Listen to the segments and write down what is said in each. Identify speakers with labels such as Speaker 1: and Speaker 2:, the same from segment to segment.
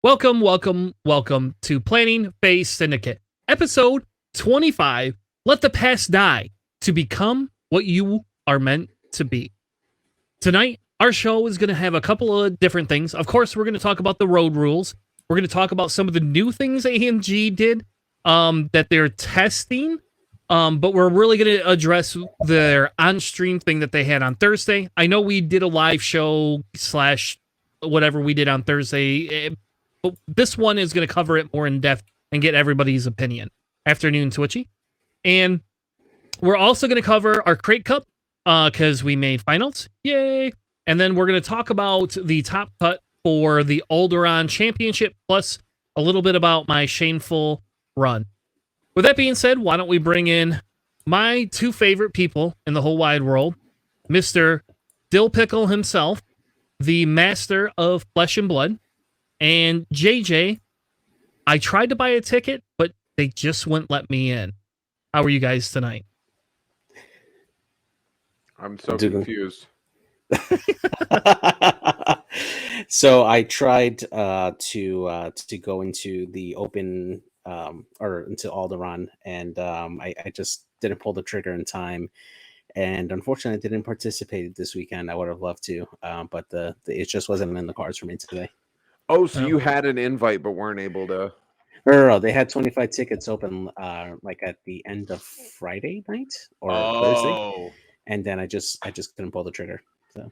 Speaker 1: Welcome to Planning Phase Syndicate, episode 25. Let the past die to become what you are meant to be. Tonight, our show is going to have a couple of different things. Of course, we're going to talk about the road rules. We're going to talk about some of the new things AMG did that they're testing. But we're really going to address their on-stream thing that they had on Thursday. I know we did a live show / whatever we did on Thursday. But this one is going to cover it more in depth and get everybody's opinion. Afternoon Twitchy. And we're also going to cover our Krayt Cup because we made finals. Yay! And then we're going to talk about the top cut for the Alderaan Championship, plus a little bit about my shameful run. With that being said, why don't we bring in my two favorite people in the whole wide world, Mr. Dill Pickle himself, the master of flesh and blood, and JJ. I tried to buy a ticket, but they just wouldn't let me in. How are you guys tonight?
Speaker 2: I'm so confused.
Speaker 3: So I tried to go into the open or into Alderaan, and I just didn't pull the trigger in time. And unfortunately, I didn't participate this weekend. I would have loved to, but it just wasn't in the cards for me today.
Speaker 2: Oh, so you had an invite but weren't able to?
Speaker 3: No. They had 25 tickets open like at the end of Friday night or Thursday, and then I just couldn't pull the trigger. So,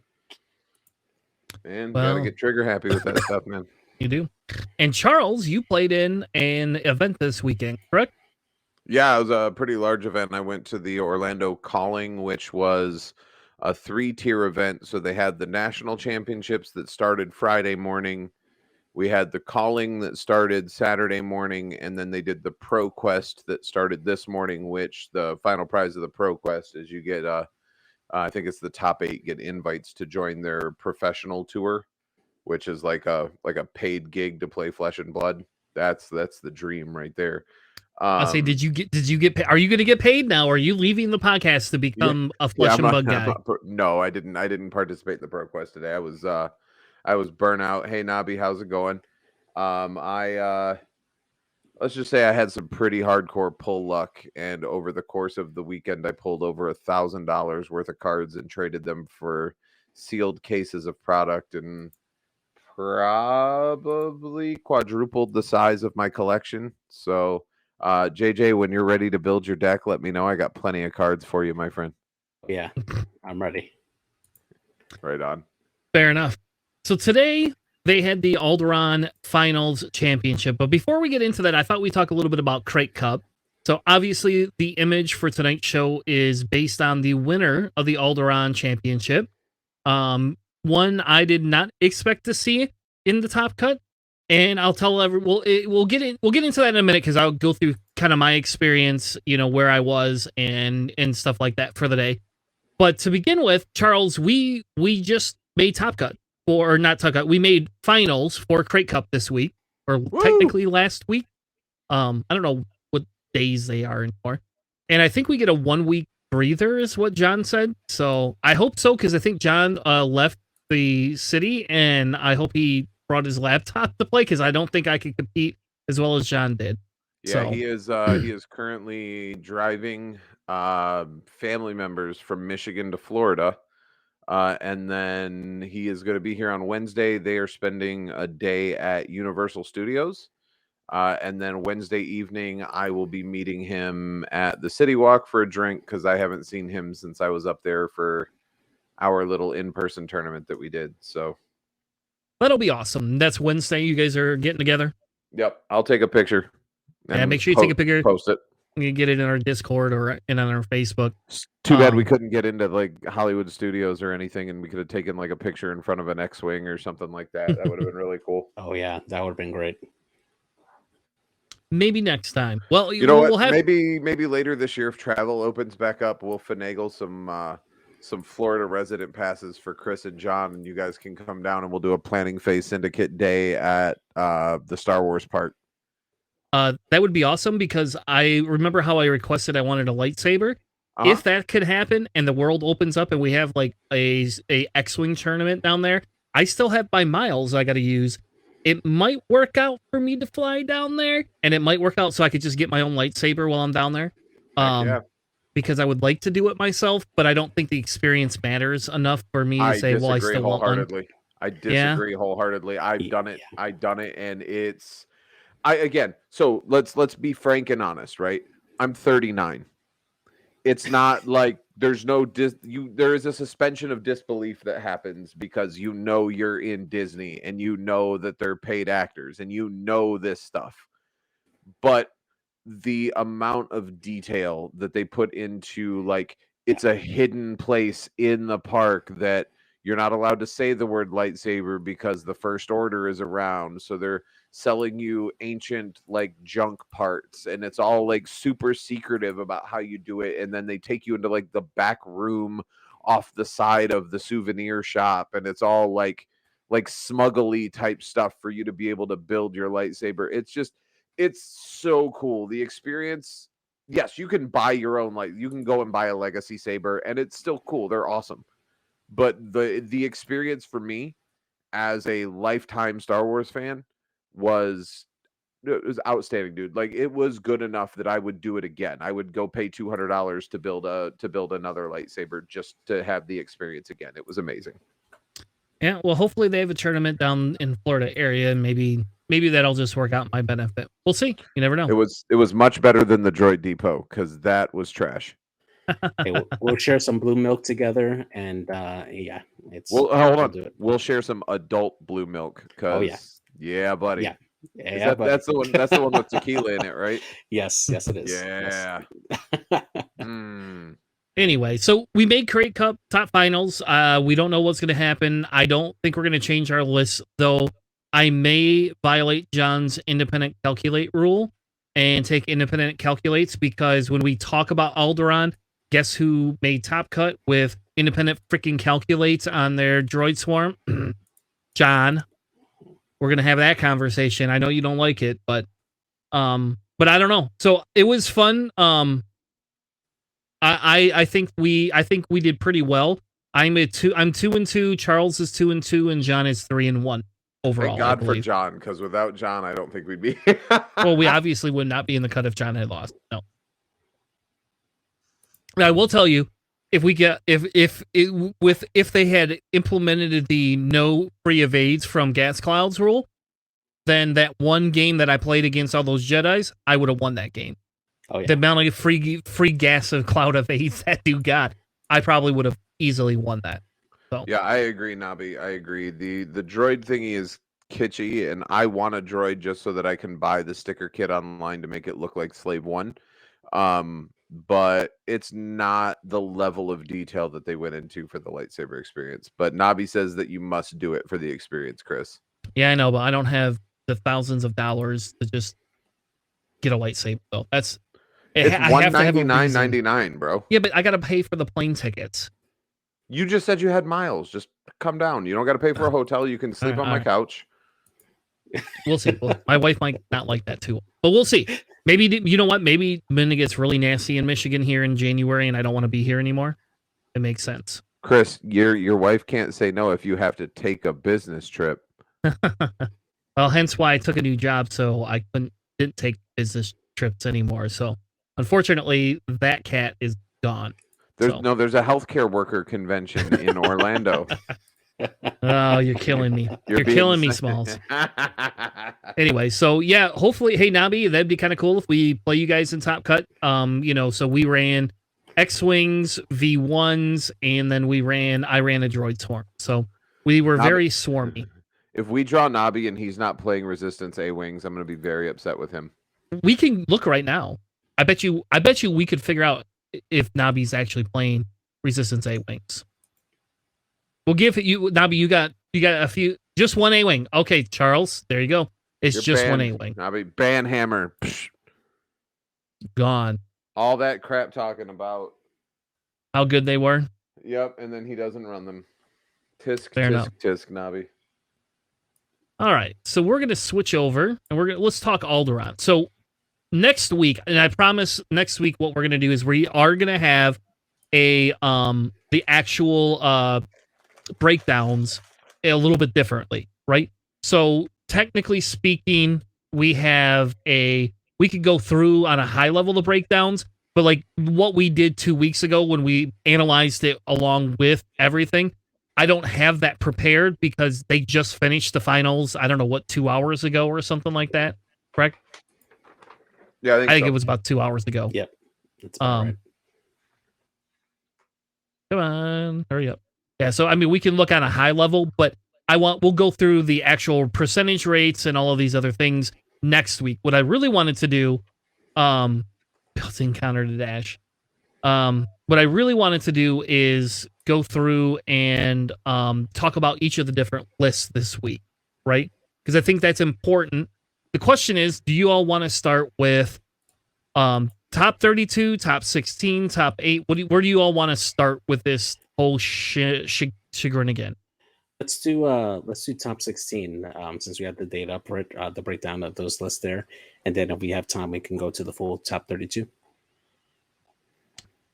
Speaker 2: man, gotta get trigger happy with that stuff, man.
Speaker 1: You do. And Charles, you played in an event this weekend, correct?
Speaker 2: Yeah, it was a pretty large event. I went to the Orlando Calling, which was a 3-tier event. So they had the national championships that started Friday morning. We had the Calling that started Saturday morning, and then they did the Pro Quest that started this morning, which the final prize of the Pro Quest is you get, I think it's the top 8 get invites to join their professional tour, which is like a paid gig to play Flesh and Blood. That's the dream right there.
Speaker 1: I say, did you get paid? Are you going to get paid now? Or are you leaving the podcast to become a Flesh and Blood guy?
Speaker 2: No, I didn't participate in the Pro Quest today. I was burnout. Hey, Nobby, how's it going? Let's just say I had some pretty hardcore pull luck, and over the course of the weekend, I pulled over $1,000 worth of cards and traded them for sealed cases of product, and probably quadrupled the size of my collection. So, JJ, when you're ready to build your deck, let me know. I got plenty of cards for you, my friend.
Speaker 3: Yeah, I'm ready.
Speaker 2: Right on.
Speaker 1: Fair enough. So today they had the Alderaan Finals Championship. But before we get into that, I thought we'd talk a little bit about Krayt Cup. So obviously the image for tonight's show is based on the winner of the Alderaan Championship. One I did not expect to see in the top cut. And I'll tell everyone, we'll get into that in a minute, because I'll go through kind of my experience, where I was and stuff like that for the day. But to begin with, Charles, we just made top cut. Or not top cut. We made finals for Krayt Cup this week, or technically last week. I don't know what days they are anymore. And I think we get a 1-week breather, is what John said. So I hope so, because I think John left the city, and I hope he brought his laptop to play, because I don't think I could compete as well as John did.
Speaker 2: Yeah, he is currently driving family members from Michigan to Florida. And then he is going to be here on Wednesday. They are spending a day at Universal Studios. And then Wednesday evening, I will be meeting him at the City Walk for a drink, because I haven't seen him since I was up there for our little in-person tournament that we did. So
Speaker 1: that'll be awesome. That's Wednesday. You guys are getting together?
Speaker 2: Yep. I'll take a picture.
Speaker 1: Yeah, make sure you take a picture.
Speaker 2: Post it.
Speaker 1: You get it in our Discord or in on our Facebook.
Speaker 2: Too bad we couldn't get into like Hollywood Studios or anything, and we could have taken like a picture in front of an X-Wing or something like that. That would have been really cool.
Speaker 3: Oh yeah, that would have been great.
Speaker 1: Maybe next time. Well,
Speaker 2: we'll have maybe later this year, if travel opens back up, we'll finagle some Florida resident passes for Chris and John, and you guys can come down and we'll do a Planning Phase Syndicate day at the Star Wars park.
Speaker 1: That would be awesome, because I remember how I requested I wanted a lightsaber. If that could happen and the world opens up and we have like a X-Wing tournament down there, I still have my miles I got to use it might work out for me to fly down there, and it might work out so I could just get my own lightsaber while I'm down there.
Speaker 2: Yeah.
Speaker 1: Because I would like to do it myself, but I don't think the experience matters enough for me to say, well, I still want one.
Speaker 2: I disagree wholeheartly. I've done it. I've done it, and it's so let's be frank and honest, right? I'm 39. It's not like there's no there is a suspension of disbelief that happens because you're in Disney and you know that they're paid actors and you know this stuff. But the amount of detail that they put into, like, it's a hidden place in the park that you're not allowed to say the word lightsaber because the First Order is around. So they're selling you ancient, like, junk parts, and it's all like super secretive about how you do it. And then they take you into like the back room off the side of the souvenir shop, and it's all like smuggly type stuff for you to be able to build your lightsaber. It's so cool. The experience, yes, you can buy your own, like, you can go and buy a legacy saber and it's still cool. They're awesome. But the experience for me as a lifetime Star Wars fan was outstanding, dude. Like, it was good enough that I would do it again. I would go pay $200 to build another lightsaber just to have the experience again. It was amazing.
Speaker 1: Yeah, well, hopefully they have a tournament down in Florida area, and maybe that'll just work out in my benefit. We'll see. You never know.
Speaker 2: It was much better than the Droid Depot because that was trash.
Speaker 3: Hey, we'll share some blue milk together, and
Speaker 2: hold on. We'll share some adult blue milk because yeah, buddy.
Speaker 3: Yeah,
Speaker 2: that's the one. That's the one with tequila in it, right?
Speaker 3: Yes, it is.
Speaker 2: Yeah.
Speaker 3: Yes.
Speaker 1: Anyway, so we made Krayt Cup top finals. We don't know what's going to happen. I don't think we're going to change our list, though. I may violate John's independent calculate rule and take independent calculates, because when we talk about Alderaan, guess who made top cut with independent freaking calculates on their droid swarm? John. We're going to have that conversation. I know you don't like it, but I don't know. So it was fun. I think we did pretty well. I'm 2-2. Charles is 2-2, and John is 3-1 overall.
Speaker 2: Thank God for John, because without John, I don't think we'd be.
Speaker 1: Well, we obviously would not be in the cut if John had lost. No. I will tell you, if they had implemented the no free evades from gas clouds rule, then that one game that I played against all those Jedis, I would have won that game.
Speaker 3: Oh, yeah.
Speaker 1: The amount of free gas of cloud evades that dude got, I probably would have easily won that. So
Speaker 2: yeah, I agree, Nabi. I agree. The droid thingy is kitschy, and I want a droid just so that I can buy the sticker kit online to make it look like Slave 1. But it's not the level of detail that they went into for the lightsaber experience. But Nabi says that you must do it for the experience, Chris.
Speaker 1: Yeah, I know, but I don't have the thousands of dollars to just get a lightsaber. So it's
Speaker 2: $199.99, bro.
Speaker 1: Yeah, but I gotta pay for the plane tickets.
Speaker 2: You just said you had miles. Just come down. You don't got to pay for a hotel. You can sleep on my couch.
Speaker 1: We'll see. Well, my wife might not like that too, but we'll see. Maybe, you know what? Maybe when it gets really nasty in Michigan here in January and I don't want to be here anymore, it makes sense.
Speaker 2: Chris, your wife can't say no if you have to take a business trip.
Speaker 1: Well, hence why I took a new job, so I didn't take business trips anymore. So unfortunately, that cat is gone.
Speaker 2: There's a healthcare worker convention in Orlando.
Speaker 1: Oh, you're killing me. You're killing me, Smalls. Anyway, so yeah, hopefully, hey, Nabi, that'd be kind of cool if we play you guys in Top Cut. So we ran X-Wings, V1s, and then I ran a droid swarm. So we were very swarmy.
Speaker 2: If we draw Nabi and he's not playing Resistance A-Wings, I'm going to be very upset with him.
Speaker 1: We can look right now. I bet you we could figure out if Nabi's actually playing Resistance A-Wings. We'll give you, Nabi, you got a few, just one A-Wing. Okay, Charles, there you go. It's just one A-Wing.
Speaker 2: Nabi, Banhammer. Psh.
Speaker 1: Gone.
Speaker 2: All that crap talking about
Speaker 1: how good they were.
Speaker 2: Yep, and then he doesn't run them. Tisk, Nabi.
Speaker 1: All right, so we're going to switch over, and let's talk Alderaan. So next week, and I promise next week what we're going to do is we are going to have the actual breakdowns a little bit differently, right? So technically speaking, we could go through on a high level the breakdowns, but like what we did 2 weeks ago when we analyzed it along with everything, I don't have that prepared because they just finished the finals. I don't know what 2 hours ago or something like that. Correct?
Speaker 2: Yeah,
Speaker 1: I think it was about 2 hours ago.
Speaker 3: Yep. That's about right.
Speaker 1: Come on, hurry up. Yeah, so I mean, we can look on a high level, but we'll go through the actual percentage rates and all of these other things next week. What I really wanted to do, built-in counter to dash. What I really wanted to do is go through and talk about each of the different lists this week, right? Because I think that's important. The question is, do you all want to start with top 32, top 16, top 8? Where do you all want to start with this whole chagrin again?
Speaker 3: Let's do top 16 since we have the data up, the breakdown of those lists there, and then if we have time, we can go to the full top 32.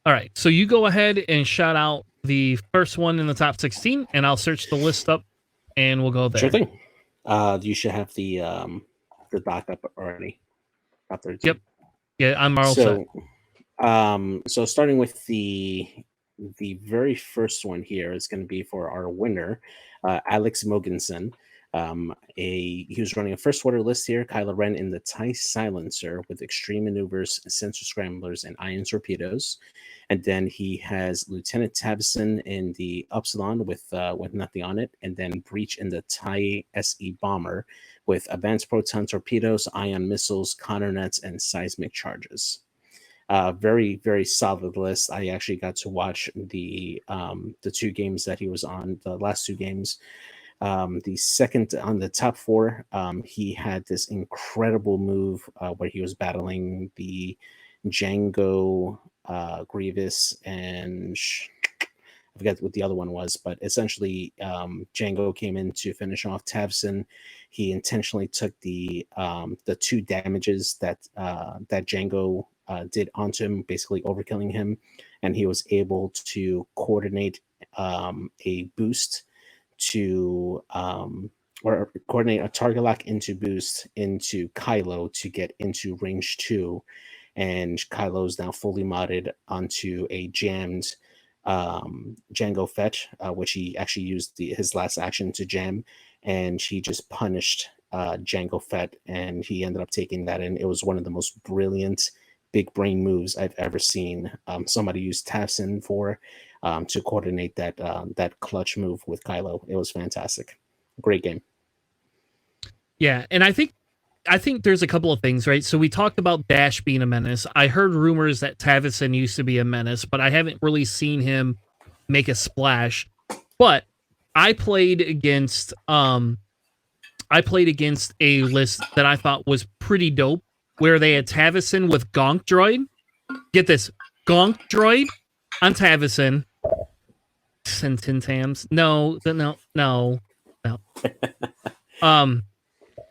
Speaker 1: All right, so you go ahead and shout out the first one in the top 16, and I'll search the list up, and we'll go there.
Speaker 3: Sure thing. You should have the doc up already. Top 32.
Speaker 1: Yep. Yeah, I'm all set.
Speaker 3: So starting with the very first one here is going to be for our winner, Alex Mogensen. He was running a first order list here. Kylo Ren in the TIE Silencer with extreme maneuvers, sensor scramblers, and ion torpedoes. And then he has Lieutenant Tavison in the Upsilon with nothing on it, and then Breach in the TIE SE bomber with advanced proton torpedoes, ion missiles, counter nets, and seismic charges. Very, very solid list. I actually got to watch the 2 games that he was on, the last 2 games. The second on the top 4, he had this incredible move where he was battling the Django, Grievous, and I forget what the other one was, but essentially Django came in to finish off Tavson. He intentionally took the 2 damages that Django did onto him, basically overkilling him, and he was able to coordinate a boost to or coordinate a target lock into boost into Kylo to get into range 2, and Kylo's now fully modded onto a jammed Django fetch, which he actually used his last action to jam, and he just punished Django Fett, and he ended up taking that in. It was one of the most brilliant big brain moves I've ever seen. Somebody used Tavson for to coordinate that clutch move with Kylo. It was fantastic. Great game.
Speaker 1: Yeah, and I think there's a couple of things, right? So we talked about Dash being a menace. I heard rumors that Tavison used to be a menace, but I haven't really seen him make a splash. But I played against a list that I thought was pretty dope, where they had Tavison with Gonk Droid. Get this, Gonk Droid on Tavison. Sentintams. No.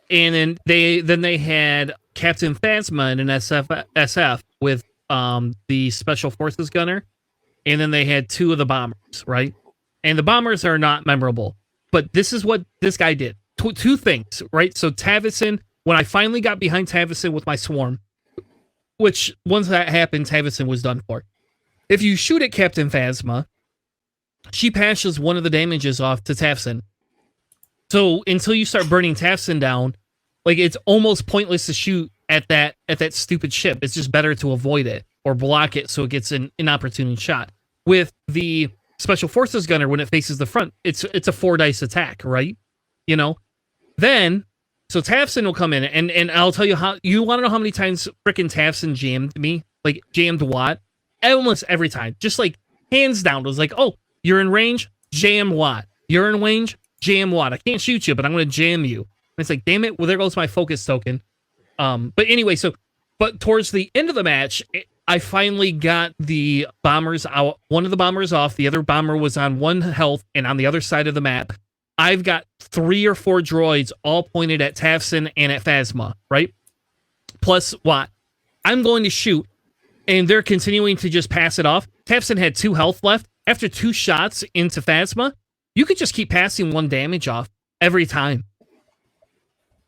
Speaker 1: And then they had Captain Phasma in an SF with the Special Forces gunner, and then they had 2 of the bombers, right? And the bombers are not memorable, but this is what this guy did. 2 things, right? So Tavison, when I finally got behind Tavison with my swarm, which once that happened, Tavison was done for. If you shoot at Captain Phasma, she passes one of the damages off to Tavison. So until you start burning Tavson down, like, it's almost pointless to shoot at that stupid ship. It's just better to avoid it or block it so it gets an inopportune shot. With the Special Forces gunner, when it faces the front, it's a 4 dice attack, right? You know? Then, so Tavson will come in, and I'll tell you how, you want to know how many times frickin' Tavson jammed me? Like, jammed Watt? Almost every time. Just like, hands down. It was like, oh, you're in range? Jam Watt. You're in range? Jam Watt. I can't shoot you, but I'm going to jam you. And it's like, damn it, well, there goes my focus token. But anyway, but towards the end of the match, I finally got the bombers out. One of the bombers off. The other bomber was on 1 health and on the other side of the map. I've got 3 or 4 droids all pointed at Tavson and at Phasma, right? Plus Watt. I'm going to shoot, and they're continuing to just pass it off. Tavson had 2 health left. After 2 shots into Phasma, you could just keep passing 1 damage off every time.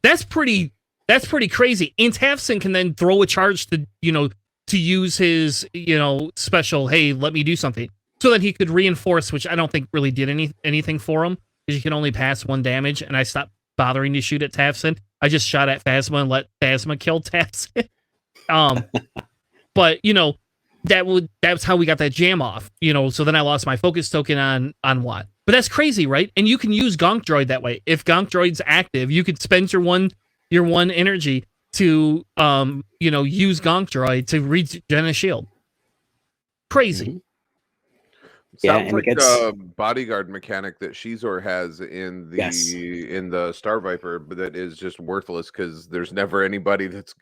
Speaker 1: That's pretty crazy. And Tafson can then throw a charge to, to use his, special, hey, let me do something. So that he could reinforce, which I don't think really did anything for him, because you can only pass 1 damage, and I stopped bothering to shoot at Tafson. I just shot at Phasma and let Phasma kill Tafson. But, that's how we got that jam off, so then I lost my focus token on Watt. But that's crazy, right? And you can use Gonk Droid that way. If Gonk Droid's active, you could spend your one energy to use Gonk Droid to regen a shield. Crazy.
Speaker 3: Mm-hmm.
Speaker 2: Sounds like a bodyguard mechanic that Shizor has in the in the Star Viper, but that is just worthless because there's never anybody that's.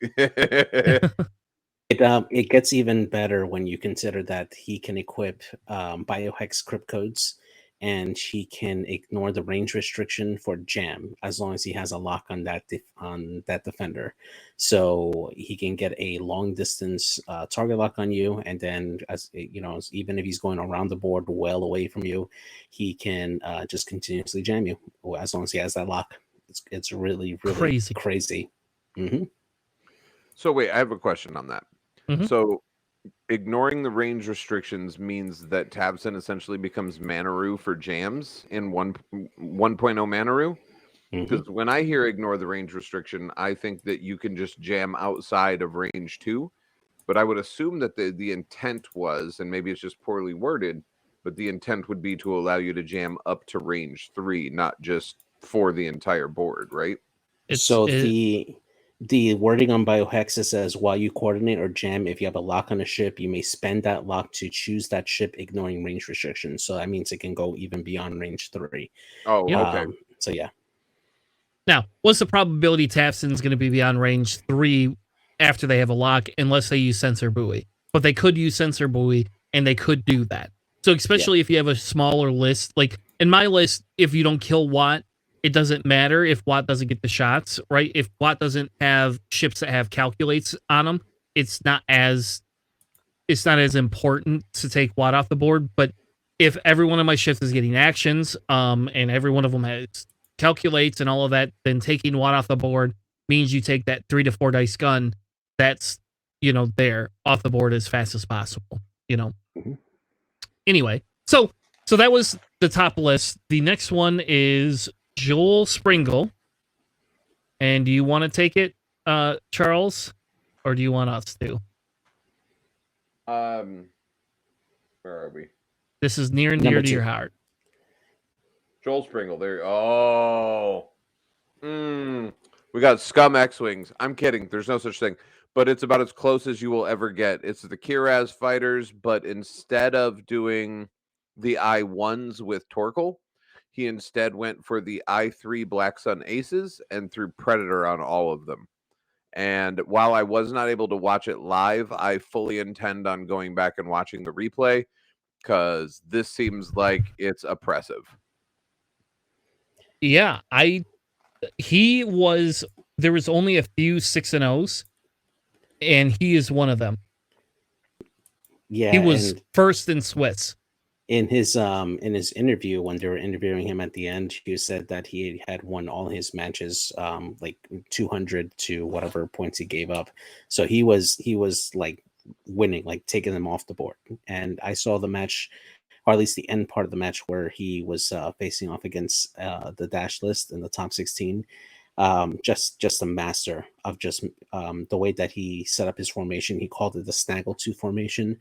Speaker 3: It gets even better when you consider that he can equip biohex crypt codes, and he can ignore the range restriction for jam as long as he has a lock on that defender. So he can get a long distance target lock on you, and then even if he's going around the board well away from you, he can just continuously jam you as long as he has that lock. It's really crazy. Mm-hmm.
Speaker 2: So wait, I have a question on that. Mm-hmm. So ignoring the range restrictions means that Tabson essentially becomes Manaroo for jams in 1.0 Manaroo. Because when I hear ignore the range restriction, I think that you can just jam outside of range 2. But I would assume that the intent was, and maybe it's just poorly worded, but the intent would be to allow you to jam up to range 3, not just for the entire board, right?
Speaker 3: The wording on Biohexis says, while you coordinate or jam, if you have a lock on a ship, you may spend that lock to choose that ship, ignoring range restrictions. So that means it can go even beyond range 3.
Speaker 2: Oh, okay.
Speaker 3: So, yeah.
Speaker 1: Now, what's the probability Tafson's going to be beyond range 3 after they have a lock, unless they use Sensor Buoy? But they could use Sensor Buoy, and they could do that. So especially if you have a smaller list, like in my list, if you don't kill Watt, it doesn't matter if Watt doesn't get the shots, right? If Watt doesn't have ships that have calculates on them, it's not as important to take Watt off the board. But if every one of my ships is getting actions, and every one of them has calculates and all of that, then taking Watt off the board means you take that 3 to 4 dice gun that's there off the board as fast as possible. Anyway, so that was the top list. The next one is Joel Springle. And do you want to take it, Charles, or do you want us to?
Speaker 2: Where are we?
Speaker 1: This is near and dear to your heart.
Speaker 2: Joel Springle. There. We got Scum X-Wings. I'm kidding. There's no such thing. But it's about as close as you will ever get. It's the Kiraz fighters, but instead of doing the I-1s with Torkel, he instead went for the I-3 Black Sun Aces and threw Predator on all of them. And while I was not able to watch it live, I fully intend on going back and watching the replay because this seems like it's oppressive.
Speaker 1: Yeah, there was only a few 6-0s, and he is one of them.
Speaker 3: Yeah,
Speaker 1: he was first in Swiss.
Speaker 3: In his interview, when they were interviewing him at the end, he said that he had won all his matches, like 200 to whatever points he gave up. So he was like winning, like taking them off the board. And I saw the match, or at least the end part of the match, where he was facing off against the dash list in the top 16. Just a master of just the way that he set up his formation. He called it the Snaggle 2 formation,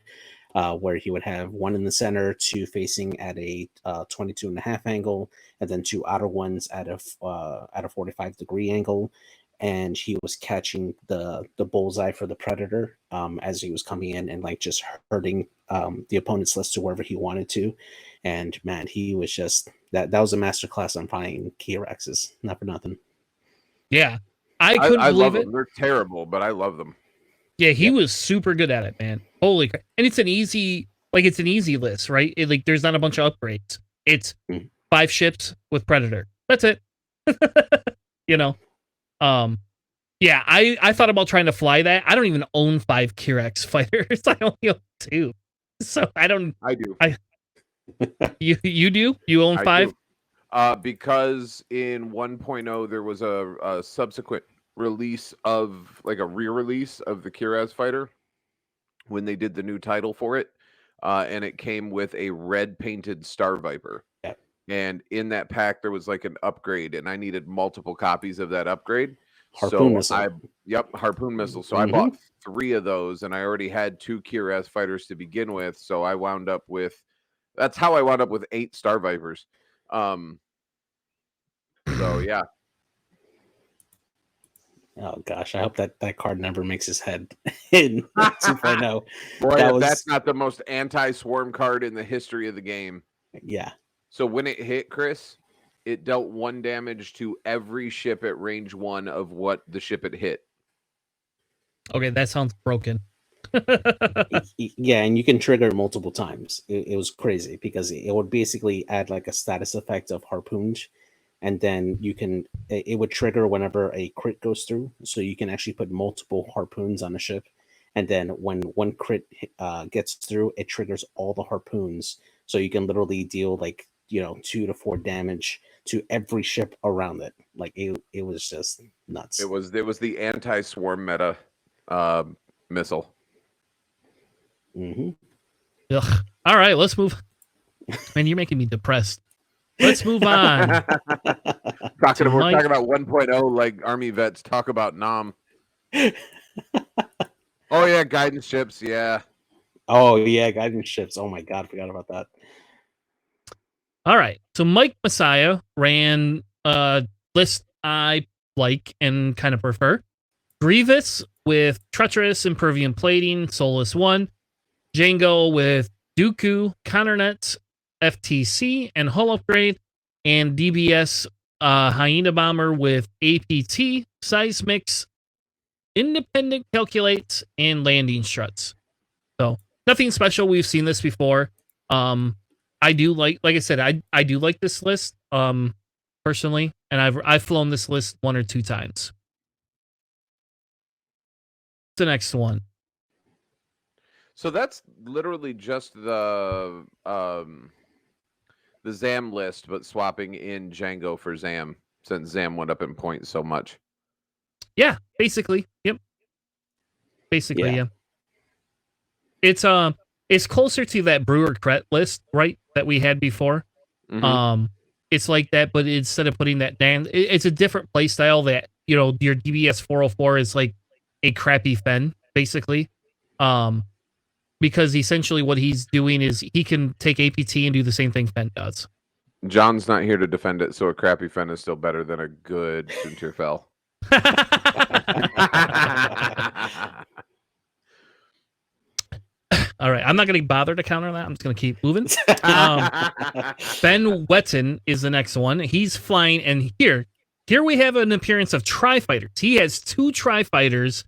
Speaker 3: where he would have 1 in the center, 2 facing at a 22.5 angle, and then 2 outer ones at a 45-degree angle. And he was catching the bullseye for the Predator as he was coming in and like just hurting the opponent's list to wherever he wanted to. And man, he was just that was a masterclass on finding T-Rexes, not for nothing.
Speaker 1: Yeah, I couldn't believe
Speaker 2: love
Speaker 1: it.
Speaker 2: Them. They're terrible, but I love them.
Speaker 1: Yeah, he was super good at it, man. Holy crap. And it's an easy list, right? There's not a bunch of upgrades. It's 5 ships with Predator. That's it. Yeah, I thought about trying to fly that. I don't even own 5 Kirex fighters. I only own 2. So I do.
Speaker 2: You
Speaker 1: You do? You own 5?
Speaker 2: Because in 1.0 there was a subsequent release of like a re-release of the Kiraz fighter when they did the new title for it, and it came with a red painted Star Viper.
Speaker 3: Yeah.
Speaker 2: And in that pack there was like an upgrade, and I needed multiple copies of that upgrade.
Speaker 3: Harpoon missile.
Speaker 2: Harpoon missile. So I bought 3 of those, and I already had 2 Kiraz fighters to begin with. So I wound up with that's how I wound up with 8 Star Vipers. So yeah.
Speaker 3: Oh gosh, I hope that card never makes his head in 2.0.
Speaker 2: Boy, that's not the most anti-swarm card in the history of the game.
Speaker 3: Yeah.
Speaker 2: So when it hit, Chris, it dealt 1 damage to every ship at range 1 of what the ship it hit.
Speaker 1: Okay, that sounds broken.
Speaker 3: Yeah, and you can trigger it multiple times. It was crazy because it would basically add like a status effect of harpoons, and then it would trigger whenever a crit goes through. So you can actually put multiple harpoons on a ship, and then when one crit gets through, it triggers all the harpoons. So you can literally deal like 2 to 4 damage to every ship around it. Like it was just nuts.
Speaker 2: It was the anti-swarm meta missile.
Speaker 3: Mm-hmm.
Speaker 1: Ugh. All right, let's move. Man, you're making me depressed. Let's move on.
Speaker 2: We're talking about 1.0 like Army vets talk about Nam. Oh yeah, guidance ships. Yeah.
Speaker 3: Oh yeah, guidance ships. Oh my god, forgot about that.
Speaker 1: All right, so Mike Messiah ran a list I like and kind of prefer. Grievous with Treacherous, Impervium Plating, Soulless 1. Django with Dooku, Counternet, FTC, and Hull Upgrade. And DBS Hyena Bomber with APT, Seismics, Independent Calculate, and Landing Struts. So, nothing special. We've seen this before. I do like I said, I do like this list personally, and I've flown this list 1 or 2 times. The next one.
Speaker 2: So that's literally just the Zam list, but swapping in Django for Zam since Zam went up in points so much.
Speaker 1: Yeah, basically. Yep. Basically, yeah. It's closer to that Brewer Krayt list, right, that we had before.
Speaker 2: Mm-hmm.
Speaker 1: It's like that, but instead of putting that down, it's a different play style that, your DBS 404 is like a crappy Fen, basically. Because essentially what he's doing is he can take APT and do the same thing Fen does.
Speaker 2: John's not here to defend it, so a crappy Fen is still better than a good Suntirfell.
Speaker 1: All right, I'm not going to bother to counter that. I'm just going to keep moving. Ben Wetton is the next one. He's flying, and here we have an appearance of Tri-Fighters. He has 2 Tri-Fighters,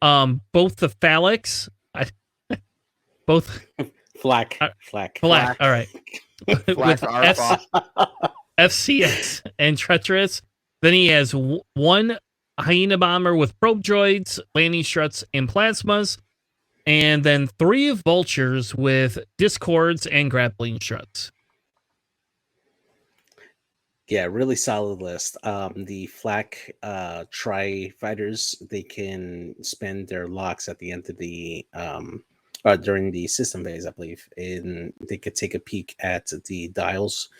Speaker 1: both the Phalanx, both
Speaker 3: Flak.
Speaker 1: All right, with FCS and Treacherous. Then he has 1 Hyena Bomber with probe droids, landing struts, and plasmas. And then 3 Vultures with discords and grappling struts.
Speaker 3: Yeah, really solid list. The Flak Tri-Fighters, they can spend their locks at the end of the during the system phase, I believe, and they could take a peek at the dials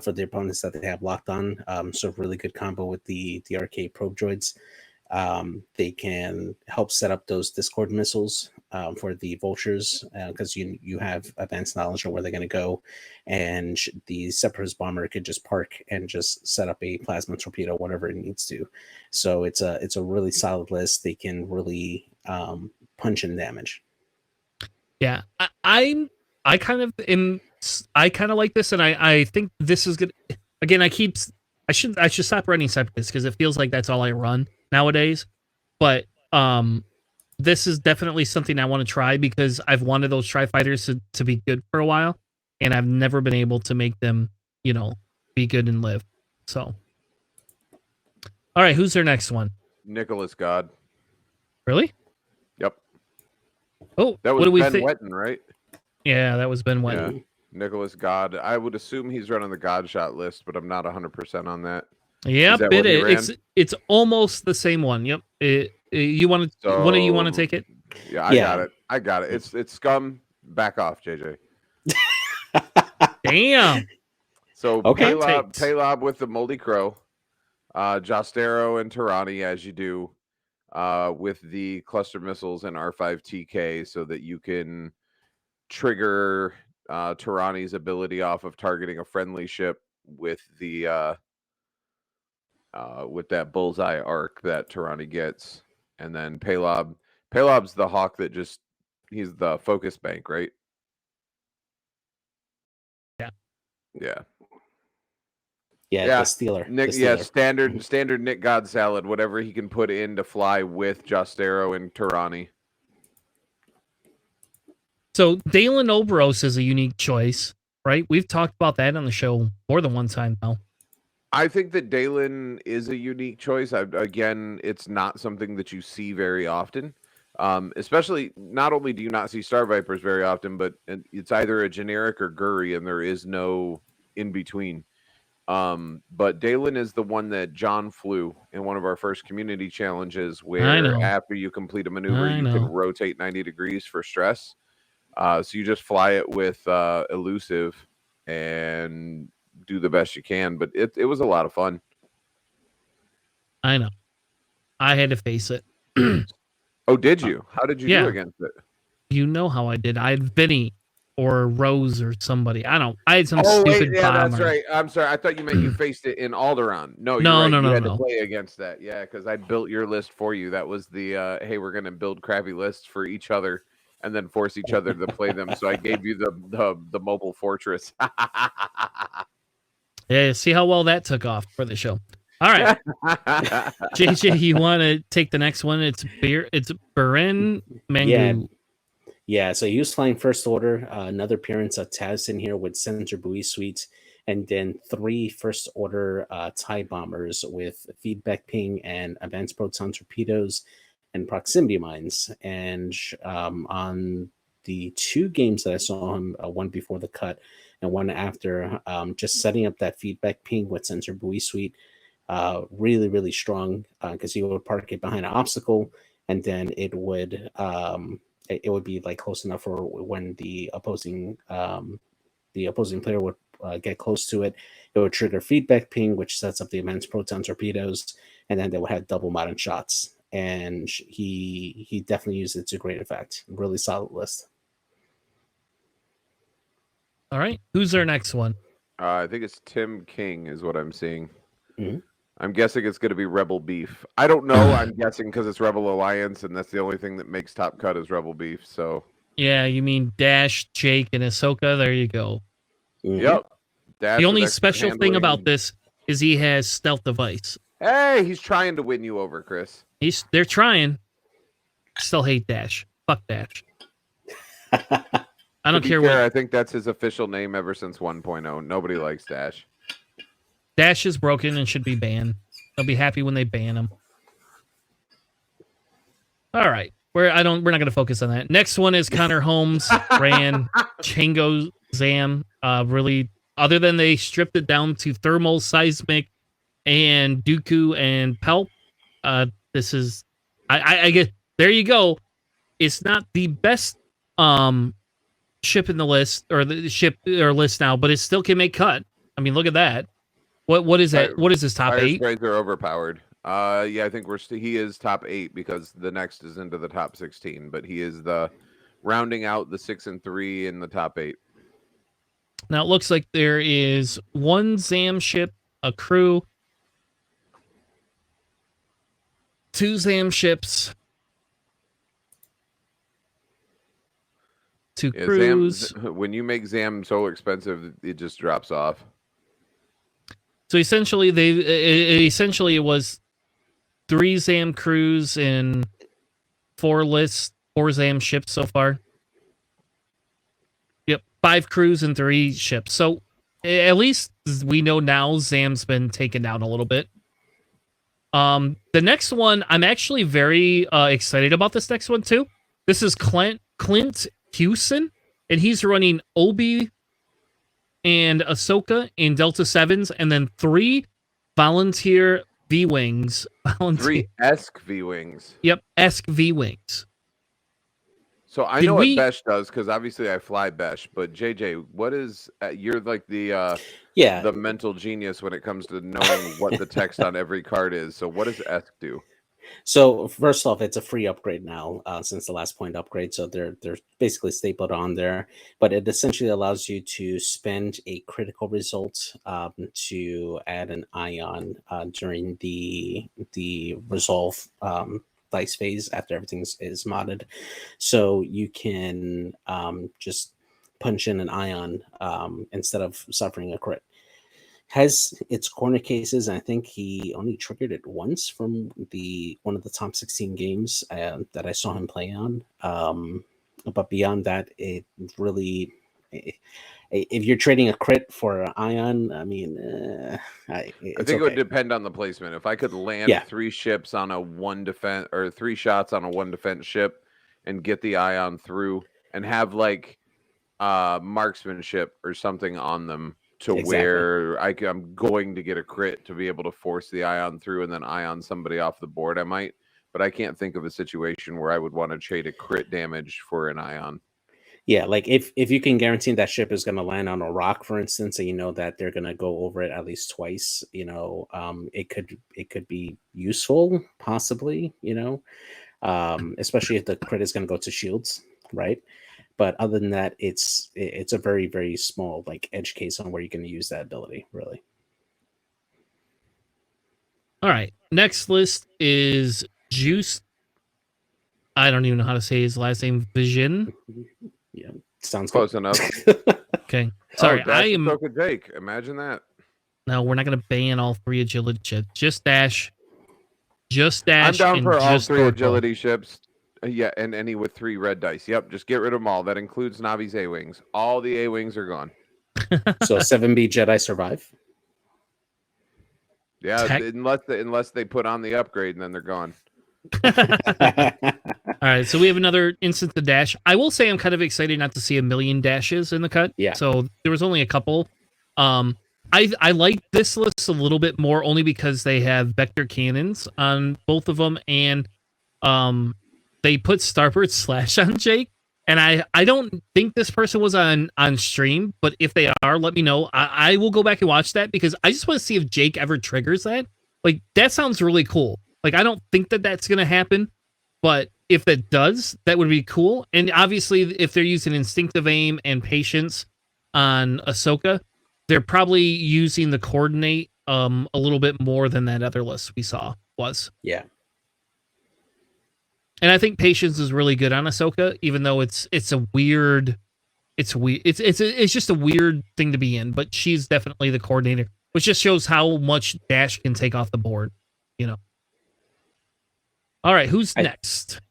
Speaker 3: for the opponents that they have locked on. So really good combo with the arcade probe droids. They can help set up those Discord missiles for the Vultures because you have advanced knowledge on where they're going to go, and the Separatist bomber could just park and just set up a plasma torpedo, whatever it needs to. So it's a really solid list. They can really punch in damage.
Speaker 1: Yeah, I kind of like this, and I think this is good. Again, I should stop running Separatists because it feels like that's all I run nowadays. But this is definitely something I want to try because I've wanted those Tri-Fighters to be good for a while, and I've never been able to make them, be good and live. So, all right, who's their next one?
Speaker 2: Nicholas God.
Speaker 1: Really?
Speaker 2: Yep.
Speaker 1: Oh,
Speaker 2: that was
Speaker 1: what do we
Speaker 2: Ben
Speaker 1: think?
Speaker 2: Wetton, right?
Speaker 1: Yeah, that was Ben Wetton.
Speaker 2: Yeah. Nicholas God. I would assume he's running the God shot list, but I'm not 100% on that.
Speaker 1: Yep,
Speaker 2: that what he ran?
Speaker 1: it's almost the same one. Yep. You want to? One of you want to
Speaker 2: So,
Speaker 1: take it?
Speaker 2: Yeah, I got it. It's scum. Back off, JJ.
Speaker 1: Damn.
Speaker 2: So
Speaker 3: Okay.
Speaker 2: Paylob with the Moldy Crow, Jostero and Tirani as you do, with the cluster missiles and R5 TK, so that you can trigger Tirani's ability off of targeting a friendly ship with the with that bullseye arc that Tirani gets, and then Paylob's the hawk that he's the focus bank, right?
Speaker 1: Yeah.
Speaker 2: Yeah.
Speaker 3: Yeah, the Stealer.
Speaker 2: Nick,
Speaker 3: the Stealer.
Speaker 2: standard Nick God salad, whatever he can put in to fly with Jostero and Tirani.
Speaker 1: So Dalen Oberos is a unique choice, right? We've talked about that on the show more than one time now.
Speaker 2: I think that Dalen is a unique choice. Again, it's not something that you see very often. Especially, not only do you not see Star Vipers very often, but it's either a generic or Guri, and there is no in between. But Dalen is the one that John flew in one of our first community challenges, where after you complete a maneuver, you can rotate 90 degrees for stress. So you just fly it with elusive and do the best you can. But it was a lot of fun.
Speaker 1: I know. I had to face it.
Speaker 2: Oh, did you? How did you do against it?
Speaker 1: You know how I did. I had Vinny or Rose or somebody. I had some stupid bomber.
Speaker 2: That's right. I'm sorry. I thought you meant you faced it in Alderaan. No,
Speaker 1: no,
Speaker 2: right.
Speaker 1: No,
Speaker 2: you had to play against that. Yeah, because I built your list for you. That was the hey, we're gonna build crappy lists for each other and then force each other to play them. So I gave you the mobile fortress.
Speaker 1: Yeah, see how well that took off for the show. All right, JJ, you want to take the next one? It's Beren Mangu.
Speaker 3: Yeah, so he was flying First Order. Another appearance of Taz in here with Sensor Buoy Suite, and then 3 First Order TIE bombers with feedback ping and advanced proton torpedoes and proximity mines. And on the 2 games that I saw him, one before the cut and one after, just setting up that feedback ping with Sensor Buoy Suite, really, really strong, because he would park it behind an obstacle, and then it would be like close enough for when the opposing player would get close to it. It would trigger feedback ping, which sets up the advanced proton torpedoes, and then they would have double modern shots. And he definitely used it to great effect. Really solid list.
Speaker 1: All right, who's our next one?
Speaker 2: I think it's Tim King is what I'm seeing.
Speaker 3: Mm-hmm.
Speaker 2: I'm guessing it's going to be Rebel Beef. I don't know. I'm guessing because it's Rebel Alliance, and that's the only thing that makes Top Cut is Rebel Beef. So
Speaker 1: yeah, you mean Dash, Jake, and Ahsoka? There you go.
Speaker 3: Mm-hmm.
Speaker 2: Yep. Dash
Speaker 1: the only special thing about this is he has stealth device.
Speaker 2: Hey, he's trying to win you over, Chris.
Speaker 1: They're trying. Still hate Dash. Fuck Dash. I don't care what.
Speaker 2: I think that's his official name ever since 1.0. Nobody likes Dash.
Speaker 1: Dash is broken and should be banned. They'll be happy when they ban him. All right. We're not going to focus on that. Next one is Connor Holmes, ran Chango Zam. Really, other than they stripped it down to thermal, seismic, and Dooku and Pelp. This is, I get, there you go. It's not the best ship in the list, or the ship or list now, but it still can make cut. I mean, look at that. What is that? What is this, top 8?
Speaker 2: Sprays are overpowered. Yeah, I think he is top 8 because the next is into the top 16, but he is the rounding out the 6 and 3 in the top 8.
Speaker 1: Now it looks like there is 1 Zam ship, a crew, 2 Zam ships, 2 crews.
Speaker 2: When you make Zam so expensive, it just drops off.
Speaker 1: So essentially, it was 3 Zam crews and 4 Zam ships so far. Yep, 5 crews and 3 ships. So at least we know now Zam's been taken down a little bit. The next one, I'm actually very excited about this next one too. This is Clint Hewson, and he's running Obi and Ahsoka in Delta 7s, and then 3 volunteer V-Wings.
Speaker 2: 3 ESC V-Wings.
Speaker 1: Yep, ESC V-Wings.
Speaker 2: So I know what Besh does because obviously I fly Besh. But JJ, what is you're like the mental genius when it comes to knowing what the text on every card is. So what does ESC do?
Speaker 3: So first off, it's a free upgrade now since the last point upgrade. So they're basically stapled on there, but it essentially allows you to spend a critical result to add an ion during the resolve dice phase after everything is modded. So you can just punch in an ion instead of suffering a crit. Has its corner cases, and I think he only triggered it once from one of the top 16 games that I saw him play on. But beyond that, it really, if you're trading a crit for an ion, I mean,
Speaker 2: I think it would depend on the placement. If I could land 3 ships on a 1 defense or 3 shots on a 1 defense ship and get the ion through and have like marksmanship or something on them, where I'm going to get a crit to be able to force the ion through and then ion somebody off the board, I might. But I can't think of a situation where I would want to trade a crit damage for an ion.
Speaker 3: Yeah, like if you can guarantee that ship is going to land on a rock, for instance, and you know that they're going to go over it at least twice, it could be useful, possibly, especially if the crit is going to go to shields, right? But other than that, it's a very, very small like edge case on where you can use that ability, really.
Speaker 1: All right. Next list is Juice. I don't even know how to say his last name. Vision.
Speaker 3: Yeah, sounds
Speaker 2: close enough.
Speaker 1: Okay. Sorry, I am.
Speaker 2: Jake. Imagine that.
Speaker 1: No, we're not going to ban all 3 agility ships. Just dash.
Speaker 2: I'm down for all 3 agility ships. Yeah, and any with 3 red dice. Yep, just get rid of them all. That includes Navi's A-Wings. All the A-Wings are gone.
Speaker 3: So 7B Jedi survive?
Speaker 2: Yeah, unless they put on the upgrade and then they're gone.
Speaker 1: All right, so we have another instance of dash. I will say I'm kind of excited not to see a million dashes in the cut.
Speaker 3: Yeah.
Speaker 1: So there was only a couple. I like this list a little bit more only because they have vector cannons on both of them, and they put Starboard Slash on Jake. And I don't think this person was on stream, but if they are, let me know. I will go back and watch that because I just want to see if Jake ever triggers that. Like, that sounds really cool. Like, I don't think that that's going to happen, but if that does, that would be cool. And obviously, if they're using instinctive aim and patience on Ahsoka, they're probably using the coordinate a little bit more than that other list we saw was.
Speaker 3: Yeah.
Speaker 1: And I think patience is really good on Ahsoka, even though it's just a weird thing to be in. But she's definitely the coordinator, which just shows how much dash can take off the board, All right, who's next?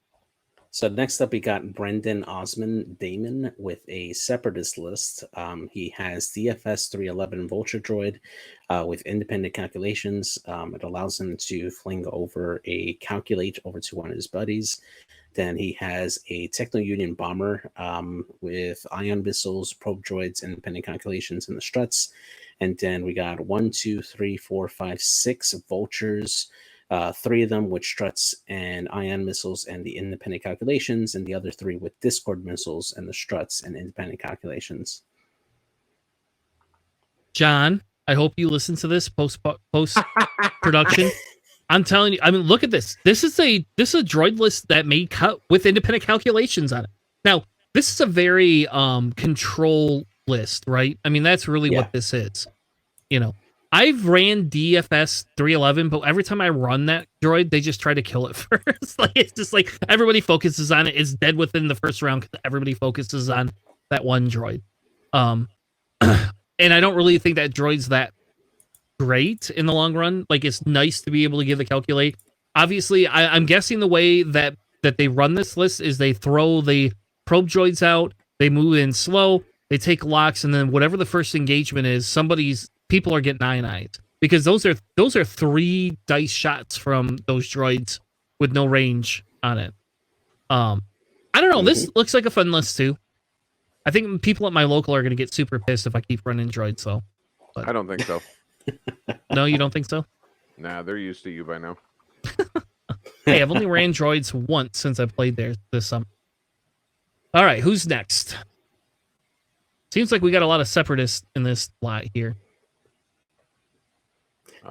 Speaker 3: So next up, we got Brendan Osman Damon with a separatist list. He has DFS 311 Vulture Droid with independent calculations. It allows him to fling over a calculate over to one of his buddies. Then he has a Techno Union Bomber with ion missiles, probe droids, independent calculations, and the struts. And then we got 1, 2, 3, 4, 5, 6 Vultures. 3 of them with struts and ion missiles and the independent calculations, and the other 3 with Discord missiles and the struts and independent calculations.
Speaker 1: John, I hope you listen to this post production. I'm telling you, I mean, look at this. This is a droid list that may cut with independent calculations on it. Now, this is a very control list, right? I mean, that's really what this is. I've ran DFS 311, but every time I run that droid, they just try to kill it first. Like, it's just like everybody focuses on it. It's dead within the first round because everybody focuses on that one droid. And I don't really think that droid's that great in the long run. Like, it's nice to be able to give the calculate. Obviously, I'm guessing the way that they run this list is they throw the probe droids out, they move in slow, they take locks, and then whatever the first engagement is, people are getting ionized because those are 3 dice shots from those droids with no range on it. I don't know. This looks like a fun list too. I think people at my local are going to get super pissed if I keep running droids, though.
Speaker 2: I don't think so.
Speaker 1: No, you don't think so?
Speaker 2: Nah, they're used to you by now.
Speaker 1: Hey, I've only ran droids once since I played there this summer. All right, who's next? Seems like we got a lot of separatists in this lot here.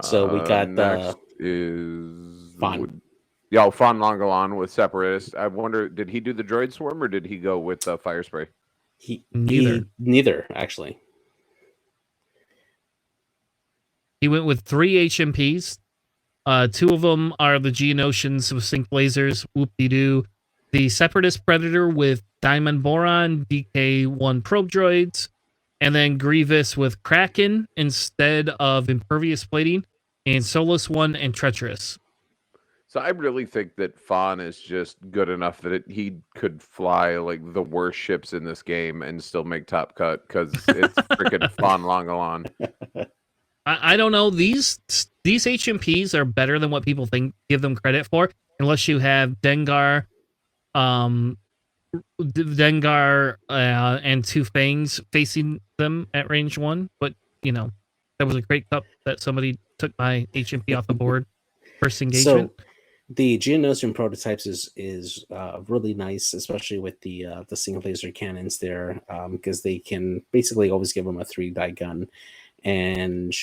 Speaker 3: So we got
Speaker 2: next is
Speaker 3: Fawn.
Speaker 2: Yeah, Fawn Longalon with Separatist. I wonder, did he do the droid swarm or did he go with Fire Spray?
Speaker 1: Neither,
Speaker 3: actually.
Speaker 1: He went with 3 HMPs. 2 of them are the Geonosians with sync lasers. Whoop-de-doo. The Separatist Predator with Diamond Boron, DK-1 probe droids, and then Grievous with Kraken instead of Impervious Plating, and Solus 1 and Treacherous.
Speaker 2: So I really think that Fawn is just good enough that he could fly like the worst ships in this game and still make top cut because it's freaking Fawn Longalon.
Speaker 1: I don't know. These HMPs are better than what people give them credit for, unless you have Dengar, and 2 Fangs facing them at range 1. But that was a great cup that somebody took my HMP off the board first engagement.
Speaker 3: So the Geonosian prototypes is really nice, especially with the single laser cannons there, because they can basically always give them a 3-die gun. And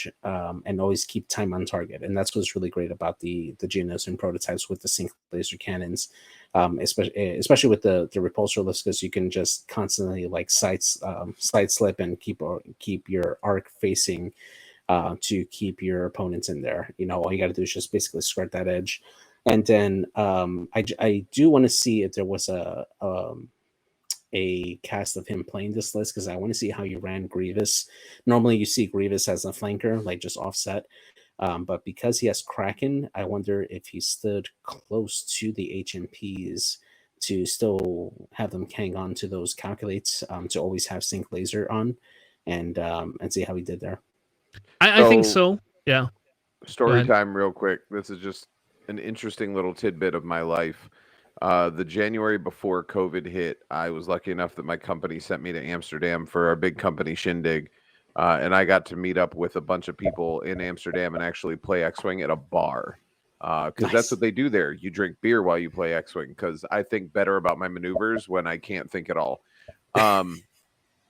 Speaker 3: always keep time on target, and that's what's really great about the Geonosian prototypes with the sync laser cannons, especially with the repulsor lifts, because you can just constantly like side slip and keep your arc facing to keep your opponents in there. All you got to do is just basically skirt that edge, and then I do want to see if there was a cast of him playing this list, because I want to see how you ran Grievous. Normally you see Grievous as a flanker, like just offset. But because he has Kraken, I wonder if he stood close to the HMPs to still have them hang on to those calculates, to always have sync laser on, and see how he did there.
Speaker 1: I think so. Yeah.
Speaker 2: Story time real quick. This is just an interesting little tidbit of my life. The January before COVID hit, I was lucky enough that my company sent me to Amsterdam for our big company shindig. And I got to meet up with a bunch of people in Amsterdam and actually play X-Wing at a bar. Because that's what they do there. You drink beer while you play X-Wing, because I think better about my maneuvers when I can't think at all.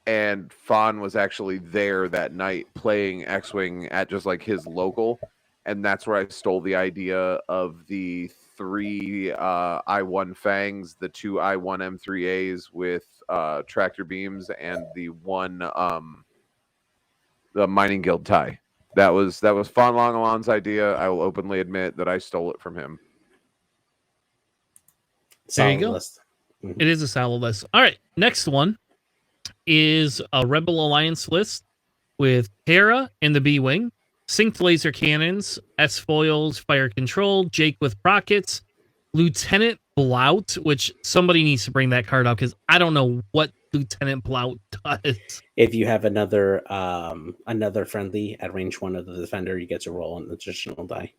Speaker 2: And Fawn was actually there that night playing X-Wing at just like his local. And that's where I stole the idea of the 3 I-1 Fangs, the 2 I-1 M3As with tractor beams, and the 1 the Mining Guild tie. That was Fawn Longalon's idea. I will openly admit that I stole it from him.
Speaker 1: There you go. Mm-hmm. It is a solid list. All right, next one is a Rebel Alliance list with Hera in the B-Wing, synced laser cannons, S-foils, fire control, Jake with rockets, Lieutenant Blout, which somebody needs to bring that card up because I don't know what Lieutenant Blout does.
Speaker 3: If you have another friendly at range 1 of the defender, you get to roll an additional die.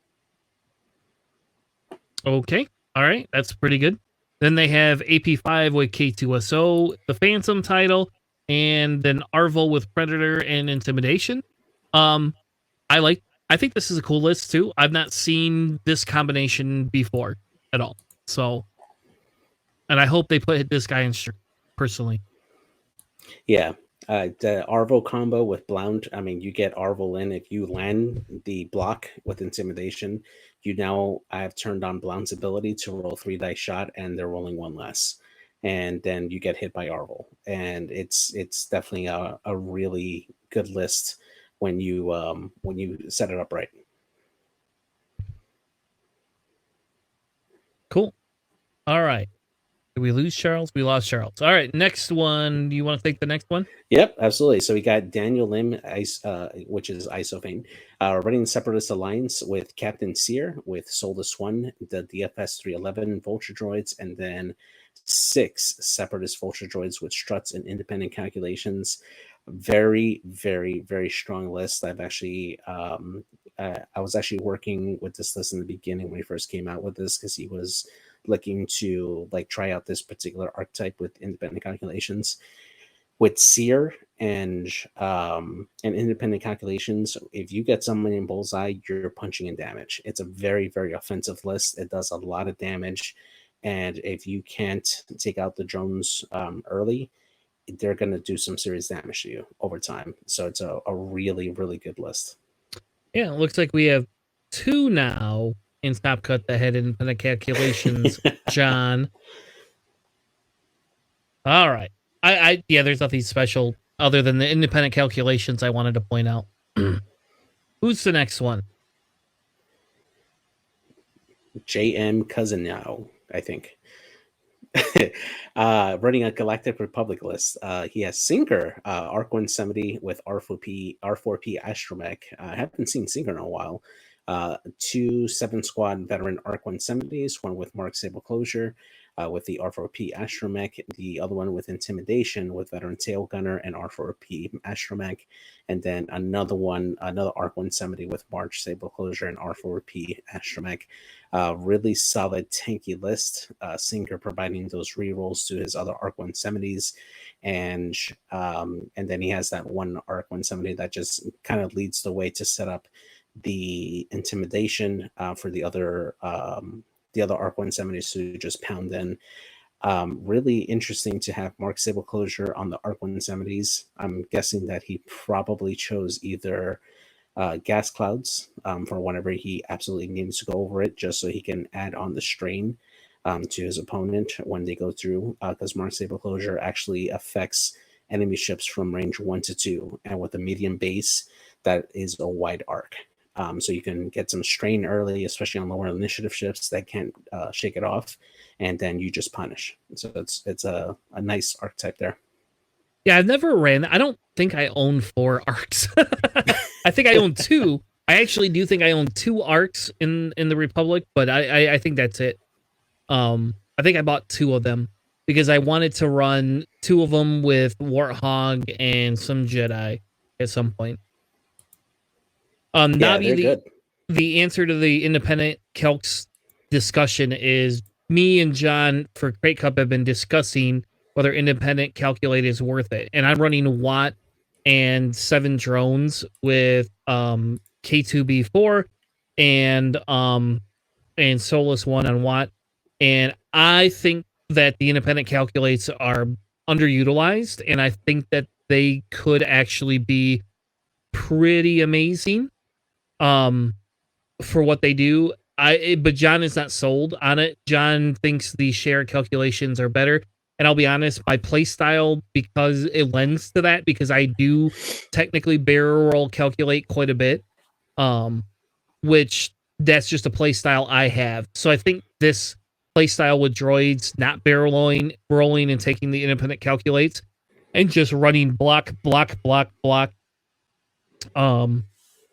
Speaker 1: Okay. All right. That's pretty good. Then they have AP5 with K2SO, the Phantom title, and then Arvel with Predator and Intimidation. I think this is a cool list too. I've not seen this combination before at all. So, and I hope they put this guy in personally.
Speaker 3: Yeah. The Arvel combo with Blount, I mean, you get Arvel in. If you land the block with Intimidation, you now have turned on Blount's ability to roll 3-die shot, and they're rolling 1 less. And then you get hit by Arvel. And it's definitely a really good list when you set it up right.
Speaker 1: Cool. All right. Did we lose Charles? We lost Charles. All right. Next one. Do you want to take the next one?
Speaker 3: Yep, absolutely. So we got Daniel Lim, which is Isofane, running Separatist Alliance with Captain Sear, with Solus 1, the DFS 311 Vulture Droids, and then 6 Separatist Vulture Droids with struts and independent calculations. Very, very, very strong list. I've actually, I was actually working with this list in the beginning when he first came out with this, because he was looking to like try out this particular archetype with independent calculations. with Seer and independent calculations, if you get someone in bullseye, you're punching in damage. It's a very, very offensive list. It does a lot of damage, and if you can't take out the drones early, they're going to do some serious damage to you over time. So it's a really, really good list.
Speaker 1: Yeah, it looks like we have 2 now in Stop Cut the Head independent calculations, John. All right. Yeah, there's nothing special other than the independent calculations I wanted to point out. Who's the next one?
Speaker 3: JM Cousin now, I think. Running a Galactic Republic list. He has Sinker, Arc 170 with R4P Astromech. I haven't seen Sinker in a while. 2 7-squad veteran Arc 170s, one with Mark Sable Closure with the R4P Astromech, the other one with Intimidation with veteran Tail Gunner and R4P Astromech, and then another Arc 170 with March Sable Closure and R4P Astromech. Really solid tanky list. Sinker providing those rerolls to his other Arc 170s, and then he has that one Arc 170 that just kind of leads the way to set up the intimidation for the other Arc 170s to just pound in. Really interesting to have Mark Sable Closure on the Arc 170s. I'm guessing that he probably chose either gas clouds for whenever he absolutely needs to go over it, just so he can add on the strain to his opponent when they go through, because Mark Sable Closure actually affects enemy ships from range 1 to 2, and with a medium base, that is a wide arc. So you can get some strain early, especially on lower initiative ships that can't shake it off, and then you just punish. So it's a nice archetype there.
Speaker 1: Yeah, I've never ran. I don't think I own 4 arcs. I think I own 2. I actually do think I own 2 arcs in the Republic, but I think that's it. I think I bought 2 of them because I wanted to run 2 of them with Warthog and some Jedi at some point.
Speaker 3: Yeah,
Speaker 1: Navi,
Speaker 3: they're good.
Speaker 1: The answer to the independent calcs discussion is me and John for Krayt Cup have been discussing whether independent calculate is worth it. And I'm running Watt and 7 drones with K2B4 and Solus 1 on Watt. And I think that the independent calculates are underutilized, and I think that they could actually be pretty amazing for what they do. But John is not sold on it. John thinks the share calculations are better. And I'll be honest, my playstyle, because it lends to that, because I do technically barrel roll calculate quite a bit, which that's just a playstyle I have. So I think this playstyle with droids, not barrel rolling and taking the independent calculates, and just running block,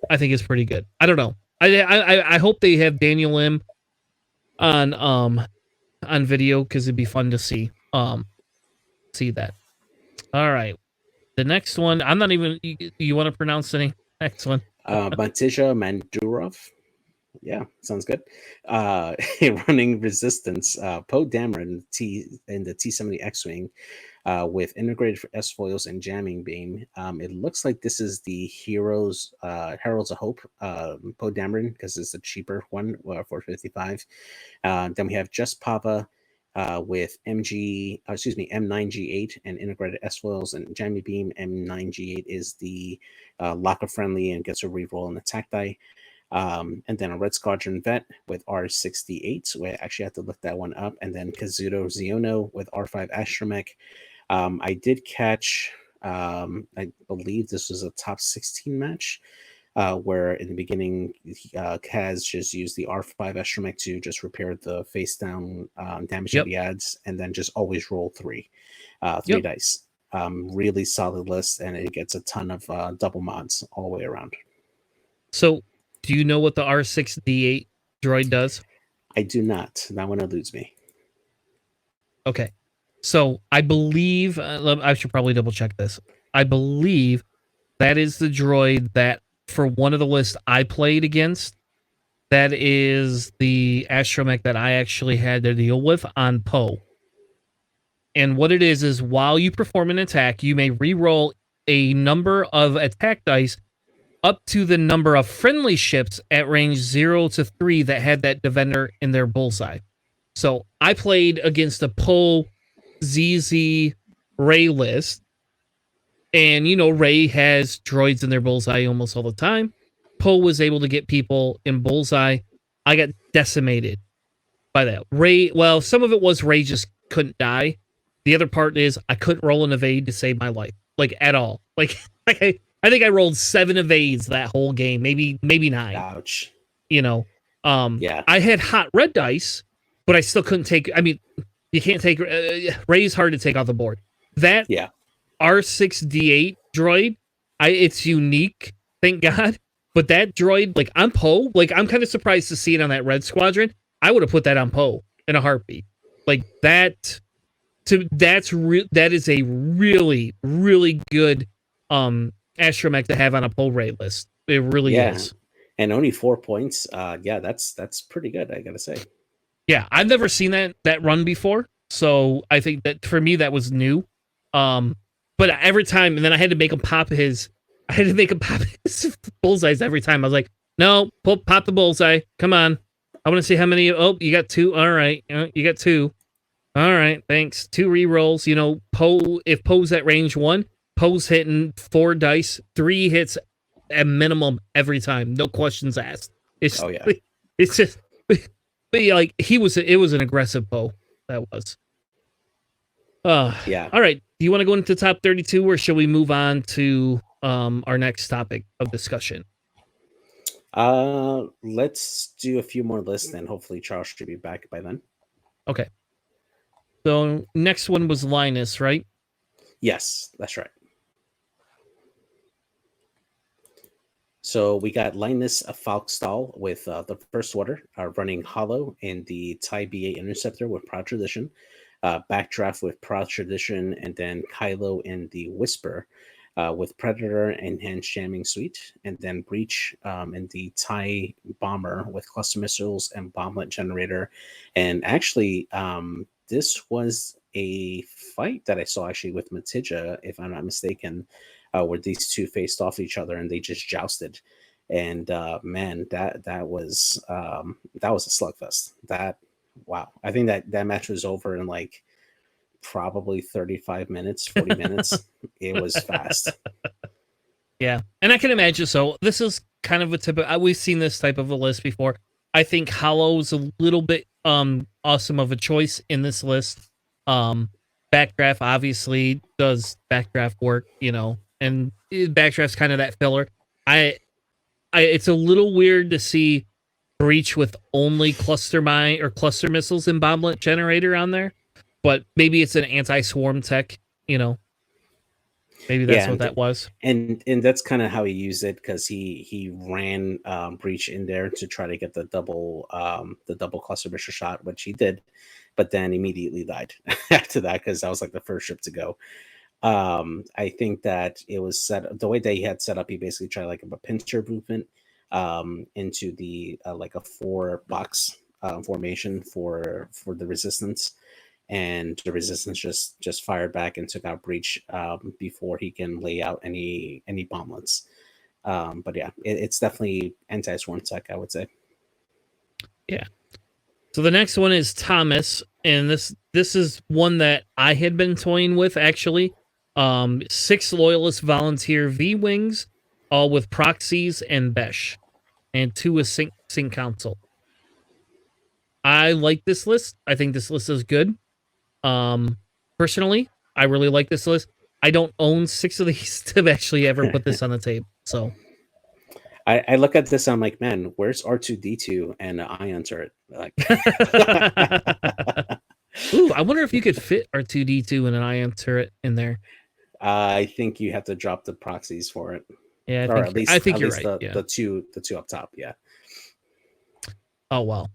Speaker 1: I think is pretty good. I don't know. I hope they have Daniel Lim on video, because it'd be fun to see that. All right, the next one. I'm not even. You want to pronounce the next one?
Speaker 3: Matija Mandurov. Yeah, sounds good. Running Resistance, Poe Dameron in the T-70 X-Wing with integrated S foils and jamming beam. It looks like this is the Heralds of Hope Poe Dameron, because it's a cheaper one for $55. Then we have Just Pava with M9G8 and integrated S foils and jamming beam. M9G8 is the locker friendly and gets a reroll on attack die. And then a Red Squadron Vet with R68. So I actually have to look that one up. And then Kazuto Ziono with R5 Astromech. I did catch, I believe this was a top 16 match, where in the beginning, Kaz just used the R5 Astromech to just repair the face down damage that he adds, and then just always roll 3 dice. Really solid list, and it gets a ton of double mods all the way around.
Speaker 1: So, do you know what the R6D8 droid does?
Speaker 3: I do not. That one eludes me.
Speaker 1: Okay. So, I believe, I should probably double check this. I believe that is the droid that, for one of the lists I played against, that is the astromech that I actually had to deal with on Poe. And what it is while you perform an attack, you may re-roll a number of attack dice up to the number of friendly ships at range 0 to 3 that had that defender in their bullseye. So I played against a Poe ZZ Ray list. And, Ray has droids in their bullseye almost all the time. Poe was able to get people in bullseye. I got decimated by that. Ray, well, some of it was Ray just couldn't die. The other part is I couldn't roll an evade to save my life, at all. I think I rolled 7 evades that whole game, maybe 9.
Speaker 3: Ouch.
Speaker 1: Yeah. I had hot red dice, but I still couldn't take. I mean, you can't take Ray's hard to take off the board. That R6D8 droid, it's unique, thank God. But that droid, I'm Poe, I'm kind of surprised to see it on that red squadron. I would have put that on Poe in a heartbeat. That is a really, really good astromech to have on a Poe Ray list. It really is.
Speaker 3: And only 4 points. That's pretty good, I gotta say.
Speaker 1: Yeah, I've never seen that run before, so I think that for me that was new. But every time, and then I had to make him pop his bullseyes every time. I was like, no, pop the bullseye. Come on. I want to see how many. Oh, you got 2. All right. You got 2. All right. Thanks. 2 rerolls. Poe, if Poe's at range 1, Poe's hitting 4 dice, 3 hits at minimum every time. No questions asked. It's just, it was an aggressive Poe. That was. All right. Do you want to go into top 32 or shall we move on to our next topic of discussion?
Speaker 3: Let's do a few more lists, and hopefully Charles should be back by then.
Speaker 1: Okay. So next one was Linus, right?
Speaker 3: Yes, that's right. So we got Linus Falkstall with the First Order running Hollow in the TIE BA Interceptor with Proud Tradition, Backdraft with Proud Tradition, and then Kylo in the Whisper with Predator Enhanced Jamming Suite, and then Breach in the TIE Bomber with Cluster Missiles and Bomblet Generator. And actually, this was a fight that I saw actually with Matija, if I'm not mistaken, where these two faced off each other and they just jousted. And man, that was a slugfest. Wow. I think that match was over in probably 35 minutes, 40 minutes. It was fast.
Speaker 1: Yeah. And I can imagine. So this is kind of a typical, we've seen this type of a list before. I think Hollow's a little bit awesome of a choice in this list. Backdraft obviously does backdraft work, and backdraft's kind of that filler. It's a little weird to see Breach with only cluster missiles and bomblet generator on there, but maybe it's an anti-swarm tech, Maybe that's what that was.
Speaker 3: And that's kind of how he used it, because he ran Breach in there to try to get the double cluster missile shot, which he did, but then immediately died after that, because that was the first ship to go. I think that it was the way that he had set up, he basically tried a pincer movement into the a 4-box formation for the resistance, and the resistance just fired back and took out Breach before he can lay out any bomblets. But yeah, it's definitely anti-swarm tech, I would say.
Speaker 1: Yeah. So the next one is Thomas, and this is one that I had been toying with actually. 6 Loyalist Volunteer V-Wings, all with proxies and Besh, and 2 with Sync Council. I like this list. I think this list is good. Personally, I really like this list. I don't own 6 of these to actually ever put this on the table. So
Speaker 3: I look at this, I'm like, man, where's R2D2 and the ion turret?
Speaker 1: Ooh, I wonder if you could fit R2D2 and an ion turret in there.
Speaker 3: I think you have to drop the proxies for it.
Speaker 1: Yeah,
Speaker 3: I
Speaker 1: think you're right.
Speaker 3: The two up top. Yeah.
Speaker 1: Oh well,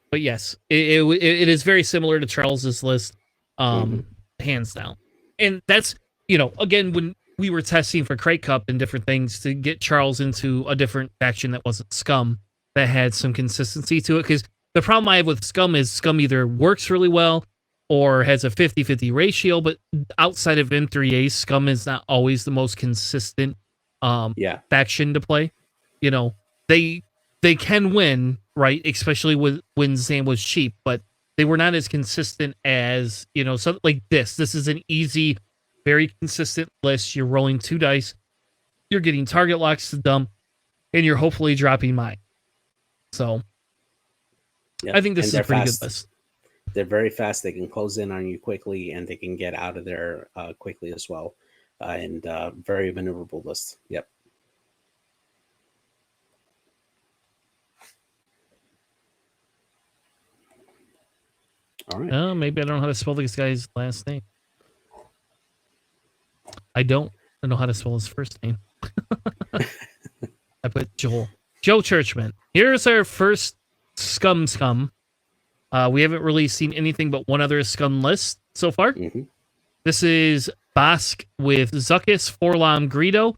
Speaker 1: but yes, it is very similar to Charles's list, hands down. And that's again, when we were testing for Krayt Cup and different things to get Charles into a different faction that wasn't Scum, that had some consistency to it. Because the problem I have with Scum is Scum either works really well or has a 50-50 ratio, but outside of M3A, Scum is not always the most consistent faction to play. You know, they can win, right? Especially when Zan was cheap, but they were not as consistent as, you know, something like this. This is an easy, very consistent list. You're rolling 2 dice, you're getting target locks to dump, and you're hopefully dropping mine. So I think this is a pretty good list.
Speaker 3: They're very fast. They can close in on you quickly, and they can get out of there quickly as well. And very maneuverable list. Yep. All right.
Speaker 1: Maybe I don't know how to spell this guy's last name. I don't know how to spell his first name. I put Joel. Joe Churchman. Here's our first Scum. We haven't really seen anything but one other Scum list so far.
Speaker 3: Mm-hmm.
Speaker 1: This is Bosk with Zuckus, Forlom, Greedo,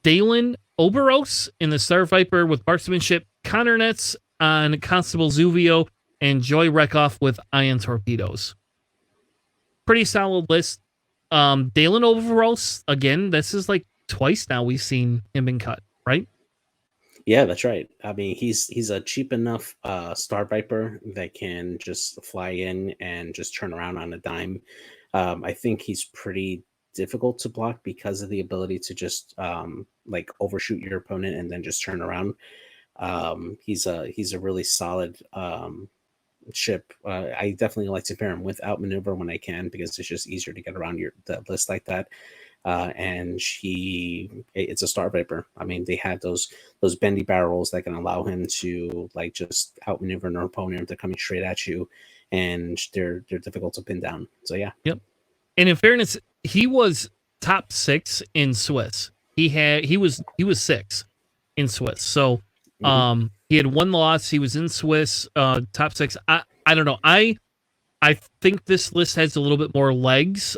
Speaker 1: Dalen, Oberos in the Star Viper with Marksmanship, Connor Nets on Constable Zuvio, and Joy Rekoff with Ion Torpedoes. Pretty solid list. Dalen Oberos, again, this is like twice now we've seen him been cut, right?
Speaker 3: Yeah, that's right. I mean, he's a cheap enough Star Viper that can just fly in and just turn around on a dime. I think he's pretty difficult to block because of the ability to just like overshoot your opponent and then just turn around. He's a really solid ship. I definitely like to pair him with Outmaneuver when I can because it's just easier to get around the list like that. And it's a Star Viper. I mean, they have those bendy barrels that can allow him to like just outmaneuver an opponent if they're coming straight at you, and they're difficult to pin down. So yeah.
Speaker 1: Yep. And in fairness, he was top 6 in Swiss. He was 6 in Swiss. So he had 1 loss. He was in Swiss, top 6. I don't know. I think this list has a little bit more legs.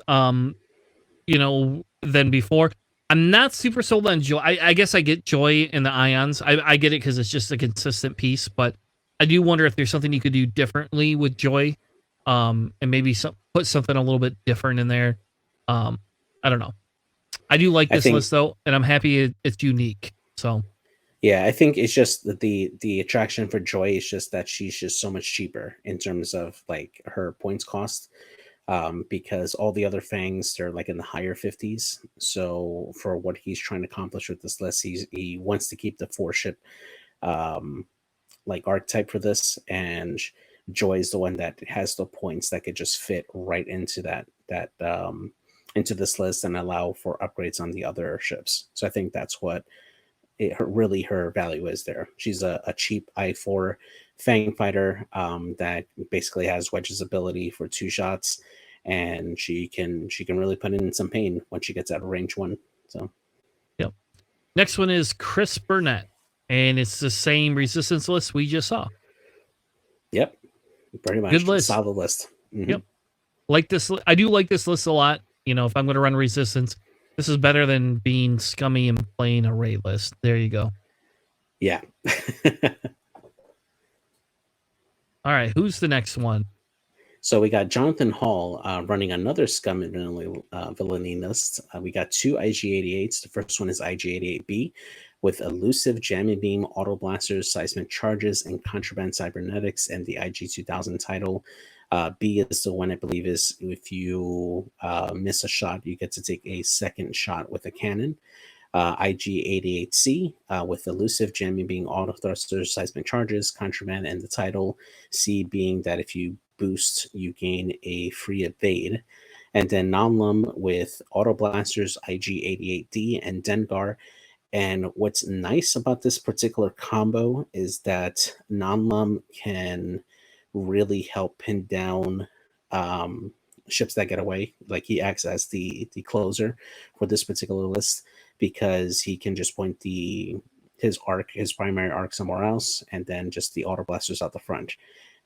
Speaker 1: You know, than before. I'm not super sold on Joy. I guess I get Joy in the Ions. I get it because it's just a consistent piece, but I do wonder if there's something you could do differently with Joy, and maybe put something a little bit different in there. I don't know. I do like this list though, and I'm happy it's unique. So
Speaker 3: yeah, I think it's just that the attraction for Joy is just that she's just so much cheaper in terms of like her points cost. Because all the other Fangs, they're like in the higher 50s. So for what he's trying to accomplish with this list, he wants to keep the 4-ship like archetype for this, and Joy is the one that has the points that could just fit right into that into this list and allow for upgrades on the other ships. So I think that's what her value is there. She's a cheap I4 Fang fighter that basically has Wedge's ability for 2 shots, and she can really put in some pain when she gets out of range 1. So
Speaker 1: yep. Next one is Chris Burnett, and it's the same resistance list we just saw.
Speaker 3: Yep, pretty much.
Speaker 1: Good list.
Speaker 3: Solid list. Mm-hmm.
Speaker 1: Yep. Like this. I do like this list a lot. You know, if I'm going to run resistance, this is better than being scummy and playing a raid list. There you go.
Speaker 3: Yeah.
Speaker 1: All right, who's the next one?
Speaker 3: So we got Jonathan Hall running another Scum and Villainy list. We got 2 IG-88s. The first one is IG-88B with Elusive, Jamming Beam, Auto Blasters, Seismic Charges, and Contraband Cybernetics, and the IG-2000 title. B is the one I believe is if you miss a shot, you get to take a second shot with a cannon. IG-88C with Elusive, Jamming being Auto Thrusters, Seismic Charges, Contraband, and the title. C being that if you boost, you gain a free evade. And then Nonlum with Auto Blasters, IG-88D, and Dengar. And what's nice about this particular combo is that Nonlum can really help pin down ships that get away. Like he acts as the closer for this particular list, because he can just point his primary arc somewhere else, and then just the auto blasters out the front,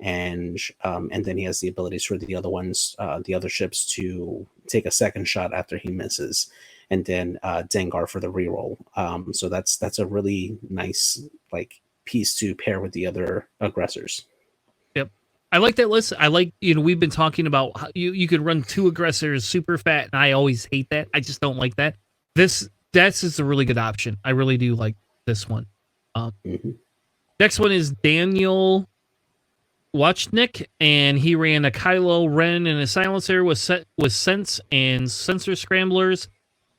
Speaker 3: and then he has the abilities for the other ones, the other ships, to take a second shot after he misses, and then Dengar for the reroll. So that's a really nice like piece to pair with the other aggressors.
Speaker 1: Yep. I like that list. I like, we've been talking about how you could run 2 aggressors super fat, and I always hate that. I just don't like that. That's just a really good option. I really do like this one.
Speaker 3: Mhm.
Speaker 1: Next one is Daniel Wachnick, and he ran a Kylo Ren and a silencer with sense and sensor scramblers.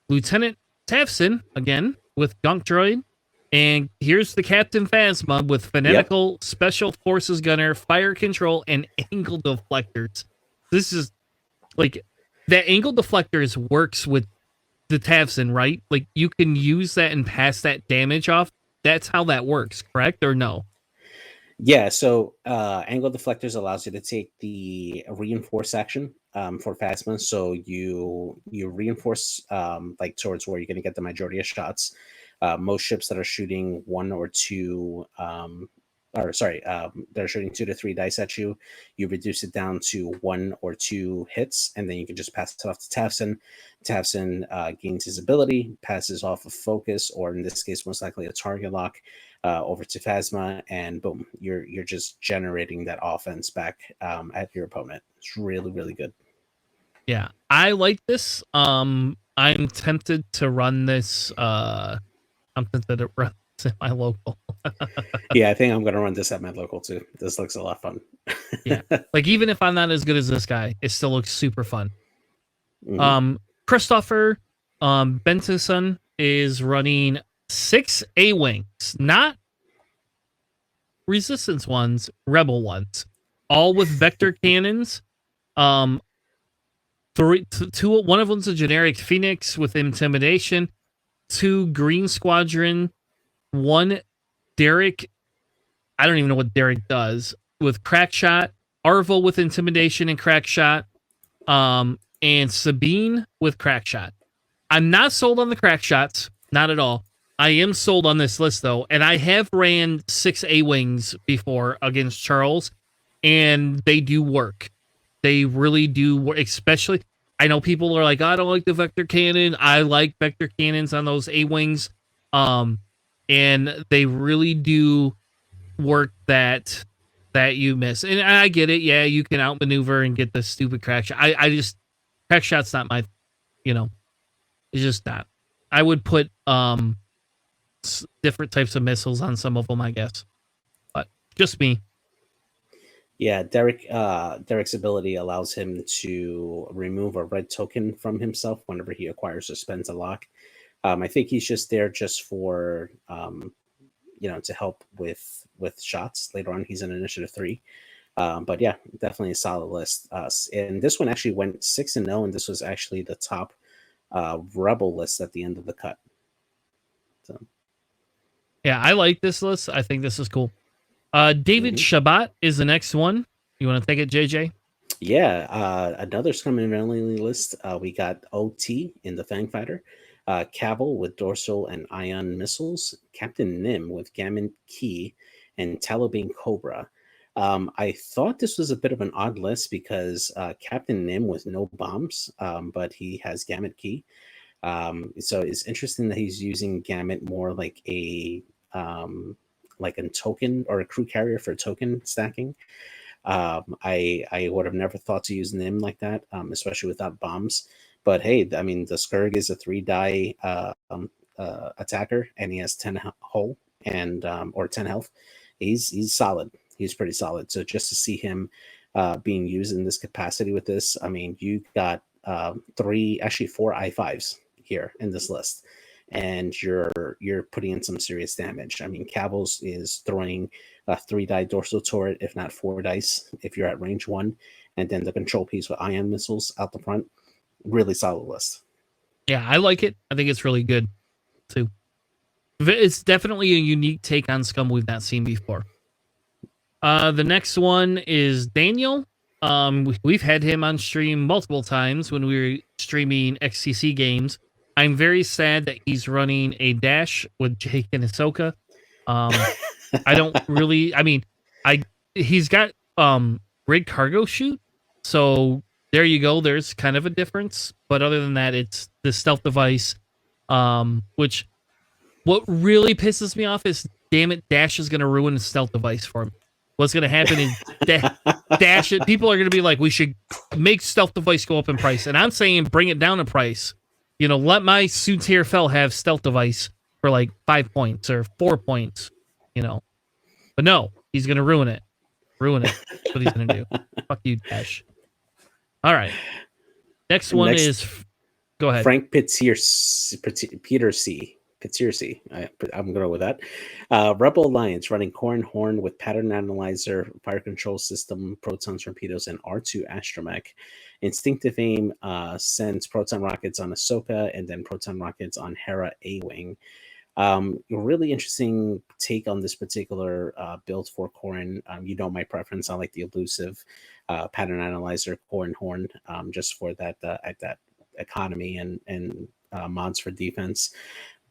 Speaker 1: Lieutenant Tafson, again, with Gunk Droid. And here's the Captain Phasma with Fanatical Special Forces Gunner, Fire Control, and Angle Deflectors. This is, like, that Angle Deflectors works with the Tavson, right? Like, you can use that and pass that damage off. That's how that works, correct or no?
Speaker 3: Yeah, so angle deflectors allows you to take the reinforce action for Phasma. So you reinforce like towards where you're going to get the majority of shots. Most ships that are shooting 1 or 2, they're shooting 2 to 3 dice at you. You reduce it down to 1 or 2 hits, and then you can just pass it off to Tafson. Tafson gains his ability, passes off a focus, or in this case, most likely a target lock, over to Phasma, and boom, you're just generating that offense back at your opponent. It's really, really good.
Speaker 1: Yeah, I like this. I'm tempted to run this. I'm tempted to run this at my local.
Speaker 3: Yeah, I think I'm gonna run this at my local too. This looks a lot of fun.
Speaker 1: Yeah, like even if I'm not as good as this guy, it still looks super fun.
Speaker 3: Mhm.
Speaker 1: Christopher Benson is running 6 A-Wings, not Resistance ones, Rebel ones, all with vector cannons. One of them's a generic Phoenix with Intimidation, 2 Green Squadron, 1 Derek. I don't even know what Derek does with Crack Shot, Arvo with Intimidation and Crack Shot, and Sabine with Crack Shot. I'm not sold on the Crack Shots, not at all. I am sold on this list though, and I have ran 6 A-Wings before against Charles, and they do work. They really do work, especially. I know people are like, I don't like the vector cannon. I like vector cannons on those A-Wings. And they really do work that you miss. And I get it. Yeah, you can outmaneuver and get the stupid crack shot. I just, crack shot's not my, it's just not. I would put different types of missiles on some of them, I guess. But just me.
Speaker 3: Yeah, Derek's ability allows him to remove a red token from himself whenever he acquires or spends a lock. I think he's just there just for to help with shots later on. He's in initiative 3, but yeah, definitely a solid list. And this one actually went 6-0, and this was actually the top rebel list at the end of the cut. So
Speaker 1: yeah, I like this list. I think this is cool. David Shabbat is the next one. You want to take it, JJ?
Speaker 3: Yeah, another Scum and Villainy list. We got OT in the Fang Fighter, Cavill with dorsal and ion missiles, Captain Nim with Gamut Key, and Talabane Cobra. I thought this was a bit of an odd list because Captain Nim with no bombs, but he has Gamut Key. So it's interesting that he's using Gamut more like a token or a crew carrier for token stacking. I would have never thought to use Nim like that, especially without bombs. But hey, I mean, the Skurg is a 3-die attacker, and he has 10 hull and or 10 health. He's solid. He's pretty solid. So just to see him being used in this capacity with this, I mean, you got 4 I5s here in this list, and you're putting in some serious damage. I mean, Cavils is throwing a 3-die dorsal turret, if not 4 dice, if you're at range 1, and then the control piece with ion missiles out the front. Really solid list.
Speaker 1: Yeah, I like it. I think it's really good too. It's definitely a unique take on Scum we've not seen before. The next one is Daniel. We've had him on stream multiple times when we were streaming XCC games. I'm very sad that he's running a dash with Jake and Ahsoka. I don't really. I mean, he's got rig cargo chute, so there you go. There's kind of a difference, but other than that, it's the stealth device. Which what really pisses me off is, damn it, Dash is going to ruin the stealth device for me. what's going to happen is dash it. People are going to be like, we should make stealth device go up in price. And I'm saying bring it down in price. You know, let my Soontir Fel have stealth device for like 5 points or 4 points, you know. But no, he's going to ruin it. Ruin it. That's what he's going to do. Fuck you, Dash. All right. Next one is... Go ahead.
Speaker 3: Frank Petersi. I'm going to go with that. Rebel Alliance running Corn Horn with Pattern Analyzer, Fire Control System, Proton Torpedoes, and R2 Astromech. Instinctive Aim sends Proton Rockets on Ahsoka and then Proton Rockets on Hera A-Wing. Really interesting take on this particular build for Corrin. You know my preference. I like the elusive Pattern Analyzer Corn Horn just for that economy and mods for defense.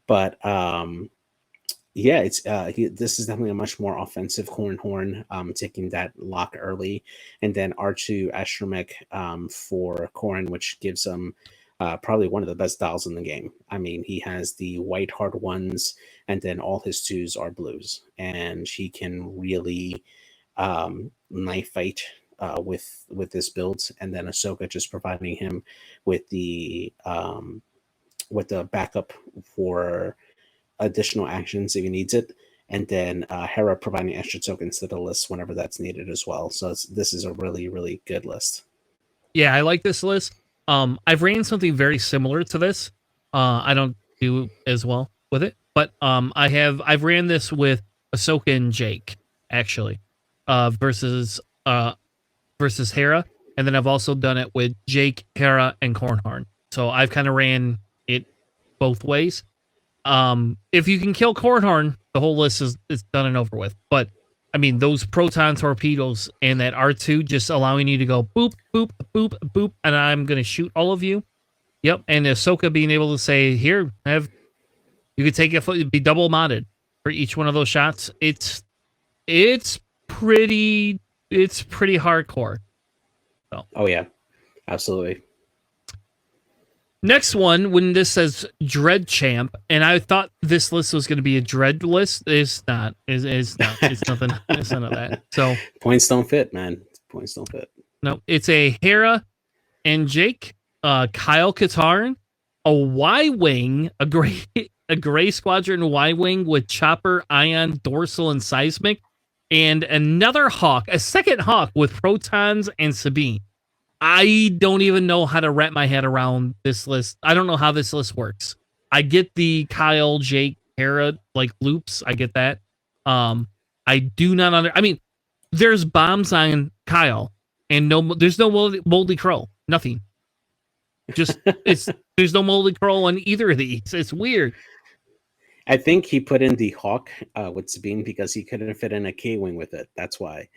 Speaker 3: But yeah, it's this is definitely a much more offensive Corn Horn, taking that lock early, and then R2 Astromech for Corrin, which gives him probably one of the best dials in the game. I mean, he has the white hard ones, and then all his twos are blues, and he can really knife fight with this build. And then Ahsoka just providing him with the backup for additional actions if he needs it, and then Hera providing extra tokens to the list whenever that's needed as well. So this is a really, really good list.
Speaker 1: Yeah, I like this list. I've ran something very similar to this. I don't do as well with it, but I've ran this with Ahsoka and Jake actually, versus Hera, and then I've also done it with Jake, Hera, and Cornhorn. So I've kind of ran it both ways. If you can kill Cornhorn, the whole list is done and over with. But I mean, those proton torpedoes and that R2 just allowing you to go boop, boop, boop, boop, and I'm gonna shoot all of you. Yep, and Ahsoka being able to say, "Here, you could take it, be double modded for each one of those shots." It's pretty hardcore. So.
Speaker 3: Oh yeah, absolutely.
Speaker 1: Next one, when this says Dread Champ, and I thought this list was going to be a Dread list. It's not. It's not. It's nothing. It's none of that. So
Speaker 3: points don't fit, man. Points don't fit.
Speaker 1: No, it's a Hera and Jake, Kyle Katarn, a Y-Wing, a gray squadron Y-Wing with chopper, ion, dorsal, and seismic, and another Hawk, a second Hawk with protons and Sabine. I don't even know how to wrap my head around this list. I don't know how this list works. I get the Kyle, Jake, Hera like loops. I get that. I do not I mean, there's bombs on Kyle, and there's no moldy crow. Nothing. Just there's no moldy crow on either of these. It's weird.
Speaker 3: I think he put in the Hawk with Sabine because he couldn't fit in a K-Wing with it. That's why.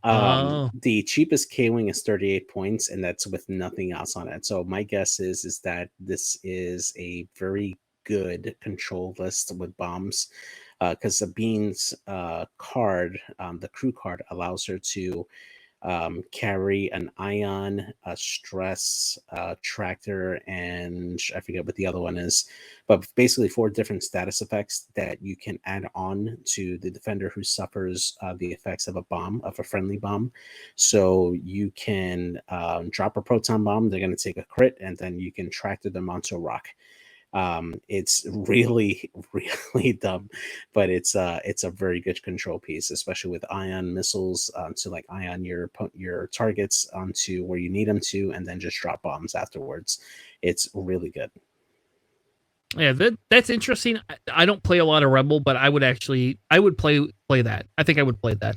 Speaker 3: The cheapest K-Wing is 38 points, and that's with nothing else on it. So my guess is that this is a very good control list with bombs, because Sabine's card, the crew card, allows her to carry an ion, a stress, tractor, and I forget what the other one is, but basically 4 different status effects that you can add on to the defender who suffers the effects of a friendly bomb. So you can drop a proton bomb, they're going to take a crit, and then you can tractor them onto a rock. It's really, really dumb, but it's a very good control piece, especially with ion missiles to like ion your targets onto where you need them to, and then just drop bombs afterwards. It's really good.
Speaker 1: Yeah, that's interesting. I don't play a lot of Rebel, but I would play that. I think I would play that.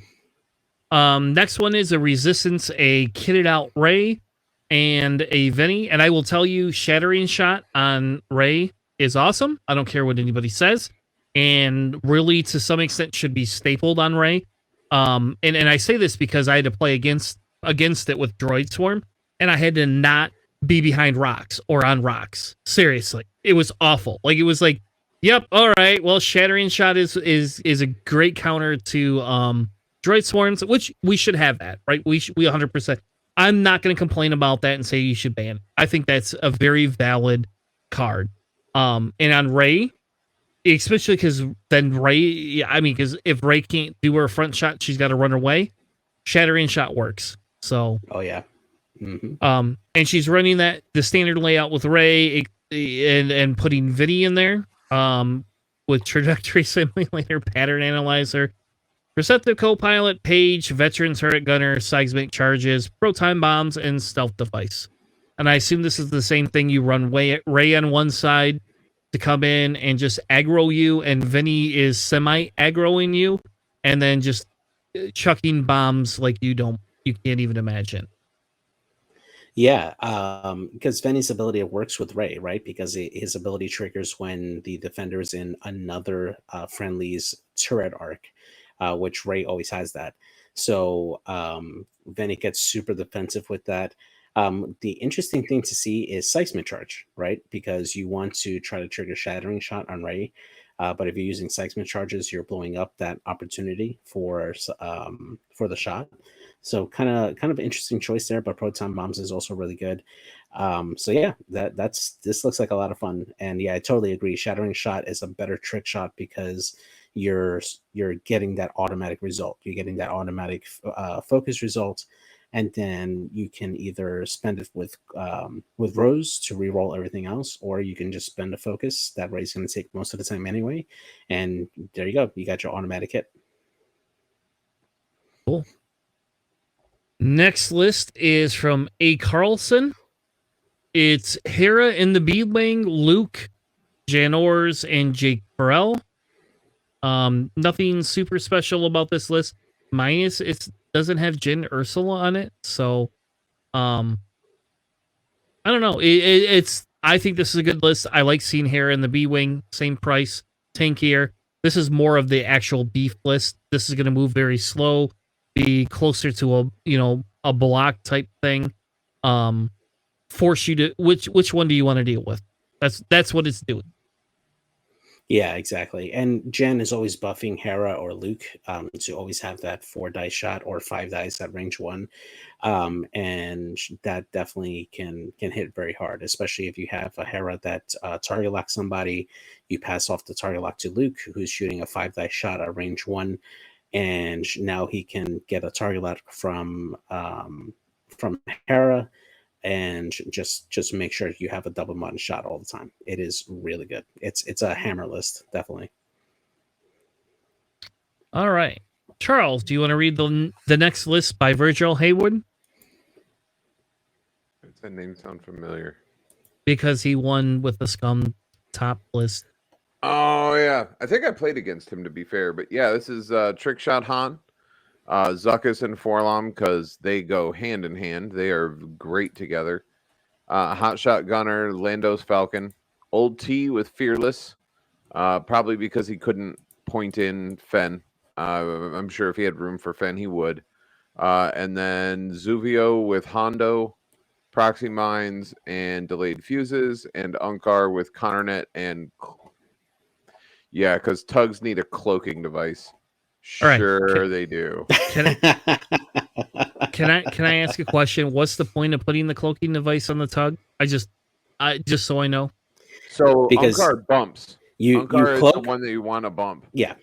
Speaker 1: Next one is a Resistance, a kitted out Rey, and a Vinny. And I will tell you, Shattering Shot on Rey is awesome. I don't care what anybody says. And really, to some extent, should be stapled on Rey. And I say this because I had to play against it with Droid Swarm, and I had to not be behind rocks or on rocks. Seriously. It was awful. Like, it was like, yep, all right, well, Shattering Shot is a great counter to Droid Swarms, which we should have that, right? We 100%. I'm not going to complain about that and say you should ban it. I think that's a very valid card. And on Rey, especially because then Ray. I mean, because if Ray can't do her front shot, she's got to run away. Shattering shot works. So,
Speaker 3: Oh yeah. Mm-hmm.
Speaker 1: and she's running the standard layout with Ray and putting Vinny in there. With trajectory simulator, pattern analyzer, Perceptive co-pilot, Page, veteran turret gunner, seismic charges, proton bombs, and stealth device. And I assume this is the same thing. You run Ray on one side to come in and just aggro you, and Vinny is semi-aggroing you, and then just chucking bombs like you can't even imagine.
Speaker 3: Yeah, because Venny's ability works with Ray, right? Because his ability triggers when the defender is in another friendly's turret arc, which Ray always has that. So Venny gets super defensive with that. The interesting thing to see is seismic charge, right? Because you want to try to trigger shattering shot on Ray, but if you're using seismic charges, you're blowing up that opportunity for the shot. So kind of interesting choice there, but proton bombs is also really good. So yeah, this looks like a lot of fun, and yeah, I totally agree. Shattering shot is a better trick shot because you're getting that automatic result. You're getting that automatic focus result, and then you can either spend it with Rose to reroll everything else, or you can just spend a focus that Ray's going to take most of the time anyway, and there you go. You got your automatic hit.
Speaker 1: Cool. Next list is from A. Carlson. It's Hera in the B-Wing, Luke, Jan Ors, and Jake Burrell. Nothing super special about this list. Minus it doesn't have Jyn Ursula on it, so I don't know. I think this is a good list. I like seeing Hera in the B-Wing, same price, tankier. This is more of the actual beef list. This is going to move very slow, be closer to a block type thing. Force you to which one do you want to deal with? That's what it's doing.
Speaker 3: Yeah, exactly. And Jen is always buffing Hera or Luke to always have that 4 dice shot or 5 dice at range 1. And that definitely can hit very hard, especially if you have a Hera that target locks somebody. You pass off the target lock to Luke, who's shooting a 5 dice shot at range 1. And now he can get a target lock from Hera, and just make sure you have a double button shot all the time. It is really good. It's a hammer list, definitely.
Speaker 1: All right, Charles, do you want to read the next list by Virgil Haywood?
Speaker 2: Does that name sound familiar?
Speaker 1: Because he won with the Scum top list.
Speaker 2: Oh yeah, I think I played against him, to be fair, but yeah, this is Trick Shot Han, Zuckuss and Forlom, because they go hand in hand. They are great together. Hotshot Gunner, Lando's Falcon, Old T with Fearless, probably because he couldn't point in Fen. I'm sure if he had room for Fen, he would. And then Zuvio with Hondo, Proxy Mines, and Delayed Fuses, and Unkar with Connernet and... Yeah, because tugs need a cloaking device. Sure, they do.
Speaker 1: Can I ask a question? What's the point of putting the cloaking device on the tug? Just so I know.
Speaker 2: So
Speaker 3: because
Speaker 2: Unkar bumps. Unkar
Speaker 3: cloak?
Speaker 2: is the one that you want to bump.
Speaker 3: Yeah.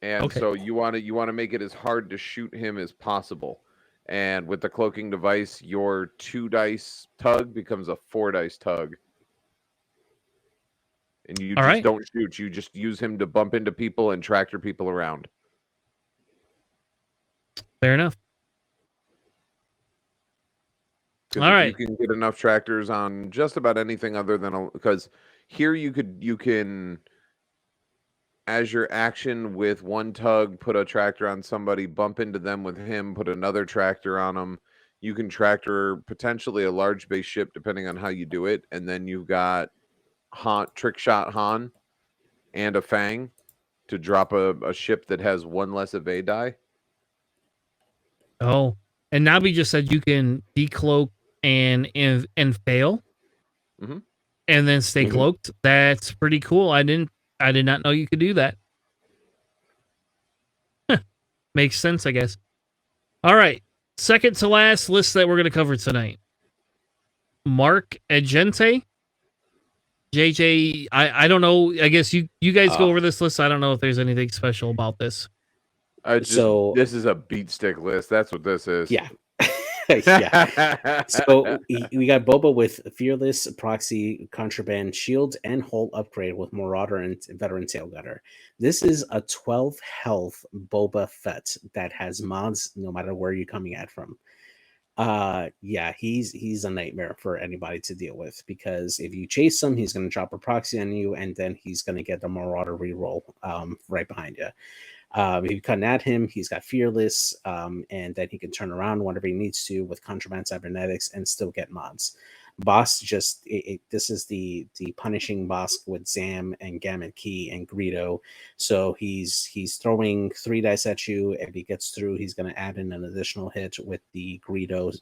Speaker 2: And so you want to make it as hard to shoot him as possible. And with the cloaking device, your 2 dice tug becomes a 4 dice tug. And you just don't shoot. You just use him to bump into people and tractor people around.
Speaker 1: Fair enough. All right.
Speaker 2: You can get enough tractors on just about anything other than... Because here you can, as your action with one tug, put a tractor on somebody, bump into them with him, put another tractor on them. You can tractor potentially a large base ship, depending on how you do it. And then you've got Trick Shot Han and a Fang to drop a ship that has 1 less evade die.
Speaker 1: Oh, and Nabi just said you can decloak and fail, and then stay cloaked. That's pretty cool. I did not know you could do that. Makes sense, I guess. All right, second to last list that we're going to cover tonight. Mark Agente, JJ, I don't know. I guess you guys go
Speaker 3: Uh,
Speaker 1: over this list. I don't know if there's anything special about this.
Speaker 3: so
Speaker 2: This is a beat stick list. That's what this is.
Speaker 3: yeah, yeah. So we got Boba with Fearless, Proxy, Contraband, Shield, and Hull upgrade with Marauder and Veteran Tailgunner. This is a 12 health Boba Fett that has mods no matter where you're coming at from. Yeah, he's a nightmare for anybody to deal with, because if you chase him, he's going to drop a proxy on you, and then he's going to get the Marauder reroll right behind you. If you cut at him, he's got Fearless, and then he can turn around whenever he needs to with Contraband Cybernetics and still get mods. Boss this is the punishing boss with Zam and Gamut Key and Greedo. So he's throwing 3 dice at you. If he gets through, he's going to add in an additional hit with the Greedo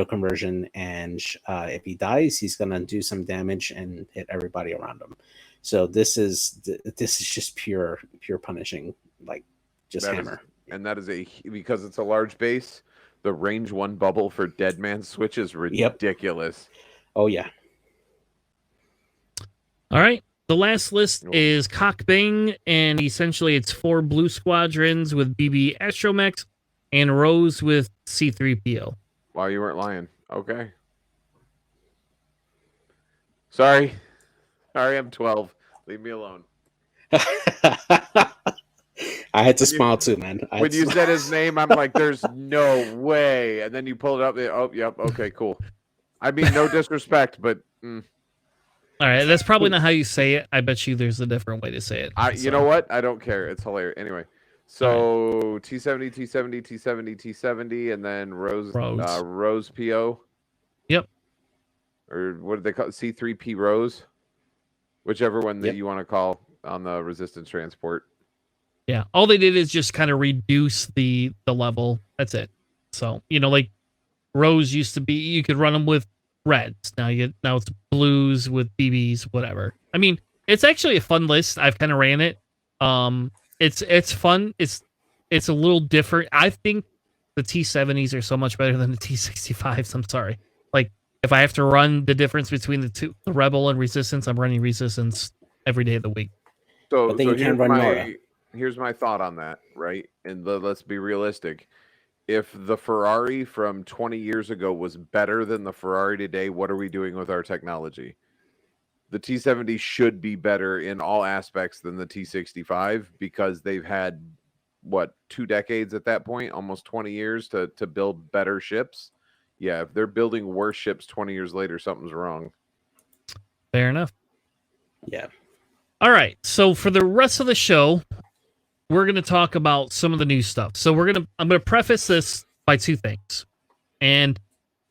Speaker 3: conversion, and if he dies, he's going to do some damage and hit everybody around him. So this is just pure punishing, like just hammer.
Speaker 2: And that is because it's a large base. The range 1 bubble for Dead Man Switch is ridiculous.
Speaker 3: Yep. Oh yeah.
Speaker 1: All right. The last list is Cock Bang, and essentially it's 4 blue squadrons with BB Astromechs and Rose with C3PO.
Speaker 2: Wow, you weren't lying. Okay. Sorry, I'm 12. Leave me alone.
Speaker 3: I had to smile too, man.
Speaker 2: When you said his name, I'm like, there's no way. And then you pulled it up. Oh, yep. Okay, cool. I mean, no disrespect, but...
Speaker 1: All right, that's probably not how you say it. I bet you there's a different way to say it.
Speaker 2: You know what? I don't care. It's hilarious. Anyway, so right. T70, T70, T70, T70, and then Rose PO.
Speaker 1: Yep.
Speaker 2: Or what did they call it? C3P Rose? Whichever one that you want to call on the resistance transport.
Speaker 1: Yeah, all they did is just kind of reduce the level. That's it. So, like Rose used to be, you could run them with reds. Now it's blues with BBs, whatever. I mean, it's actually a fun list. I've kind of ran it. It's fun. It's a little different. I think the T70s are so much better than the T65s. I'm sorry. Like, if I have to run the difference between the two, the Rebel and Resistance, I'm running Resistance every day of the week.
Speaker 2: So you can run Nora. Here's my thought on that, right? And let's be realistic. If the Ferrari from 20 years ago was better than the Ferrari today, what are we doing with our technology? The T70 should be better in all aspects than the T65 because they've had, 2 decades at that point, almost 20 years to build better ships. Yeah, if they're building worse ships 20 years later, something's wrong.
Speaker 1: Fair enough.
Speaker 3: Yeah.
Speaker 1: All right, so for the rest of the show, we're going to talk about some of the new stuff. So I'm going to preface this by 2 things. And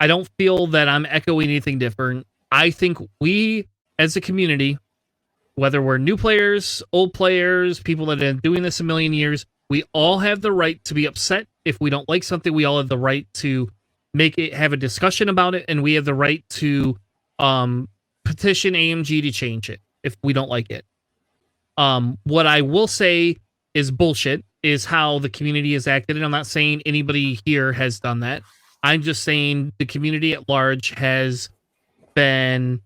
Speaker 1: I don't feel that I'm echoing anything different. I think we, as a community, whether we're new players, old players, people that have been doing this a million years, we all have the right to be upset. If we don't like something, we all have the right to have a discussion about it. And we have the right to petition AMG to change it if we don't like it. What I will say is bullshit is how the community has acted. And I'm not saying anybody here has done that. I'm just saying the community at large has been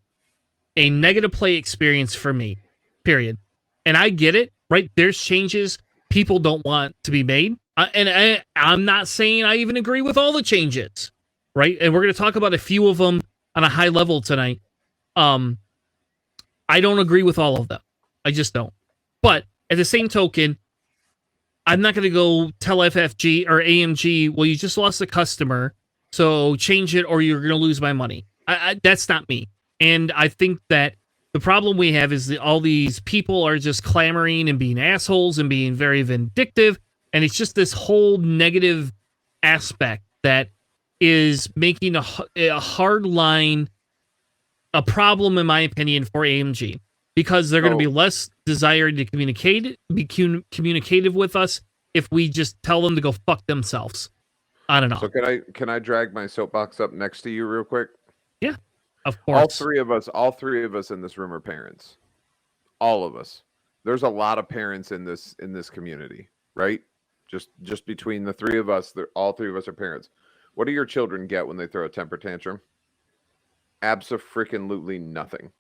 Speaker 1: a negative play experience for me, period. And I get it, right? There's changes people don't want to be made. I'm not saying I even agree with all the changes, right? And we're going to talk about a few of them on a high level tonight. I don't agree with all of them. I just don't. But at the same token, I'm not going to go tell FFG or AMG, well, you just lost a customer, so change it or you're going to lose my money. That's not me. And I think that the problem we have is that all these people are just clamoring and being assholes and being very vindictive. And it's just this whole negative aspect that is making a hard line a problem, in my opinion, for AMG. Because they're going to be less desired to be communicative with us if we just tell them to go fuck themselves. I don't know.
Speaker 2: So can I drag my soapbox up next to you real quick?
Speaker 1: Yeah, of course.
Speaker 2: All three of us in this room are parents. All of us. There's a lot of parents in this community, right? Just between the 3 of us, all 3 of us are parents. What do your children get when they throw a temper tantrum? Abso-freaking-lutely nothing.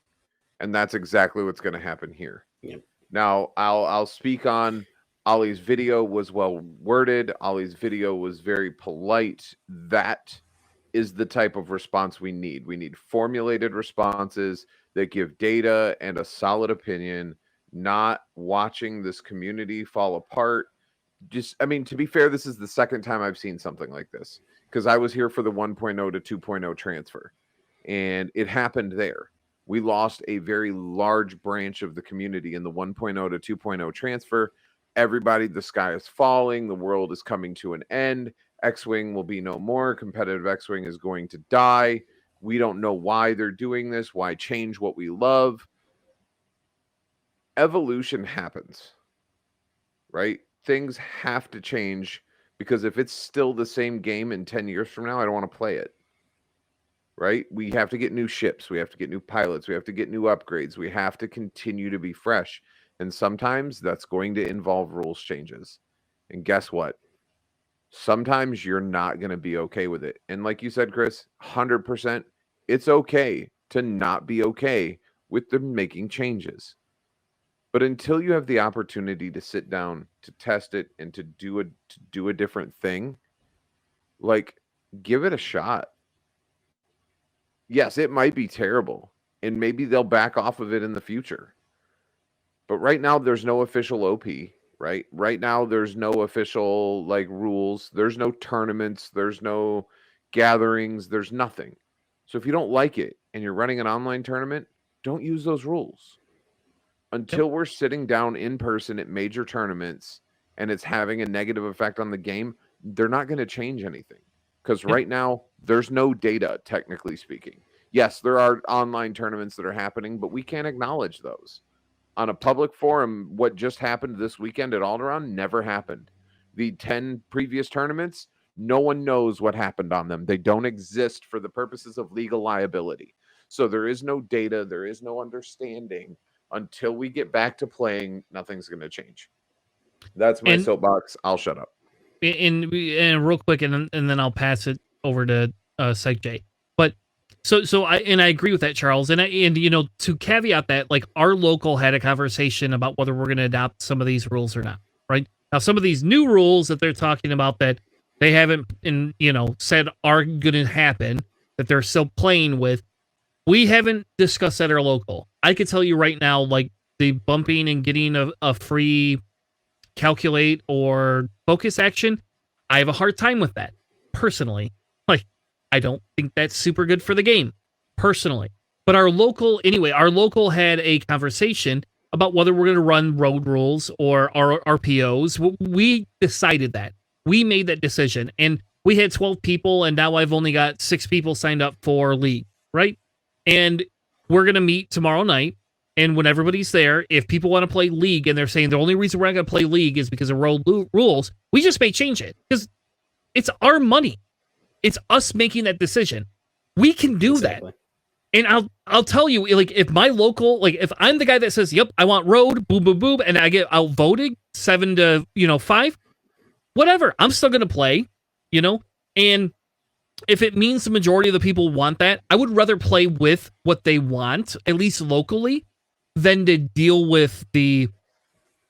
Speaker 2: And that's exactly what's going to happen here.
Speaker 3: Yep.
Speaker 2: Now, I'll speak on Ollie's video was well worded. Ollie's video was very polite. That is the type of response we need. We need formulated responses that give data and a solid opinion, not watching this community fall apart. Just, I mean, to be fair, this is the second time I've seen something like this, because I was here for the 1.0 to 2.0 transfer, and it happened there. We lost a very large branch of the community in the 1.0 to 2.0 transfer. Everybody, the sky is falling. The world is coming to an end. X-Wing will be no more. Competitive X-Wing is going to die. We don't know why they're doing this. Why change what we love? Evolution happens, right? Things have to change, because if it's still the same game in 10 years from now, I don't want to play it. Right? We have to get new ships. We have to get new pilots. We have to get new upgrades. We have to continue to be fresh. And sometimes that's going to involve rules changes. And guess what? Sometimes you're not going to be okay with it. And like you said, Chris, 100%, it's okay to not be okay with them making changes. But until you have the opportunity to sit down, to test it, and to do a different thing, like, give it a shot. Yes, it might be terrible, and maybe they'll back off of it in the future. But right now, there's no official OP, right? Right now, there's no official, like, rules. There's no tournaments. There's no gatherings. There's nothing. So if you don't like it and you're running an online tournament, don't use those rules. Until we're sitting down in person at major tournaments and it's having a negative effect on the game, they're not going to change anything. Because right now, there's no data, technically speaking. Yes, there are online tournaments that are happening, but we can't acknowledge those. On a public forum, what just happened this weekend at Alderaan never happened. The 10 previous tournaments, no one knows what happened on them. They don't exist for the purposes of legal liability. So there is no data, there is no understanding. Until we get back to playing, nothing's going to change. That's my soapbox. I'll shut up.
Speaker 1: And real quick, and then I'll pass it over to Psych J. But so I agree with that, Charles. And you know, to caveat that, like, our local had a conversation about whether we're going to adopt some of these rules or not. Right now, some of these new rules that they're talking about that they haven't, said are going to happen, that they're still playing with, we haven't discussed at our local. I could tell you right now, like, the bumping and getting a free calculate or focus action, I have a hard time with that, personally. Like, I don't think that's super good for the game, personally. But our local had a conversation about whether we're going to run road rules or RPOs. We decided that. We made that decision. And we had 12 people, and now I've only got 6 people signed up for League, right? And we're going to meet tomorrow night. And when everybody's there, if people want to play League and they're saying the only reason we're not going to play League is because of road rules, we just may change it, because it's our money. It's us making that decision. We can do that. And I'll tell you, like, if my local, like, if I'm the guy that says, yep, I want road, boom, boom, boom, and I get outvoted 7 to 5, whatever, I'm still going to play, and if it means the majority of the people want that, I would rather play with what they want, at least locally, than to deal with the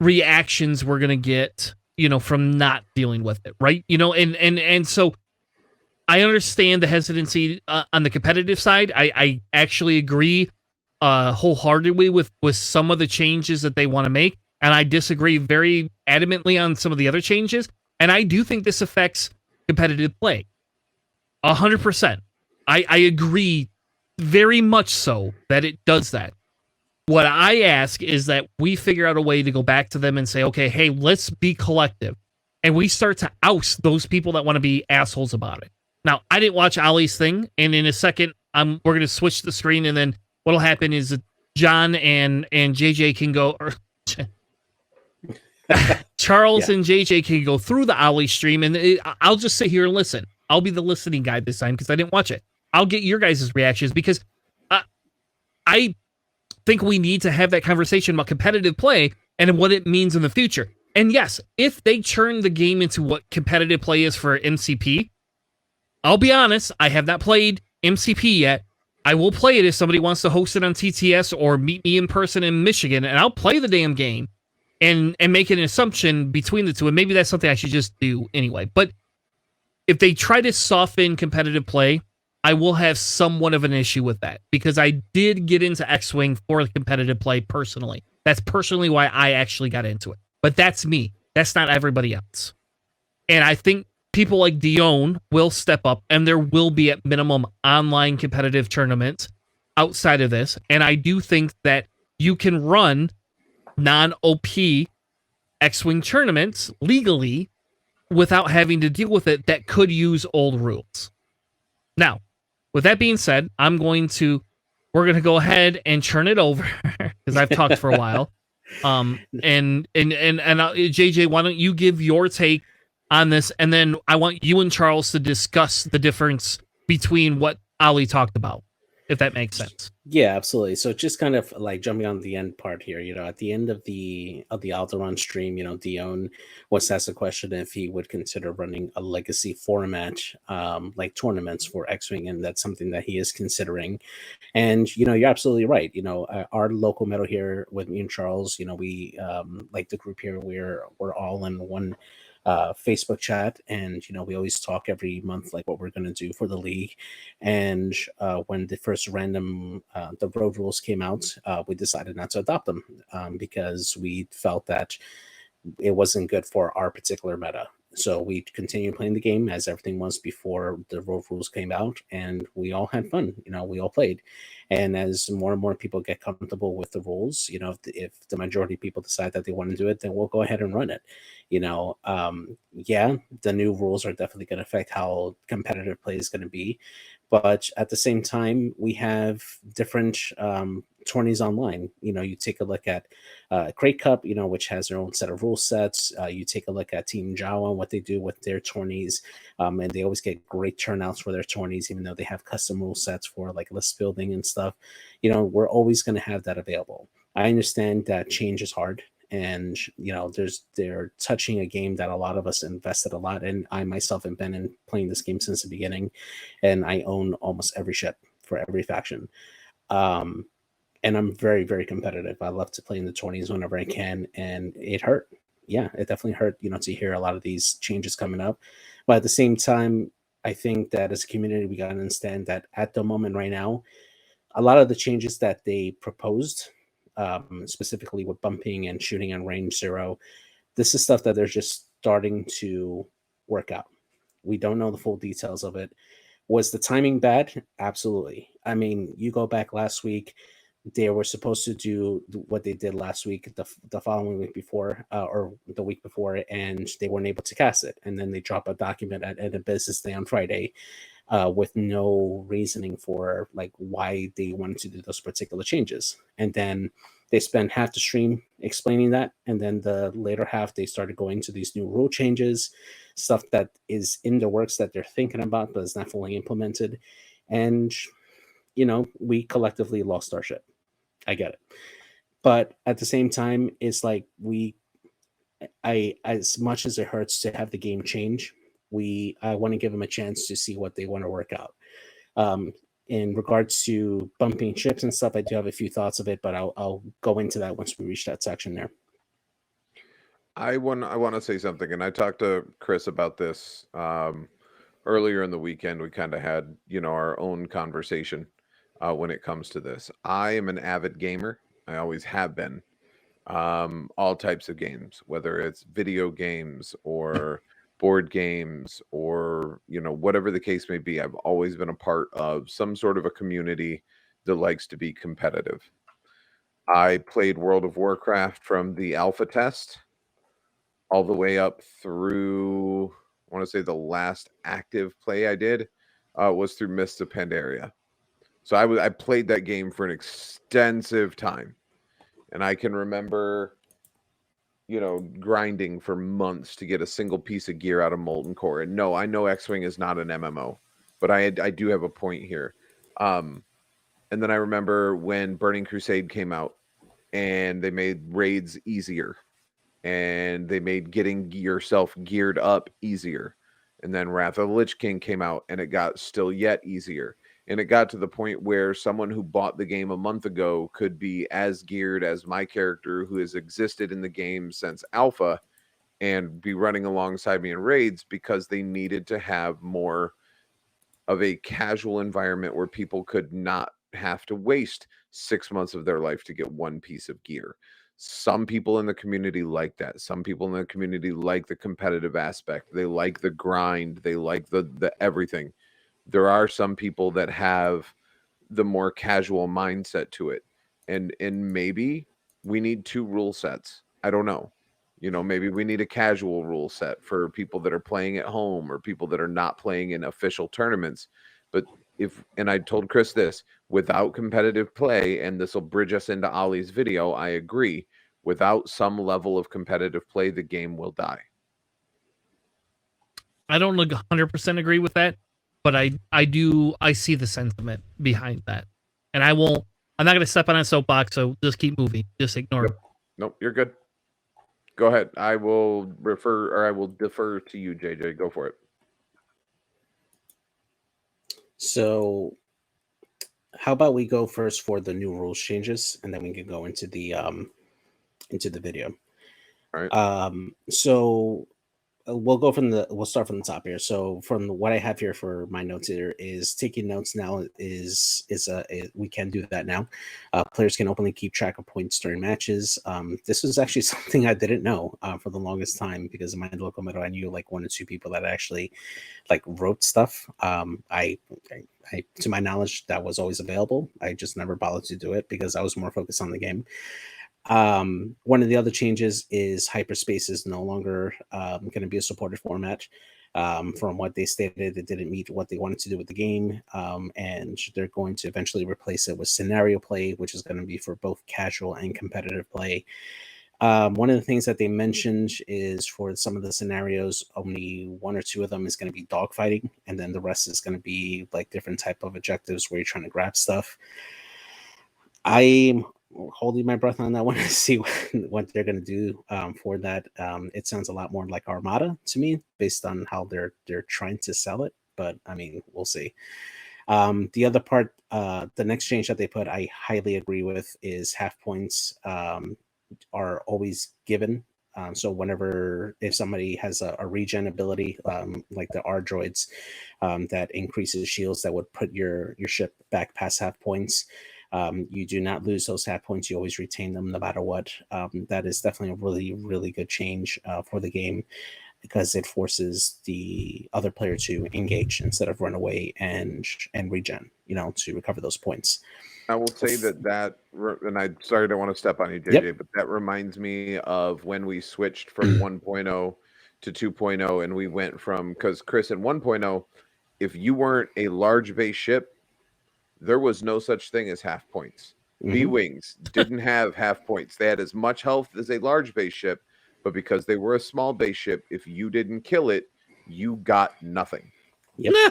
Speaker 1: reactions we're going to get, from not dealing with it, right? And so I understand the hesitancy on the competitive side. I actually agree wholeheartedly with some of the changes that they want to make, and I disagree very adamantly on some of the other changes, and I do think this affects competitive play. 100%. I agree very much so that it does that. What I ask is that we figure out a way to go back to them and say, okay, hey, let's be collective. And we start to oust those people that want to be assholes about it. Now, I didn't watch Ollie's thing, and in a second, we're going to switch the screen, and then what'll happen is John and JJ can go, or Charles and JJ can go through the Ollie stream, and I'll just sit here and listen. I'll be the listening guy this time because I didn't watch it. I'll get your guys' reactions because I think we need to have that conversation about competitive play and what it means in the future. And yes, if they turn the game into what competitive play is for MCP, I'll be honest, I have not played MCP yet. I will play it if somebody wants to host it on TTS or meet me in person in Michigan, and I'll play the damn game and make an assumption between the two. And maybe that's something I should just do anyway. But if they try to soften competitive play, I will have somewhat of an issue with that because I did get into X-Wing for competitive play personally. That's personally why I actually got into it. But that's me. That's not everybody else. And I think people like Dion will step up, and there will be at minimum online competitive tournaments outside of this. And I do think that you can run non-OP X-Wing tournaments legally without having to deal with it that could use old rules. Now, with that being said, we're going to go ahead and churn it over because I've talked for a while. JJ, why don't you give your take on this, and then I want you and Charles to discuss the difference between what Ali talked about, if that makes sense.
Speaker 3: Yeah, absolutely. So just kind of like jumping on the end part here, at the end of the Alderaan stream, Dion was asked a question if he would consider running a legacy format, like tournaments for X-Wing, and that's something that he is considering. And you're absolutely right. Our local medal here with me and Charles, we like the group here, we're all in one Facebook chat, and we always talk every month like what we're going to do for the league. And when the first random the road rules came out, we decided not to adopt them because we felt that it wasn't good for our particular meta. So we continued playing the game as everything was before the road rules came out, and we all had fun. We all played. And as more and more people get comfortable with the rules, if the majority of people decide that they want to do it, then we'll go ahead and run it. Yeah, the new rules are definitely going to affect how competitive play is going to be. But at the same time, we have different tourneys online. You take a look at Krayt Cup, which has their own set of rule sets. You take a look at Team Jawa and what they do with their tourneys, and they always get great turnouts for their tourneys, even though they have custom rule sets for like list building and stuff. We're always going to have that available. I understand that change is hard, and they're touching a game that a lot of us invested a lot in. I myself have been in playing this game since the beginning, and I own almost every ship for every faction. And I'm very, very competitive. I love to play in the 20s whenever I can, and it hurt. Yeah, it definitely hurt, to hear a lot of these changes coming up. But at the same time, I think that as a community, we got to understand that at the moment right now, a lot of the changes that they proposed, specifically with bumping and shooting on range 0, this is stuff that they're just starting to work out. We don't know the full details of it. Was the timing bad? Absolutely. I mean, you go back last week, they were supposed to do what they did last week, the following week before, or the week before, and they weren't able to cast it. And then they drop a document at a business day on Friday with no reasoning for like why they wanted to do those particular changes. And then they spent half the stream explaining that, and then the later half they started going to these new rule changes, stuff that is in the works that they're thinking about but is not fully implemented. And we collectively lost our ship. I get it. But at the same time, it's like as much as it hurts to have the game change, I want to give them a chance to see what they want to work out. In regards to bumping ships and stuff, I do have a few thoughts of it, but I'll go into that once we reach that section there.
Speaker 2: I want to say something, and I talked to Chris about this earlier in the weekend. We kind of had our own conversation when it comes to this. I am an avid gamer. I always have been. All types of games, whether it's video games or board games or whatever the case may be. I've always been a part of some sort of a community that likes to be competitive. I played World of Warcraft from the alpha test all the way up through, I want to say the last active play I did was through Mists of Pandaria. So I played that game for an extensive time, and I can remember, grinding for months to get a single piece of gear out of Molten Core. And no, I know X-Wing is not an MMO, but I do have a point here. And then I remember when Burning Crusade came out, and they made raids easier, and they made getting yourself geared up easier. And then Wrath of the Lich King came out, and it got still yet easier. And it got to the point where someone who bought the game a month ago could be as geared as my character who has existed in the game since alpha and be running alongside me in raids because they needed to have more of a casual environment where people could not have to waste 6 months of their life to get one piece of gear. Some people in the community like that. Some people in the community like the competitive aspect. They like the grind. They like the everything. There are some people that have the more casual mindset to it. And maybe we need 2 rule sets. I don't know. Maybe we need a casual rule set for people that are playing at home or people that are not playing in official tournaments. But and I told Chris this, without competitive play, and this will bridge us into Ollie's video, I agree. Without some level of competitive play, the game will die.
Speaker 1: I don't 100% agree with that, but I see the sentiment behind that. And I'm not going to step on a soapbox, so just keep moving. Just ignore it.
Speaker 2: Nope, you're good. Go ahead. I will defer to you, JJ. Go for it.
Speaker 3: So how about we go first for the new rules changes, and then we can go into the video.
Speaker 2: All right.
Speaker 3: So we'll start from the top here. So from what I have here for my notes here is taking notes now we can do that now. Players can openly keep track of points during matches. This was actually something I didn't know for the longest time, because in my local middle I knew like 1 or 2 people that actually like wrote stuff. I to my knowledge that was always available. I just never bothered to do it because I was more focused on the game. One of the other changes is hyperspace is no longer going to be a supported format. From what they stated, it didn't meet what they wanted to do with the game, and they're going to eventually replace it with scenario play, which is going to be for both casual and competitive play. One of the things that they mentioned is for some of the scenarios, only 1 or 2 of them is going to be dogfighting, and then the rest is going to be like different type of objectives where you're trying to grab stuff. I'm holding my breath on that one to see what they're going to do for that. It sounds a lot more like Armada to me, based on how they're trying to sell it. But I mean, we'll see. The other part, the next change that they put, I highly agree with, is half points are always given. So if somebody has a regen ability, like the R droids, that increases shields, that would put your ship back past half points. You do not lose those half points. You always retain them no matter what. That is definitely a really, really good change for the game, because it forces the other player to engage instead of run away and regen, to recover those points.
Speaker 2: I will say that, and I sorry, I don't want to step on you, JJ, but that reminds me of when we switched from 1.0 to 2.0, and we went from, because Chris, in 1.0, if you weren't a large base ship, there was no such thing as half points. B-Wings didn't have half points. They had as much health as a large base ship, but because they were a small base ship, if you didn't kill it, you got nothing.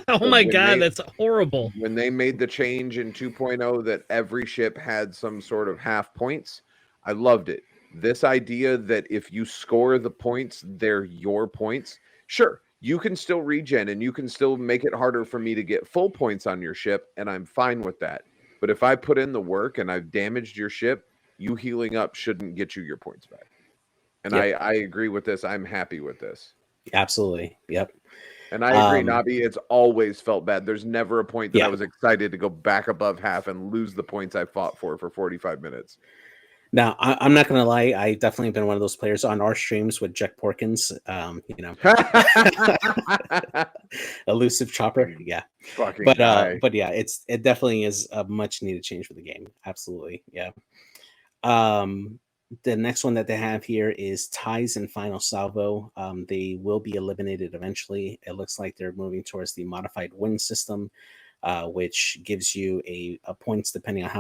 Speaker 1: Oh my God, that's horrible.
Speaker 2: When they made the change in 2.0 that every ship had some sort of half points, I loved it. This idea that if you score the points, they're your points. Sure, you can still regen and you can still make it harder for me to get full points on your ship, and I'm fine with that. But if I put in the work and I've damaged your ship, you healing up shouldn't get you your points back. And I agree with this. I'm happy with this.
Speaker 3: Absolutely. Yep.
Speaker 2: And I agree, Nabi, it's always felt bad. There's never a point that I was excited to go back above half and lose the points I fought for 45 minutes.
Speaker 3: Now, I'm not going to lie. I definitely been one of those players on our streams with Jack Porkins, elusive chopper. Yeah. But yeah, it definitely is a much needed change for the game. Absolutely. Yeah. The next one that they have here is ties and final salvo. They will be eliminated eventually. It looks like they're moving towards the modified win system, which gives you a points depending on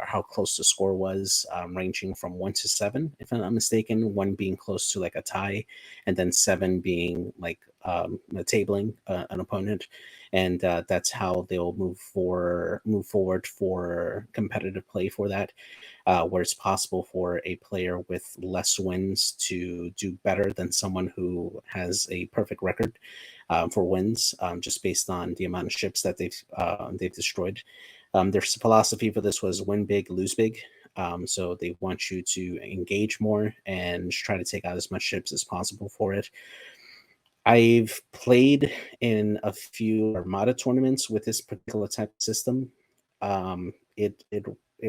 Speaker 3: how close the score was, ranging from 1 to 7, if I'm not mistaken. 1 being close to like a tie, and then 7 being like tabling an opponent, and that's how they'll move forward for competitive play for that, where it's possible for a player with less wins to do better than someone who has a perfect record for wins, just based on the amount of ships that they've destroyed. Their philosophy for this was win big, lose big. So they want you to engage more and try to take out as much ships as possible for it. I've played in a few Armada tournaments with this particular type of system. It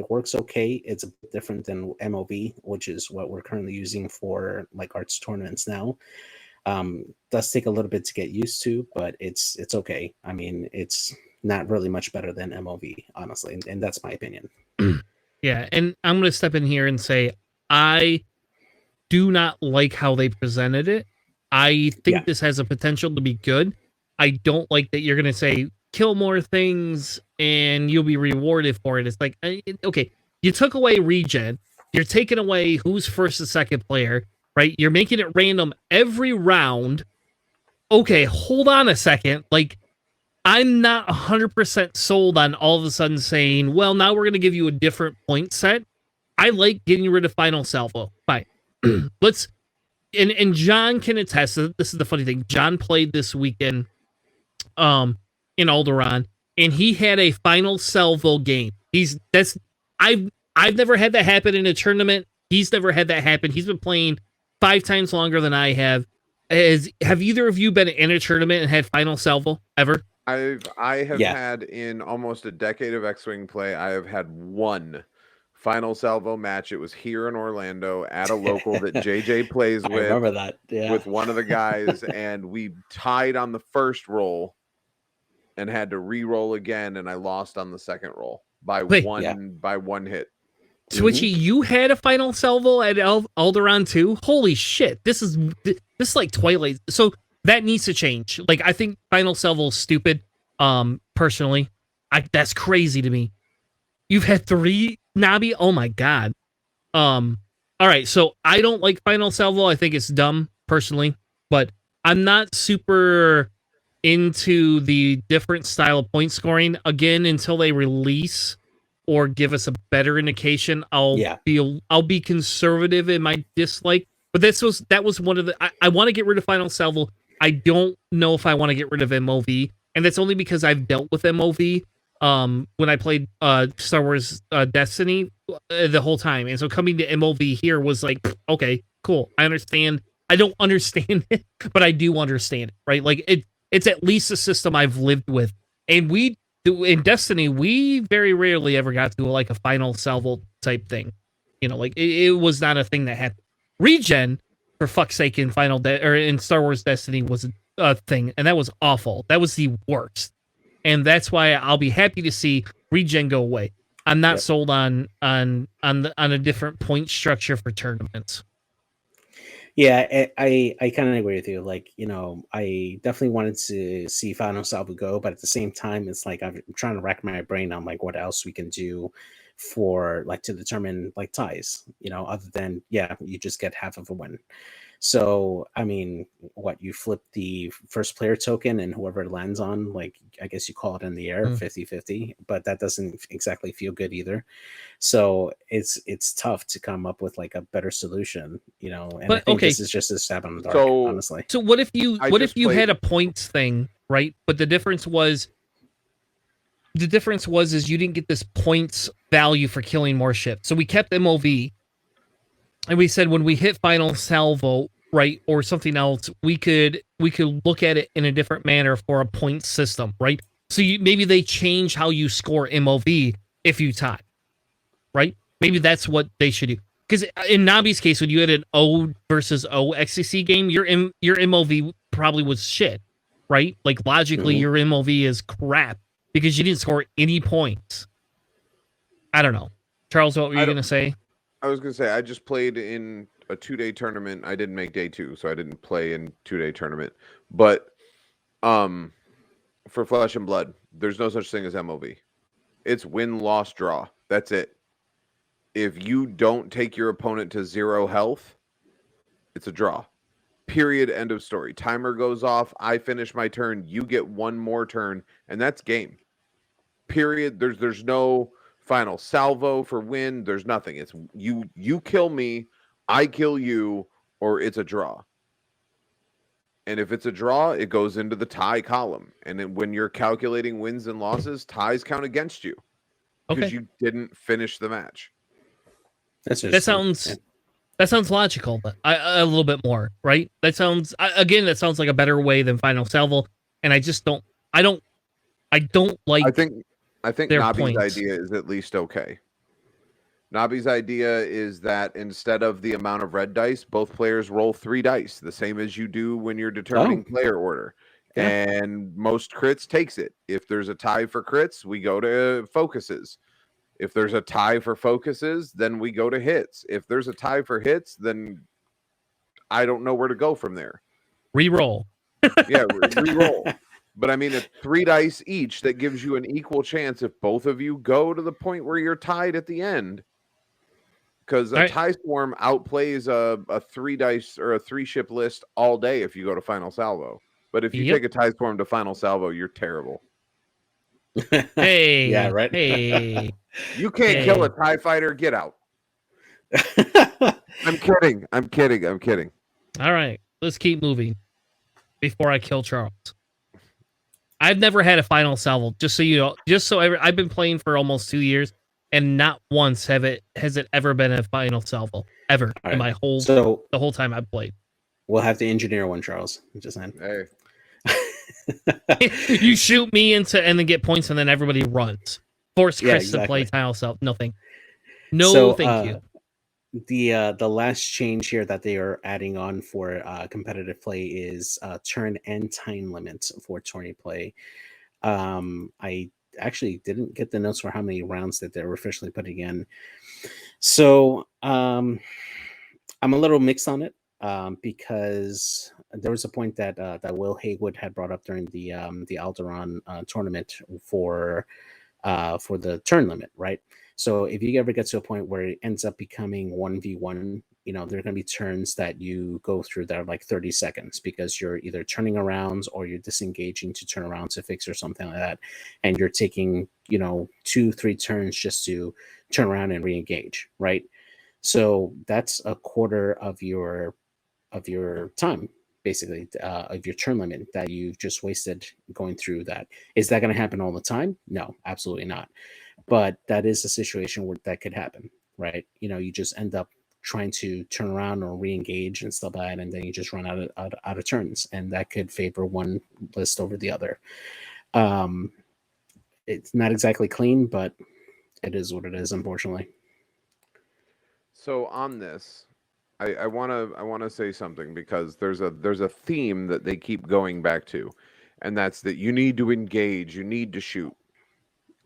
Speaker 3: works okay. It's a bit different than MOV, which is what we're currently using for like arts tournaments now. Does take a little bit to get used to, but it's okay. I mean, it's not really much better than MOV, honestly, and that's my opinion.
Speaker 1: Yeah, and I'm going to step in here and say I do not like how they presented it. I think this has a potential to be good. I don't like that you're going to say kill more things and you'll be rewarded for it. It's like, okay, you took away regen. You're taking away who's first and second player, right? You're making it random every round. Okay, hold on a second. Like, I'm not 100% sold on all of a sudden saying, well, now we're going to give you a different point set. I like getting rid of final salvo. Fine. Let's, and John can attest. This is the funny thing. John played this weekend in Alderaan, and he had a final salvo game. I've never had that happen in a tournament. He's never had that happen. He's been playing 5 times longer than I have. Have either of you been in a tournament and had final salvo ever?
Speaker 2: I have had, in almost a decade of X-Wing play, I have had one final salvo match. It was here in Orlando at a local that JJ plays with. I
Speaker 3: remember that. Yeah.
Speaker 2: With one of the guys, and we tied on the first roll and had to re-roll again, and I lost on the second roll by one hit.
Speaker 1: Twitchy, you had a final salvo at Alderaan too? Holy shit. This is like Twilight. So that needs to change. Like, I think final salvo is stupid. Personally, that's crazy to me. You've had 3, Nabi? Oh my god. All right, so I don't like final salvo. I think it's dumb, personally, but I'm not super into the different style of point scoring. Again, until they release or give us a better indication, I'll be conservative in my dislike. But that was one of the. I want to get rid of final salvo. I don't know if I want to get rid of MOV, and that's only because I've dealt with MOV when I played Star Wars Destiny the whole time. And so coming to MOV here was like, okay, cool. I understand. I don't understand it, but I do understand it, right? Like it's at least a system I've lived with. And in Destiny, we very rarely ever got to like a final salvo type thing. You know, like it was not a thing that happened. Regen, for fuck's sake, in in Star Wars Destiny was a thing, and that was awful. That was the worst. And that's why I'll be happy to see regen go away. I'm not sold on a different point structure for tournaments.
Speaker 3: Yeah, I kind of agree with you. Like, you know, I definitely wanted to see final salvo go, but at the same time, it's like I'm trying to rack my brain on like what else we can do for like to determine like ties, you know, other than you just get half of a win. So, I mean, you flip the first player token and whoever it lands on, like, I guess you call it in the air, 50-50, but that doesn't exactly feel good either. So it's tough to come up with like a better solution, you know, and I think this is just a stab in the dark, honestly.
Speaker 1: So what if you had a points thing, right? But the difference was is you didn't get this points value for killing more ships. So we kept MOV. And we said when we hit final salvo, right, or something else, we could look at it in a different manner for a point system, right? So maybe they change how you score MOV if you tie, right? Maybe that's what they should do. Because in Nabi's case, when you had an O versus O XCC game, your MOV probably was shit, right? Like logically, your MOV is crap because you didn't score any points. I don't know, Charles. What were you gonna say?
Speaker 2: I was going to say, I just played in a 2-day tournament. I didn't make day 2, so I didn't play in 2-day tournament. But for Flesh and Blood, there's no such thing as MOV. It's win, loss, draw. That's it. If you don't take your opponent to 0 health, it's a draw. Period. End of story. Timer goes off. I finish my turn. You get one more turn, and that's game. Period. There's no final salvo for win. There's nothing. It's you kill me, I kill you, or it's a draw. And if it's a draw, it goes into the tie column. And then when you're calculating wins and losses, ties count against you because you didn't finish the match.
Speaker 3: That
Speaker 1: sounds logical, but a little bit more, right? That sounds like a better way than final salvo. And I just don't like.
Speaker 2: I think
Speaker 1: their
Speaker 2: Nabi's
Speaker 1: points.
Speaker 2: idea is at least okay. Nabi's idea is that instead of the amount of red dice, both players roll 3 dice, the same as you do when you're determining player order. Yeah. And most crits takes it. If there's a tie for crits, we go to focuses. If there's a tie for focuses, then we go to hits. If there's a tie for hits, then I don't know where to go from there.
Speaker 1: Reroll.
Speaker 2: Yeah, reroll. But I mean, it's 3 dice each that gives you an equal chance if both of you go to the point where you're tied at the end. Because a tie swarm outplays a 3 dice or a 3 ship list all day if you go to final salvo. But if you take a tie swarm to final salvo, you're terrible.
Speaker 1: Hey,
Speaker 3: yeah, right.
Speaker 1: Hey,
Speaker 2: you can't kill a TIE fighter. Get out. I'm kidding.
Speaker 1: All right, let's keep moving before I kill Charles. I've never had a final salvo. Just so you know, I've been playing for almost 2 years, and not once has it ever been a final salvo ever in my the whole time I've played.
Speaker 3: We'll have to engineer one, Charles. Just saying.
Speaker 2: Hey.
Speaker 1: You shoot me and then get points, and then everybody runs. Force Chris to play tile self. Nothing. Thank you.
Speaker 3: The last change here that they are adding on for competitive play is turn and time limits for tourney play. I actually didn't get the notes for how many rounds that they're officially putting in. So I'm a little mixed on it because there was a point that Will Haywood had brought up during the Alderaan tournament for the turn limit, right? So if you ever get to a point where it ends up becoming 1v1, there are going to be turns that you go through that are like 30 seconds because you're either turning around or you're disengaging to turn around to fix or something like that. And you're taking, 2-3 turns just to turn around and re-engage, right? So that's a quarter of your time, basically, of your turn limit that you've just wasted going through that. Is that going to happen all the time? No, absolutely not. But that is a situation where that could happen, right? You just end up trying to turn around or re-engage and stuff like that, and then you just run out of turns, and that could favor one list over the other. It's not exactly clean, but it is what it is, unfortunately.
Speaker 2: So on this, I want to say something because there's a theme that they keep going back to, and that's that you need to engage, you need to shoot.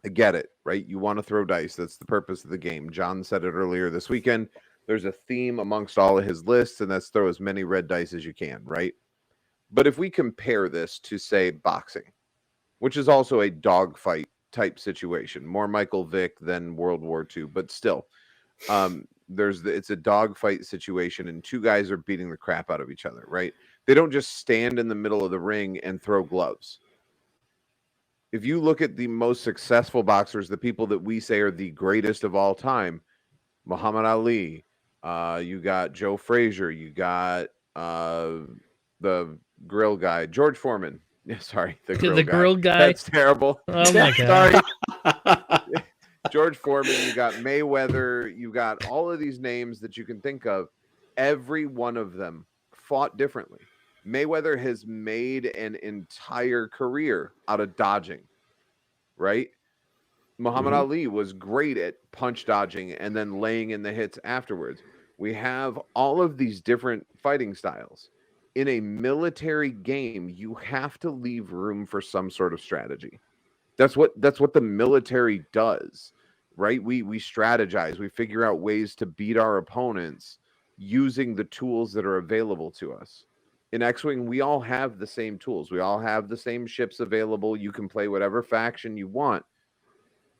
Speaker 2: I get it, right? You want to throw dice. That's the purpose of the game. John said it earlier this weekend. There's a theme amongst all of his lists, and that's throw as many red dice as you can, right? But if we compare this to, say, boxing, which is also a dogfight type situation, more Michael Vick than World War II, but still, it's a dogfight situation, and 2 guys are beating the crap out of each other, right? They don't just stand in the middle of the ring and throw gloves. If you look at the most successful boxers, the people that we say are the greatest of all time, Muhammad Ali, you got Joe Frazier, you got the grill guy, George Foreman. Yeah, sorry, the grill guy. That's terrible.
Speaker 1: Oh my god.
Speaker 2: Sorry. George Foreman, you got Mayweather, you got all of these names that you can think of. Every one of them fought differently. Mayweather has made an entire career out of dodging, right? Muhammad Ali was great at punch dodging and then laying in the hits afterwards. We have all of these different fighting styles. In a military game, you have to leave room for some sort of strategy. That's what the military does, right? We strategize. We figure out ways to beat our opponents using the tools that are available to us. In X-Wing, we all have the same tools. We all have the same ships available. You can play whatever faction you want.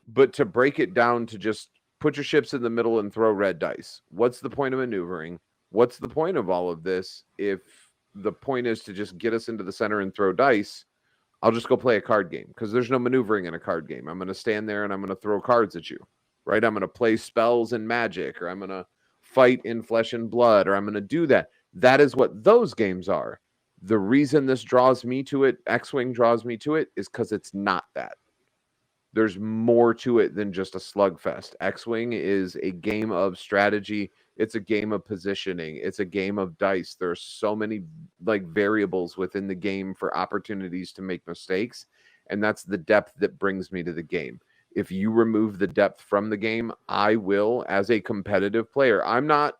Speaker 2: But to break it down to just put your ships in the middle and throw red dice, what's the point of maneuvering? What's the point of all of this if the point is to just get us into the center and throw dice, I'll just go play a card game because there's no maneuvering in a card game. I'm going to stand there and I'm going to throw cards at you, right? I'm going to play spells and magic, or I'm going to fight in flesh and blood, or I'm going to do that. That is what those games are. The reason this draws me to it, X-Wing draws me to it, is because it's not that. There's more to it than just a slugfest. X-Wing is a game of strategy. It's a game of positioning. It's a game of dice. There's so many like variables within the game for opportunities to make mistakes. And that's the depth that brings me to the game. If you remove the depth from the game, I will, as a competitive player. I'm not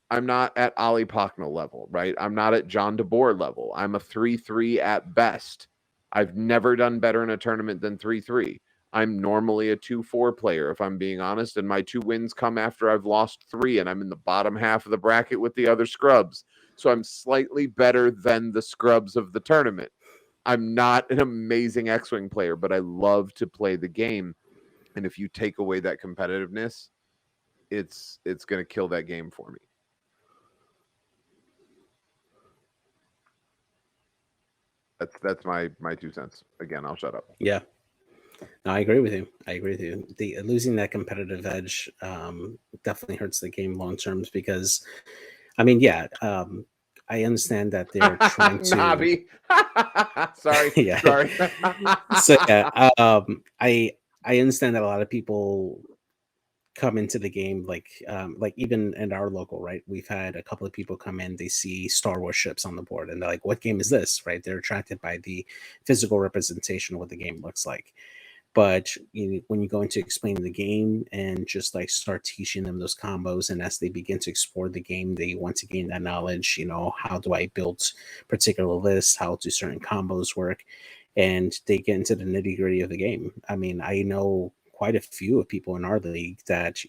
Speaker 2: at Ali Pocknell level, right? I'm not at John DeBoer level. I'm a 3-3 at best. I've never done better in a tournament than 3-3. I'm normally a 2-4 player, if I'm being honest, and my 2 wins come after I've lost 3, and I'm in the bottom half of the bracket with the other scrubs. So I'm slightly better than the scrubs of the tournament. I'm not an amazing X-Wing player, but I love to play the game. And if you take away that competitiveness, it's going to kill that game for me. That's my 2 cents. Again, I'll shut up.
Speaker 3: Yeah. No, I agree with you. The losing that competitive edge definitely hurts the game long terms because, I mean, I understand that they're trying to.
Speaker 2: Nobby. Sorry.
Speaker 3: Yeah.
Speaker 2: Sorry.
Speaker 3: So I understand that a lot of people come into the game like even in our local, right? We've had a couple of people come in, they see Star Wars ships on the board and they're like, what game is this? Right? They're attracted by the physical representation of what the game looks like. But when you go into explaining the game and just like start teaching them those combos, and as they begin to explore the game, they want to gain that knowledge. How do I build particular lists? How do certain combos work? And they get into the nitty gritty of the game. I mean, I know quite a few of people in our league that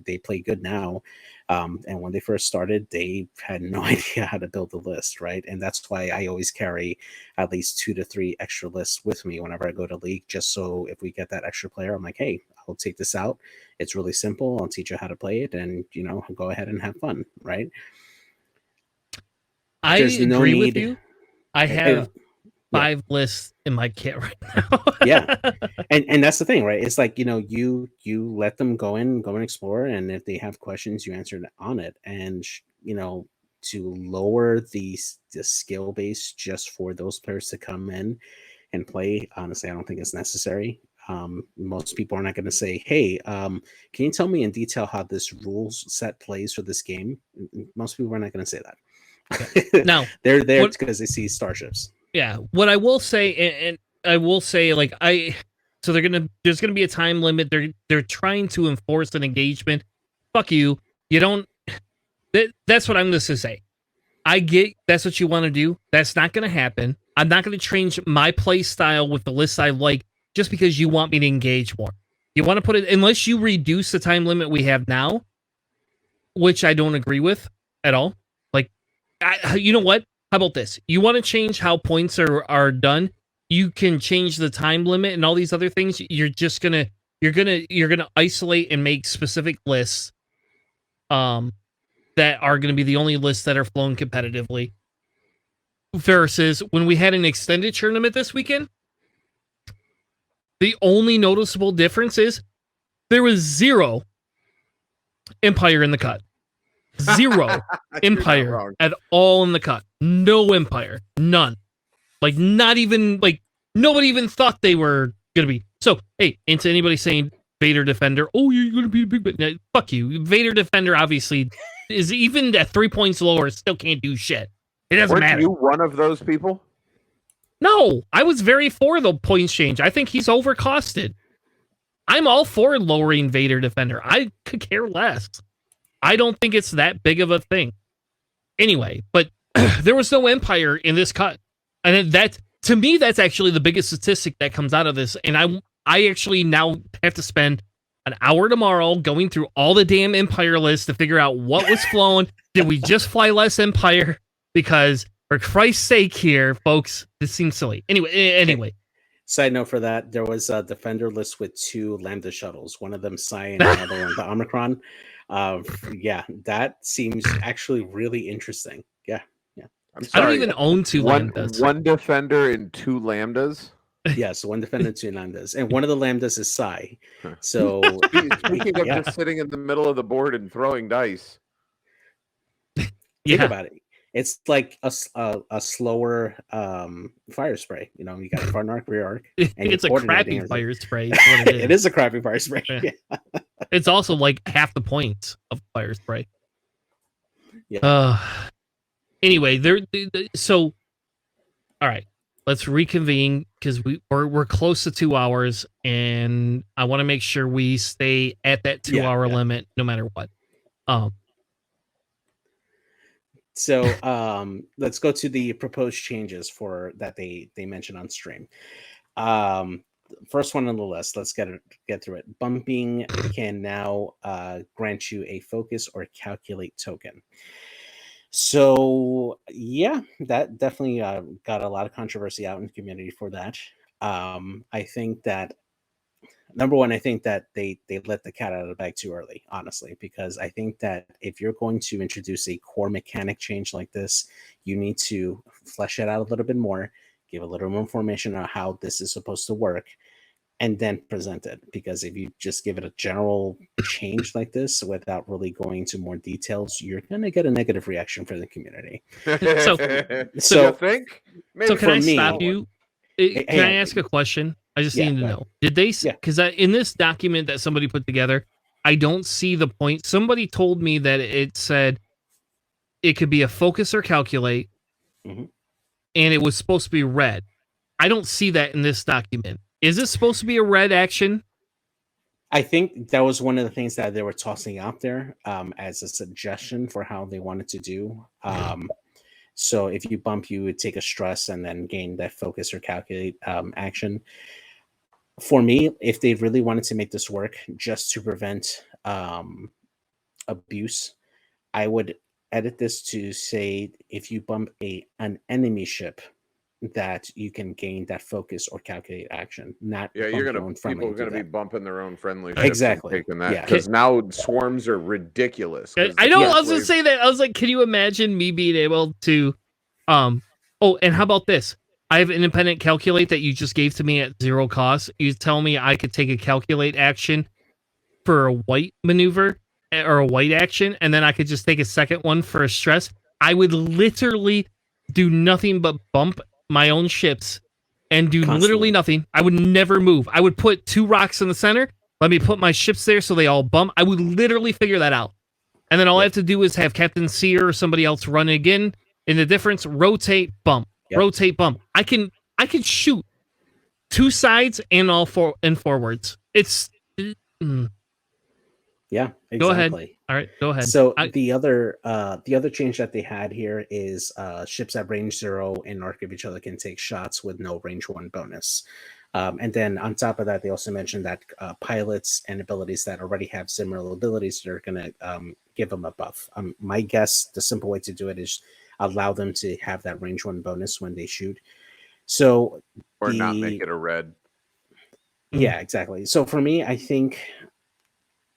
Speaker 3: they play good now, and when they first started, they had no idea how to build a list, right? And that's why I always carry at least 2 to 3 extra lists with me whenever I go to league, just so if we get that extra player, I'm like, hey, I'll take this out. It's really simple. I'll teach you how to play it, and go ahead and have fun, right?
Speaker 1: I agree with you. I have 5 lists in my kit right now.
Speaker 3: Yeah. And that's the thing, right? It's like, you let them go and explore. And if they have questions, you answer on it. And, to lower the skill base just for those players to come in and play, honestly, I don't think it's necessary. Most people are not going to say, hey, can you tell me in detail how this rules set plays for this game? Most people are not going to say that.
Speaker 1: Okay. Now,
Speaker 3: they're there because they see starships.
Speaker 1: Yeah, what I will say, and I will say, so there's gonna be a time limit. They're trying to enforce an engagement. Fuck you. You don't. That's what I'm going to say. I get that's what you want to do. That's not going to happen. I'm not going to change my play style with the lists I like just because you want me to engage more. You want to put it unless you reduce the time limit we have now, which I don't agree with at all. You know what? How about this? You want to change how points are done? You can change the time limit and all these other things. You're gonna isolate and make specific lists, that are gonna be the only lists that are flown competitively. Versus when we had an extended tournament this weekend, the only noticeable difference is there was 0 Empire in the cut. 0 Empire at all in the cut. No Empire. None. Not even, nobody even thought they were going to be. So, hey, into anybody saying Vader Defender, oh, you're going to be a big... No, fuck you. Vader Defender, obviously, is even at 3 points lower, still can't do shit. It doesn't matter.
Speaker 2: Weren't you one of those people?
Speaker 1: No, I was very for the points change. I think he's overcosted. I'm all for lowering Vader Defender. I could care less. I don't think it's that big of a thing. Anyway, but there was no Empire in this cut. And that, to me, that's actually the biggest statistic that comes out of this. And I actually now have to spend an hour tomorrow going through all the damn Empire lists to figure out what was flown. Did we just fly less Empire? Because, for Christ's sake here, folks, this seems silly. Anyway.
Speaker 3: Side note for that, there was a Defender list with 2 Lambda shuttles. One of them Cyan, another one the Omicron. That seems actually really interesting. Yeah.
Speaker 2: I'm
Speaker 1: I don't
Speaker 2: sorry.
Speaker 1: even own two lambdas.
Speaker 2: One defender and 2 lambdas.
Speaker 3: Yes, one defender, 2 lambdas, and one of the lambdas is Sai. So
Speaker 2: Speaking of
Speaker 3: yeah,
Speaker 2: just sitting in the middle of the board and throwing dice.
Speaker 3: think
Speaker 1: Yeah,
Speaker 3: about it. It's like a slower fire spray. You know, you got front arc, rear arc, and
Speaker 1: it's a
Speaker 3: you're
Speaker 1: crappy
Speaker 3: coordinating everything.
Speaker 1: fire spray. Is what it is.
Speaker 3: It is a crappy fire spray.
Speaker 1: Yeah.
Speaker 3: Yeah.
Speaker 1: It's also like half the points of fire spray.
Speaker 3: Yeah.
Speaker 1: Anyway, so all right, let's reconvene because we're close to 2 hours, and I want to make sure we stay at that 2-hour limit no matter what.
Speaker 3: So let's go to the proposed changes for that they mentioned on stream. First one on the list, let's get through it. Bumping can now grant you a focus or calculate token. So yeah, that definitely got a lot of controversy out in the community for that. I think that number one, I think that they let the cat out of the bag too early, honestly, because I think that if you're going to introduce a core mechanic change like this, you need to flesh it out a little bit more, give a little more information on how this is supposed to work, and then present it. Because if you just give it a general change like this without really going into more details, you're going to get a negative reaction from the community.
Speaker 2: So you think? Maybe
Speaker 1: So can I
Speaker 3: for me-
Speaker 1: stop you? Can I ask a question? I just
Speaker 3: Yeah,
Speaker 1: need to
Speaker 3: go
Speaker 1: know.
Speaker 3: ahead.
Speaker 1: Did they?
Speaker 3: Yeah.
Speaker 1: Because in this document that somebody put together, I don't see the point. Somebody told me that it said it could be a focus or calculate,
Speaker 3: Mhm.
Speaker 1: and it was supposed to be red. I don't see that in this document. Is this supposed to be a red action?
Speaker 3: I think that was one of the things that they were tossing out there as a suggestion for how they wanted to do. So if you bump, you would take a stress and then gain that focus or calculate action. For me, if they really wanted to make this work just to prevent abuse, I would edit this to say if you bump an enemy ship, that you can gain that focus or calculate action. Not
Speaker 2: Yeah,
Speaker 3: bump
Speaker 2: you're
Speaker 3: your
Speaker 2: gonna
Speaker 3: own friendly
Speaker 2: people are
Speaker 3: and do
Speaker 2: gonna be
Speaker 3: that.
Speaker 2: bumping their own friendly ships and
Speaker 3: Exactly.
Speaker 2: taking that
Speaker 3: Yeah.
Speaker 2: because now swarms are ridiculous. 'cause
Speaker 1: I know.
Speaker 3: Yeah.
Speaker 1: I was gonna say that. I was like, can you imagine me being able to, Oh, and how about this? I have independent calculate that you just gave to me at 0 cost. You tell me I could take a calculate action for a white maneuver or a white action, and then I could just take a second one for a stress. I would literally do nothing but bump my own ships and do
Speaker 3: Constantly.
Speaker 1: literally nothing. I would never move. I would put 2 rocks in the center. Let me put my ships there so they all bump. I would literally figure that out. And then all I have to do is have Captain Sear or somebody else run again. In the difference, rotate, bump.
Speaker 3: Yep.
Speaker 1: Rotate, bump. I can shoot 2 sides and all forwards. It's
Speaker 3: Yeah, exactly.
Speaker 1: Go ahead. All right, go ahead.
Speaker 3: So the other change that they had here is ships at range 0 and arc of each other can take shots with no range 1 bonus. And then on top of that, they also mentioned that pilots and abilities that already have similar abilities, they're going to give them a buff. My guess, the simple way to do it is allow them to have that range 1 bonus when they shoot. So
Speaker 2: or not make it a red.
Speaker 3: Yeah, exactly. So for me, I think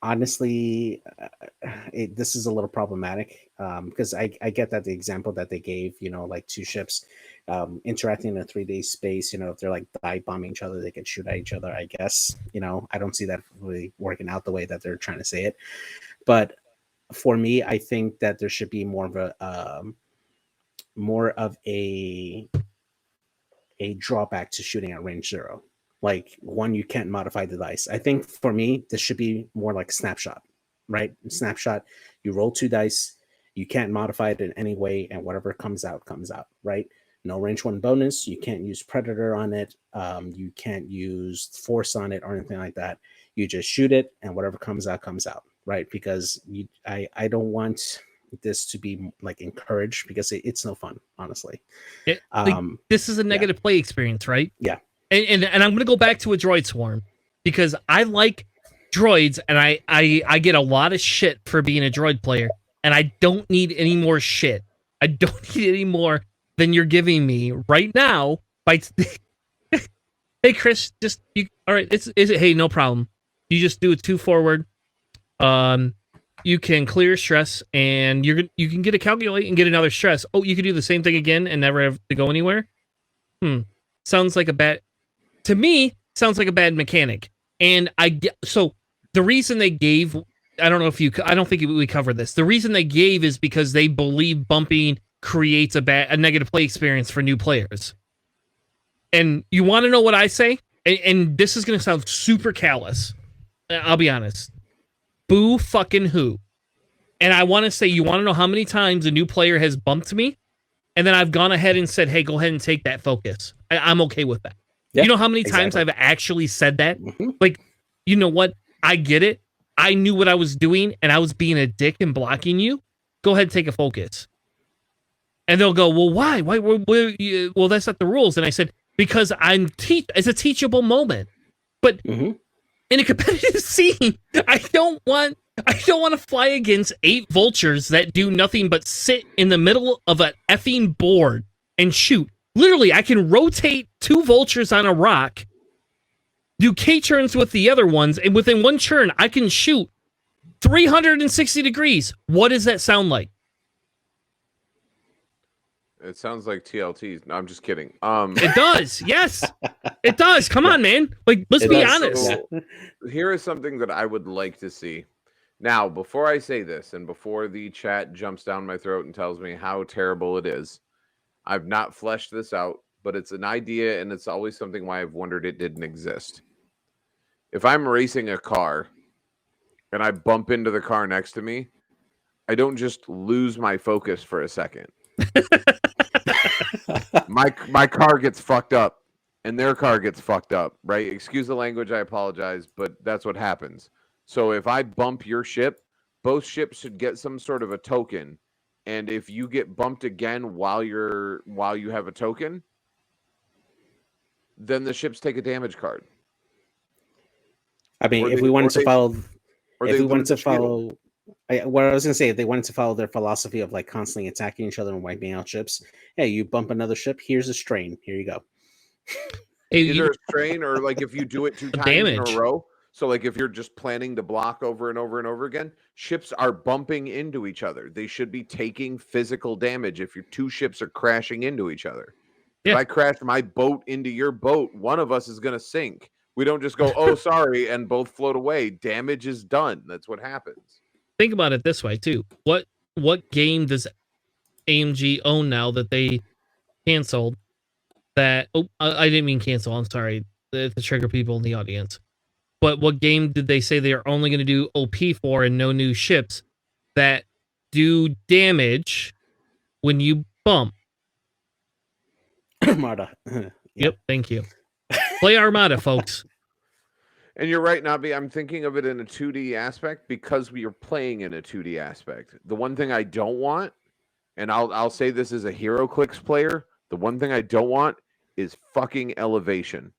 Speaker 3: honestly, this is a little problematic because I get that the example that they gave, like 2 ships interacting in a 3D space, if they're like dive bombing each other, they can shoot at each other, I guess. I don't see that really working out the way that they're trying to say it. But for me, I think that there should be more of a drawback to shooting at range 0. Like, one, you can't modify the dice. I think for me, this should be more like snapshot, right? Snapshot, you roll 2 dice, you can't modify it in any way, and whatever comes out, right? No range 1 bonus, you can't use Predator on it, you can't use Force on it or anything like that. You just shoot it, and whatever comes out, right? Because I don't want this to be like encouraged because it's no fun, honestly.
Speaker 1: This is a negative play experience, right?
Speaker 3: Yeah.
Speaker 1: And I'm going to go back to a droid swarm because I like droids and I get a lot of shit for being a droid player and I don't need any more shit. I don't need any more than you're giving me right now. Hey, Chris, all right. Hey, no problem. You just do a 2 forward. you can clear stress, and you can get a calculate and get another stress. Oh, you can do the same thing again and never have to go anywhere. Sounds like a bad. To me, sounds like a bad mechanic. And so the reason they gave, I don't think we covered this. The reason they gave is because they believe bumping creates a negative play experience for new players. And you want to know what I say? And this is going to sound super callous. I'll be honest. Boo fucking who. And I want to say, you want to know how many times a new player has bumped me? And then I've gone ahead and said, hey, go ahead and take that focus. I'm okay with that.
Speaker 3: Yeah,
Speaker 1: you know how many times I've actually said that?
Speaker 3: Mm-hmm.
Speaker 1: Like, you know what? I get it. I knew what I was doing, and I was being a dick and blocking you. Go ahead and take a focus. And they'll go, well, why? Well, that's not the rules. And I said, because it's a teachable moment. But in a competitive scene, I don't want to fly against 8 vultures that do nothing but sit in the middle of an effing board and shoot. Literally, I can rotate 2 vultures on a rock, do K-turns with the other ones, and within one turn, I can shoot 360 degrees. What does that sound like?
Speaker 2: It sounds like TLTs. No, I'm just kidding.
Speaker 1: It does. Yes, it does. Come on, man. Like, let's be honest.
Speaker 2: So, here is something that I would like to see. Now, before I say this, and before the chat jumps down my throat and tells me how terrible it is, I've not fleshed this out, but it's an idea, and it's always something why I've wondered it didn't exist. If I'm racing a car and I bump into the car next to me, I don't just lose my focus for a second. my car gets fucked up, and their car gets fucked up, right? Excuse the language, I apologize, but that's what happens. So if I bump your ship, both ships should get some sort of a token. And if you get bumped again while you have a token, then the ships take a damage card.
Speaker 3: I mean, if we wanted to follow, what I was going to say, if they wanted to follow their philosophy of like constantly attacking each other and wiping out ships, hey, you bump another ship, here's a strain. Here you go.
Speaker 2: Either a strain or like if you do it 2 times in a row. So like if you're just planning to block over and over and over again, ships are bumping into each other. They should be taking physical damage if your 2 ships are crashing into each other. Yeah. If I crash my boat into your boat, one of us is going to sink. We don't just go, oh, sorry, and both float away. Damage is done. That's what happens.
Speaker 1: Think about it this way, too. What game does AMG own now that they canceled? I didn't mean cancel. I'm sorry. To trigger people in the audience. But what game did they say they are only going to do OP for and no new ships that do damage when you bump?
Speaker 3: Armada.
Speaker 1: Yep, thank you. Play Armada, folks.
Speaker 2: And you're right, Nabi. I'm thinking of it in a 2D aspect because we are playing in a 2D aspect. The one thing I don't want, and I'll say this as a HeroClix player, the one thing I don't want is fucking elevation.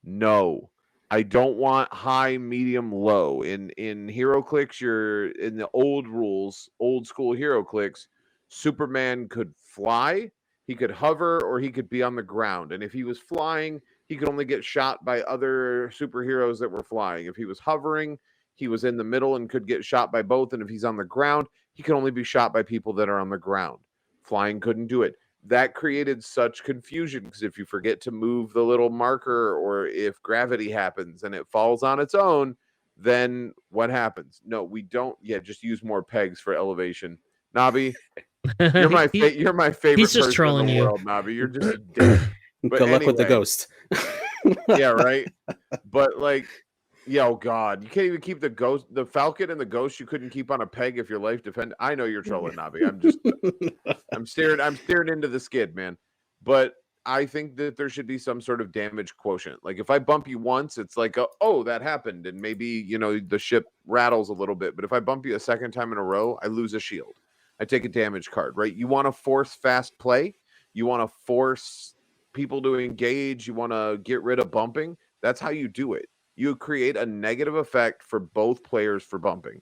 Speaker 2: No. I don't want high, medium, low. In HeroClix, you're in the old rules, old school HeroClix, Superman could fly, he could hover, or he could be on the ground. And if he was flying, he could only get shot by other superheroes that were flying. If he was hovering, he was in the middle and could get shot by both. And if he's on the ground, he could only be shot by people that are on the ground. Flying couldn't do it. That created such confusion because if you forget to move the little marker or if gravity happens and it falls on its own, then what happens? No, we don't. Yeah, just use more pegs for elevation. Nabi, you're my favorite
Speaker 1: he's just
Speaker 2: person
Speaker 1: trolling
Speaker 2: in the
Speaker 1: you.
Speaker 2: world, Nabi. You're just a dick. But
Speaker 3: good luck with the ghost.
Speaker 2: Yeah, right. But like, yeah, oh God, you can't even keep the ghost, the Falcon and the ghost. You couldn't keep on a peg if your life depended. I know you're trolling, Nabi. I'm staring into the skid, man. But I think that there should be some sort of damage quotient. Like if I bump you once, it's like, oh, that happened, and maybe the ship rattles a little bit. But if I bump you a second time in a row, I lose a shield. I take a damage card, right? You want to force fast play. You want to force people to engage. You want to get rid of bumping. That's how you do it. You create a negative effect for both players for bumping.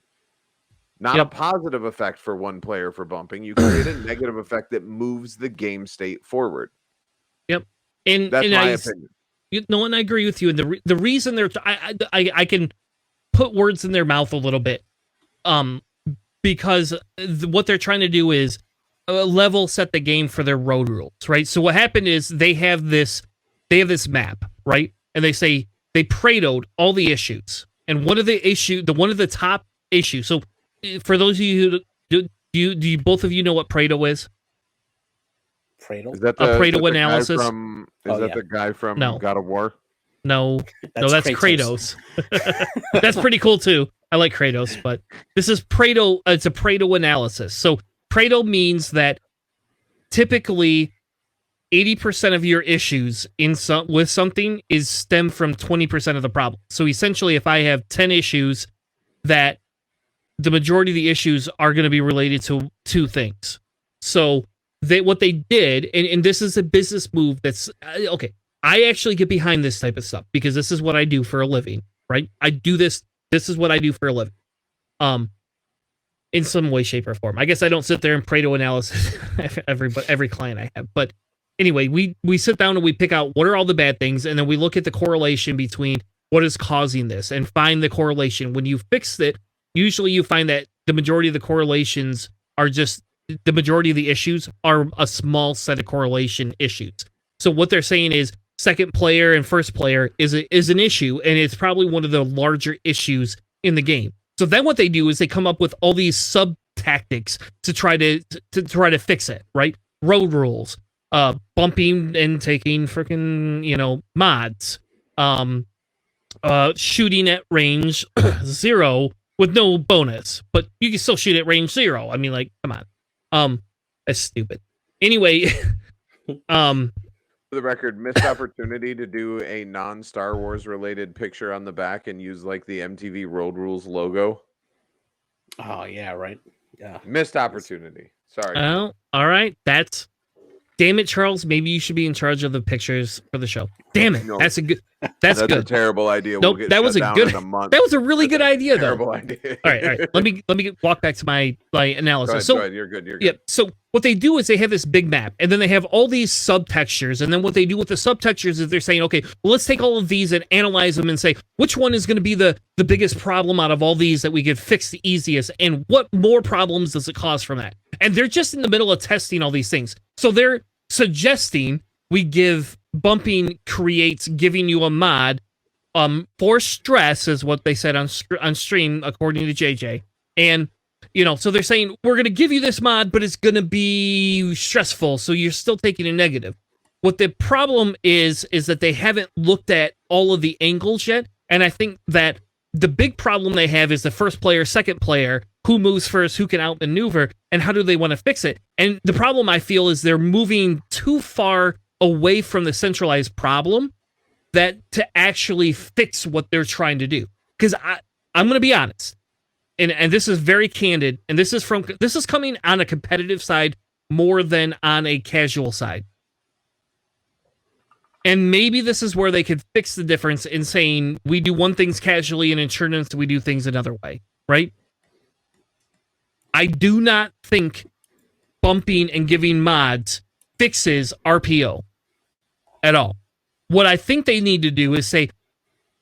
Speaker 2: Not a positive effect for one player for bumping. You create a negative effect that moves the game state forward.
Speaker 1: Yep. And
Speaker 2: that's my opinion.
Speaker 1: And I agree with you. And the reason I can put words in their mouth a little bit. because what they're trying to do is level set the game for their road rules, right? So what happened is they have this map, right? And they say they Paretoed all the issues, and one of the top issues. So for those of you who do you both of you know what Pareto is?
Speaker 3: Pareto?
Speaker 2: Is that
Speaker 1: A Pareto
Speaker 2: the
Speaker 1: analysis?
Speaker 2: The guy from
Speaker 1: No.
Speaker 2: God of War?
Speaker 1: No, that's Kratos. That's pretty cool too. I like Kratos, but this is Pareto. It's a Pareto analysis. So Pareto means that typically 80% of your issues with something is stem from 20% of the problem. So essentially, if I have 10 issues, that the majority of the issues are going to be related to two things. So what they did, and this is a business move that's okay. I actually get behind this type of stuff because this is what I do for a living, right? I do this. This is what I do for a living. In some way, shape, or form. I guess I don't sit there and Pareto analysis every client I have. But anyway, we sit down and we pick out what are all the bad things, and then we look at the correlation between what is causing this and find the correlation. When you fix it, usually you find that the majority of the correlations are just the majority of the issues are a small set of correlation issues. So what they're saying is second player and first player is an issue, and it's probably one of the larger issues in the game. So then what they do is they come up with all these sub tactics to try to fix it, right? Road rules, bumping and taking freaking, mods, shooting at range 0 with no bonus, but you can still shoot at range 0. I mean, like, come on. That's stupid. Anyway,
Speaker 2: For the record, missed opportunity to do a non-Star Wars related picture on the back and use like the MTV Road Rules logo.
Speaker 3: Oh yeah, right. Yeah.
Speaker 2: Missed opportunity. Sorry.
Speaker 1: Oh, all right. Damn it, Charles. Maybe you should be in charge of the pictures for the show. Damn it.
Speaker 2: No.
Speaker 1: That's good.
Speaker 2: That's
Speaker 1: good.
Speaker 2: a terrible idea.
Speaker 1: Nope,
Speaker 2: We'll get
Speaker 1: that was
Speaker 2: shut
Speaker 1: a
Speaker 2: down
Speaker 1: good.
Speaker 2: in a month.
Speaker 1: That was a really good idea, though.
Speaker 2: Terrible idea.
Speaker 1: All right. Let me walk back to my analysis.
Speaker 2: Go ahead. You're good. You're good.
Speaker 1: Yeah. So what they do is they have this big map, and then they have all these subtextures, and then what they do with the subtextures is they're saying, okay, well, let's take all of these and analyze them and say which one is going to be the biggest problem out of all these that we could fix the easiest, and what more problems does it cause from that? And they're just in the middle of testing all these things. So they're suggesting we give bumping creates giving you a mod for stress is what they said on stream according to JJ. And so they're saying we're going to give you this mod, but it's going to be stressful, so you're still taking a negative. What the problem is that they haven't looked at all of the angles yet, and I think that the big problem they have is the first player, second player, who moves first, who can outmaneuver, and how do they want to fix it. And the problem I feel is they're moving too far away from the centralized problem that to actually fix what they're trying to do. Because I'm going to be honest, and this is very candid, and this is coming on a competitive side more than on a casual side. And maybe this is where they could fix the difference in saying we do one things casually and in tournaments we do things another way, right? I do not think bumping and giving mods fixes RPO at all. What I think they need to do is say,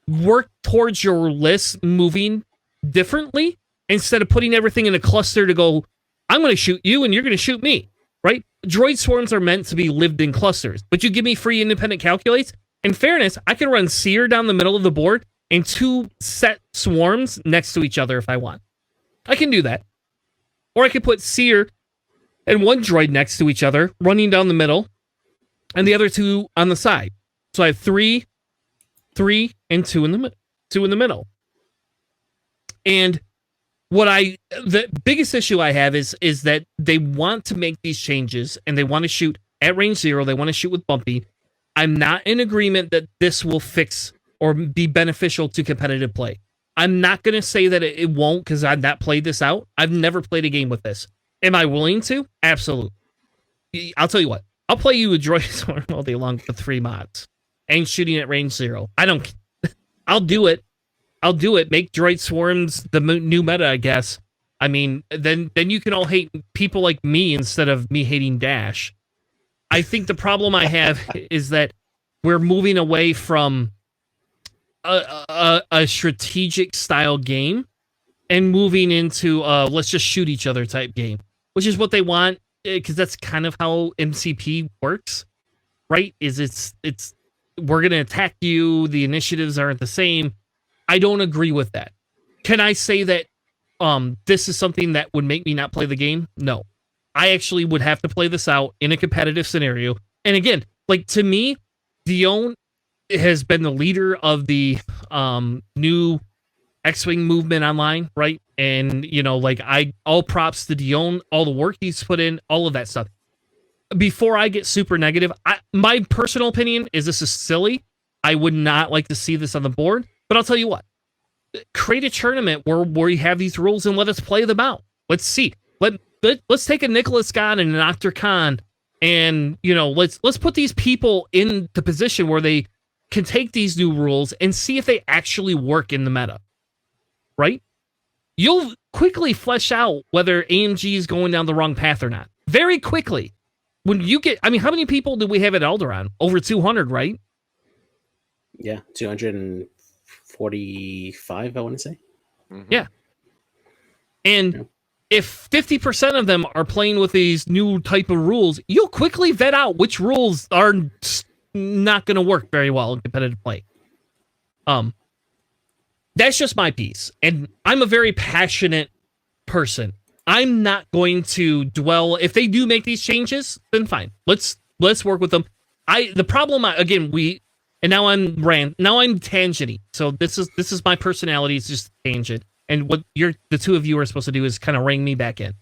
Speaker 1: work towards your list moving differently instead of putting everything in a cluster to go, I'm going to shoot you and you're going to shoot me, right? Droid swarms are meant to be lived in clusters, but you give me free independent calculates. In fairness, I can run Seer down the middle of the board and 2 set swarms next to each other if I want. I can do that. Or I could put Seer and 1 droid next to each other, running down the middle, and the other 2 on the side. So I have 3, and 2 in the middle. And the biggest issue I have is that they want to make these changes and they want to shoot at range 0. They want to shoot with bumpy. I'm not in agreement that this will fix or be beneficial to competitive play. I'm not going to say that it won't because I've not played this out. I've never played a game with this. Am I willing to? Absolutely. I'll tell you what. I'll play you a droid swarm all day long with 3 mods and shooting at range 0. I'll do it. Make droid swarms the new meta, I guess. I mean, then you can all hate people like me instead of me hating Dash. I think the problem I have is that we're moving away from a strategic style game and moving into let's just shoot each other type game, which is what they want, because that's kind of how MCP works, right? Is it's we're gonna attack you. The initiatives aren't the same. I don't agree with that. Can I say that this is something that would make me not play the game? No. I actually would have to play this out in a competitive scenario. And again, like, to me, Dion has been the leader of the new X-Wing movement online, right? And, you know, like, all props to Dion, all the work he's put in, all of that stuff. Before I get super negative, my personal opinion is this is silly. I would not like to see this on the board, but I'll tell you what. Create a tournament where you have these rules and let us play them out. Let's see. Let's take a Nicholas Gon and an Dr. Khan, and, you know, let's put these people in the position where they can take these new rules and see if they actually work in the meta. Right? You'll quickly flesh out whether AMG is going down the wrong path or not. Very quickly. When you get, I mean, how many people do we have at Alderaan? Over 200, right?
Speaker 3: Yeah, 245, I want to say.
Speaker 2: Mhm.
Speaker 1: Yeah. And if 50% of them are playing with these new type of rules, you'll quickly vet out which rules are not going to work very well in competitive play. That's just my piece. And I'm a very passionate person. I'm not going to dwell. If they do make these changes, then fine. Let's work with them. The problem, again, and now I'm tangenty. So this is my personality. It's just a tangent. And what the two of you are supposed to do is kind of rein me back in.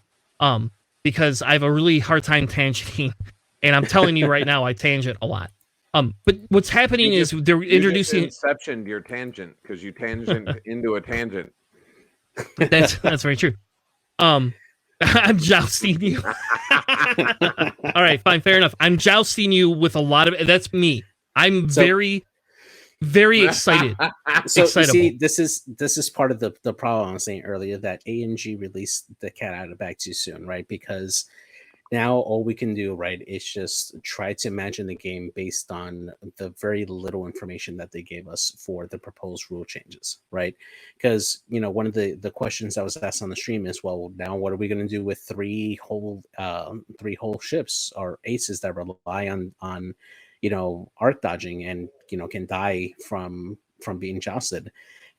Speaker 1: Because I have a really hard time tangenting. And I'm telling you right now, I tangent a lot. But what's happening is they're introducing
Speaker 2: inception your tangent, because you tangent into a tangent.
Speaker 1: That's very true. I'm jousting you. All right, fine, fair enough. I'm jousting you with a lot of. That's me. I'm very, very excited.
Speaker 3: So
Speaker 1: excitable.
Speaker 3: see, this is part of the problem I was saying earlier, that AMG released the cat out of the bag too soon, right? Because now all we can do, right, is just try to imagine the game based on the very little information that they gave us for the proposed rule changes, right? Because, you know, one of the questions I was asked on the stream is, well, now what are we going to do with three whole ships or aces that rely on you know, arc dodging and, you know, can die from being jousted?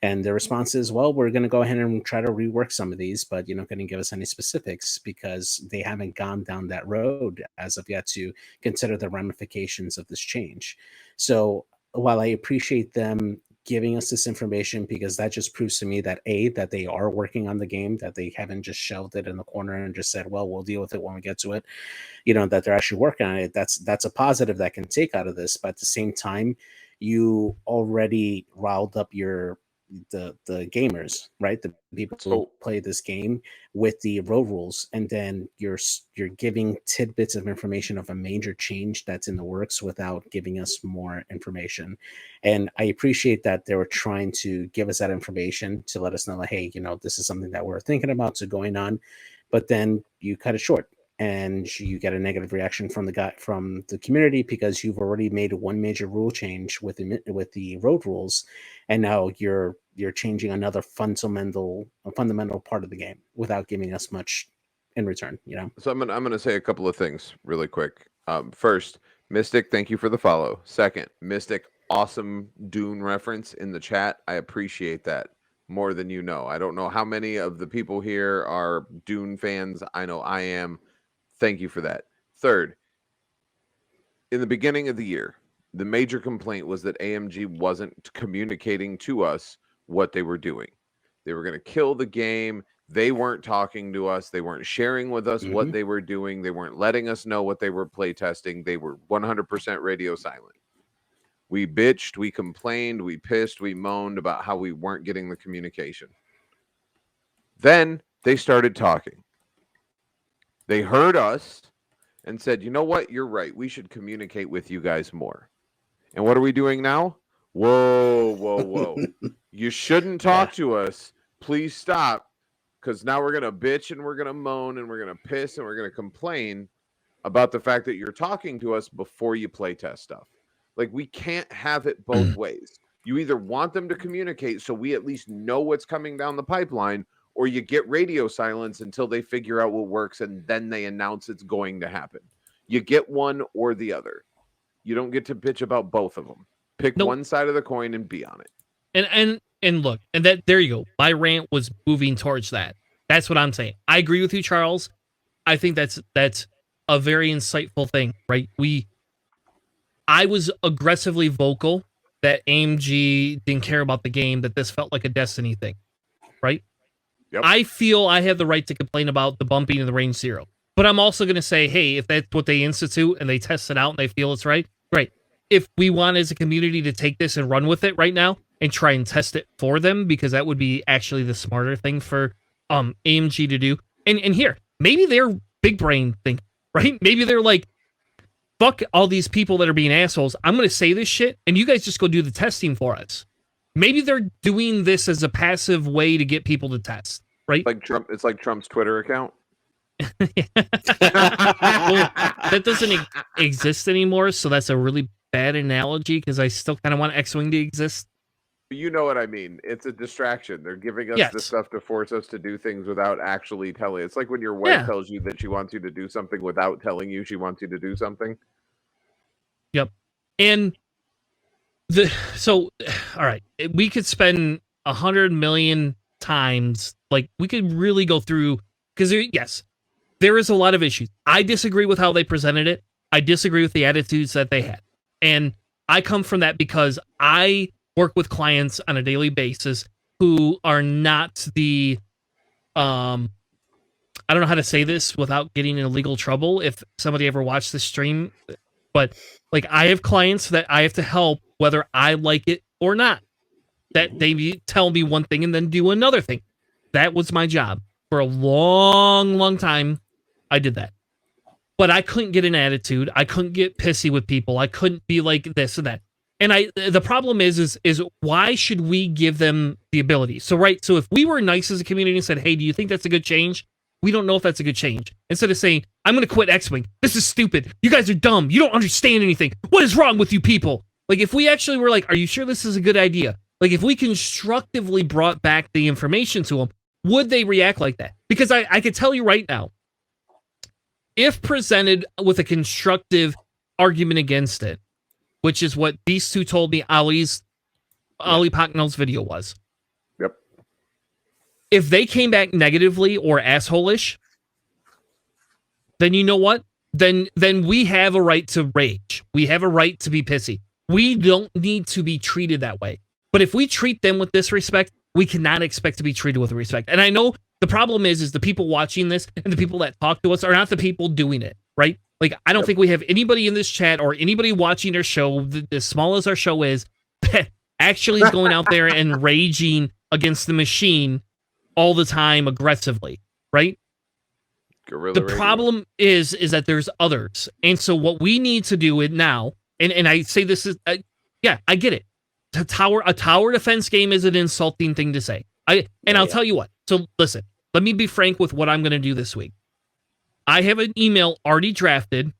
Speaker 3: And the response is, well, we're going to go ahead and try to rework some of these, but you're not going to give us any specifics because they haven't gone down that road as of yet to consider the ramifications of this change. So while I appreciate them giving us this information, because that just proves to me that that they are working on the game, that they haven't just shelved it in the corner and just said, well, we'll deal with it when we get to it, you know, that they're actually working on it. That's a positive that can take out of this. But at the same time, you already riled up the gamers, right? The people who play this game with the road rules, and then you're giving tidbits of information of a major change that's in the works without giving us more information. And I appreciate that they were trying to give us that information to let us know, like, hey, you know, this is something that we're thinking about, so going on. But then you cut it short, and you get a negative reaction from the community because you've already made one major rule change with the road rules, and now you're changing another fundamental part of the game without giving us much in return, you know.
Speaker 2: So I'm gonna say a couple of things really quick. First, Mystic, thank you for the follow. Second, Mystic, awesome Dune reference in the chat. I appreciate that more than you know. I don't know how many of the people here are Dune fans. I know I am. Thank you for that. Third, in the beginning of the year, the major complaint was that AMG wasn't communicating to us what they were doing. They were going to kill the game. They weren't talking to us. They weren't sharing with us what they were doing. They weren't letting us know what they were playtesting. They were 100% radio silent. We bitched, we complained, we pissed, we moaned about how we weren't getting the communication. Then they started talking. They heard us and said, you know what? You're right. We should communicate with you guys more. And what are we doing now? Whoa. You shouldn't talk to us. Please stop. Because now we're going to bitch and we're going to moan and we're going to piss and we're going to complain about the fact that you're talking to us before you play test stuff. Like, we can't have it both ways. You either want them to communicate so we at least know what's coming down the pipeline, or you get radio silence until they figure out what works and then they announce it's going to happen. You get one or the other. You don't get to bitch about both of them. Pick one side of the coin and be on it.
Speaker 1: And look, and that there you go. My rant was moving towards that. That's what I'm saying. I agree with you, Charles. I think that's a very insightful thing, right? I was aggressively vocal that AMG didn't care about the game, that this felt like a Destiny thing, right?
Speaker 2: Yep.
Speaker 1: I feel I have the right to complain about the bumping of the range 0. But I'm also going to say, hey, if that's what they institute and they test it out and they feel it's right, great. If we want as a community to take this and run with it right now and try and test it for them, because that would be actually the smarter thing for AMG to do. And here, maybe they're big brain thing, right? Maybe they're like, fuck all these people that are being assholes. I'm going to say this shit and you guys just go do the testing for us. Maybe they're doing this as a passive way to get people to test, right?
Speaker 2: Like Trump, it's like Trump's Twitter account.
Speaker 1: Well, that doesn't exist anymore, so that's a really bad analogy because I still kind of want X-Wing to exist.
Speaker 2: You know what I mean. It's a distraction. They're giving us this stuff to force us to do things without actually telling. It's like when your wife tells you that she wants you to do something without telling you she wants you to do something.
Speaker 1: Yep. And all right, we could spend 100 million times, like we could really go through, because there is a lot of issues. I disagree with how they presented it. I disagree with the attitudes that they had. And I come from that because I work with clients on a daily basis who are not the, I don't know how to say this without getting in legal trouble if somebody ever watched this stream, but like I have clients that I have to help whether I like it or not. That they tell me one thing and then do another thing. That was my job. For a long, long time, I did that. But I couldn't get an attitude. I couldn't get pissy with people. I couldn't be like this and that. And the problem is why should we give them the ability? So if we were nice as a community and said, hey, do you think that's a good change? We don't know if that's a good change. Instead of saying, I'm going to quit X-Wing. This is stupid. You guys are dumb. You don't understand anything. What is wrong with you people? Like, if we actually were like, are you sure this is a good idea? Like, if we constructively brought back the information to them, would they react like that? Because I could tell you right now, if presented with a constructive argument against it, which is what these two told me Ali Pocknell's video was.
Speaker 2: Yep.
Speaker 1: If they came back negatively or asshole-ish, then you know what? Then we have a right to rage. We have a right to be pissy. We don't need to be treated that way. But if we treat them with disrespect, we cannot expect to be treated with respect. And I know the problem is the people watching this and the people that talk to us are not the people doing it, right? Like, I don't think we have anybody in this chat or anybody watching our show, as small as our show is, that actually is going out there and raging against the machine all the time aggressively, right?
Speaker 2: Guerrilla radio.
Speaker 1: Problem is that there's others. And so what we need to do it now, and I say this is, I get it. A tower defense game is an insulting thing to say. I'll tell you what. So listen, let me be frank with what I'm going to do this week. I have an email already drafted,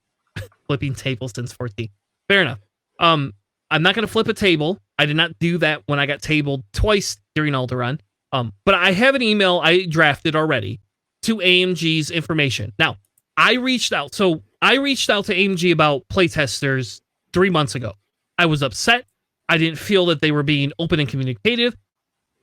Speaker 1: flipping tables since 14. Fair enough. I'm not going to flip a table. I did not do that when I got tabled twice during Alderaan. But I have an email I drafted already to AMG's information. Now, I reached out to AMG about playtesters 3 months ago. I was upset. I didn't feel that they were being open and communicative.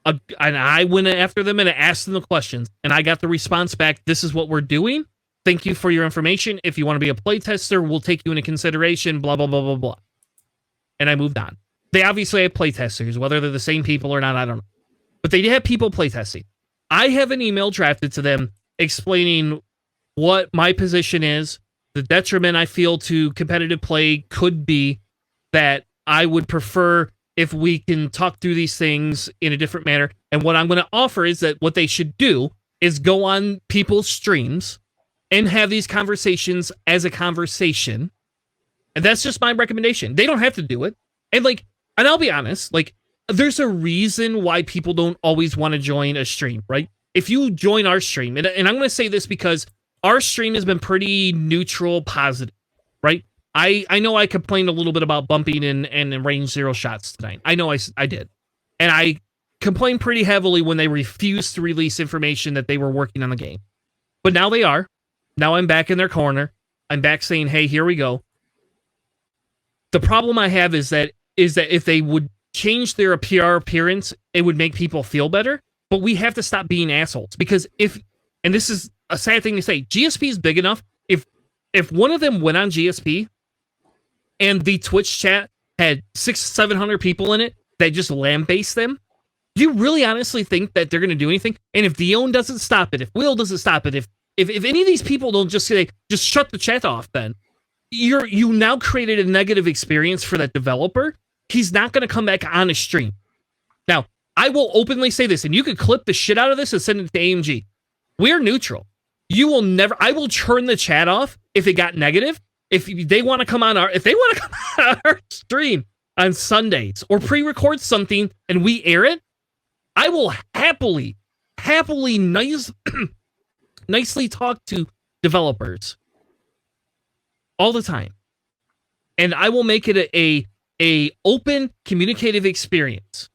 Speaker 1: And I went after them and asked them the questions. And I got the response back, this is what we're doing. Thank you for your information. If you want to be a playtester, we'll take you into consideration, blah, blah, blah, blah, blah. And I moved on. They obviously have playtesters. Whether they're the same people or not, I don't know. But they have people playtesting. I have an email drafted to them explaining what my position is, the detriment I feel to competitive play could be, that I would prefer if we can talk through these things in a different manner. And what I'm going to offer is that what they should do is go on people's streams and have these conversations as a conversation. And that's just my recommendation. They don't have to do it. And I'll be honest, there's a reason why people don't always want to join a stream, right? If you join our stream, and I'm going to say this because our stream has been pretty neutral, positive, right? I know I complained a little bit about bumping and range 0 shots tonight. I know I did. And I complained pretty heavily when they refused to release information that they were working on the game. But now they are. Now I'm back in their corner. I'm back saying, hey, here we go. The problem I have is that if they would change their PR appearance, it would make people feel better. But we have to stop being assholes. Because and this is a sad thing to say, GSP is big enough. If one of them went on GSP and the Twitch chat had 600-700 people in it that just lambaste them, do you really honestly think that they're going to do anything? And if Dion doesn't stop it, if Will doesn't stop it, if any of these people don't just say, just shut the chat off, then you now created a negative experience for that developer. He's not going to come back on a stream. Now, I will openly say this, and you could clip the shit out of this and send it to AMG. We're neutral. I will turn the chat off if it got negative. If they want to come on our stream on Sundays or pre-record something and we air it, I will happily nicely talk to developers all the time. And I will make it a open communicative experience.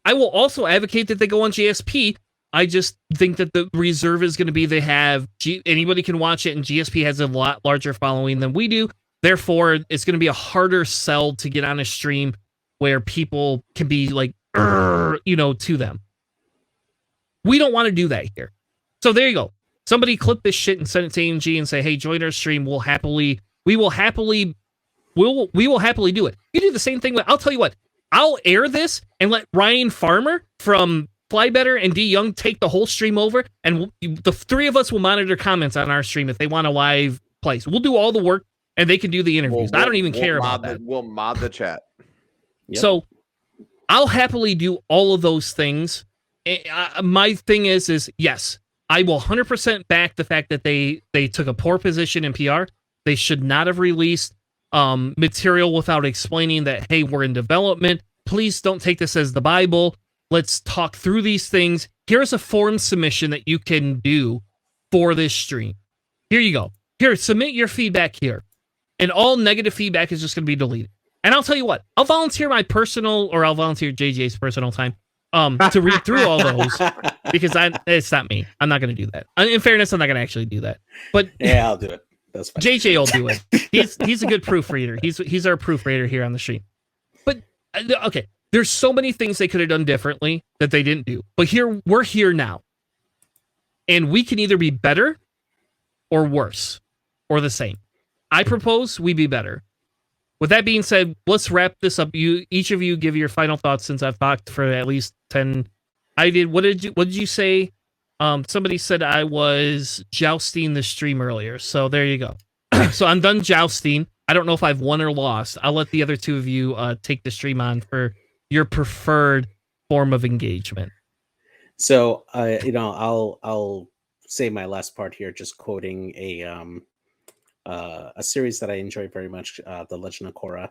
Speaker 1: I will also advocate that they go on GSP. I just think that the reserve is going to be anybody can watch it, and GSP has a lot larger following than we do. Therefore, it's going to be a harder sell to get on a stream where people can be like, to them. We don't want to do that here. So there you go. Somebody clip this shit and send it to AMG and say, hey, join our stream. We will happily do it. You do the same thing. I'll tell you what, I'll air this and let Ryan Farmer from Flybetter and D Young take the whole stream over, and the three of us will monitor comments on our stream if they want a live place. We'll do all the work, and they can do the interviews. I don't even care about that.
Speaker 2: We'll mod the chat.
Speaker 1: Yep. So I'll happily do all of those things. My thing is yes, I will 100% back the fact that they took a poor position in PR. They should not have released material without explaining that, hey, we're in development. Please don't take this as the Bible. Let's talk through these things. Here's a form submission that you can do for this stream. Here you go. Here, submit your feedback here. And all negative feedback is just going to be deleted. And I'll tell you what, I'll volunteer JJ's personal time to read through all those because it's not me. I'm not going to do that. In fairness, I'm not going to actually do that. But
Speaker 3: yeah, I'll do it. That's fine.
Speaker 1: JJ will do it. He's a good proofreader. He's our proofreader here on the stream. But okay. There's so many things they could have done differently that they didn't do. But we're here now. And we can either be better or worse or the same. I propose we be better. With that being said, let's wrap this up. Each of you give your final thoughts since I've talked for at least 10. I did. What did you say? Somebody said I was jousting the stream earlier. So there you go. So I'm done jousting. I don't know if I've won or lost. I'll let the other two of you take the stream on for your preferred form of engagement.
Speaker 3: So, I'll say my last part here, just quoting a series that I enjoy very much, The Legend of Korra,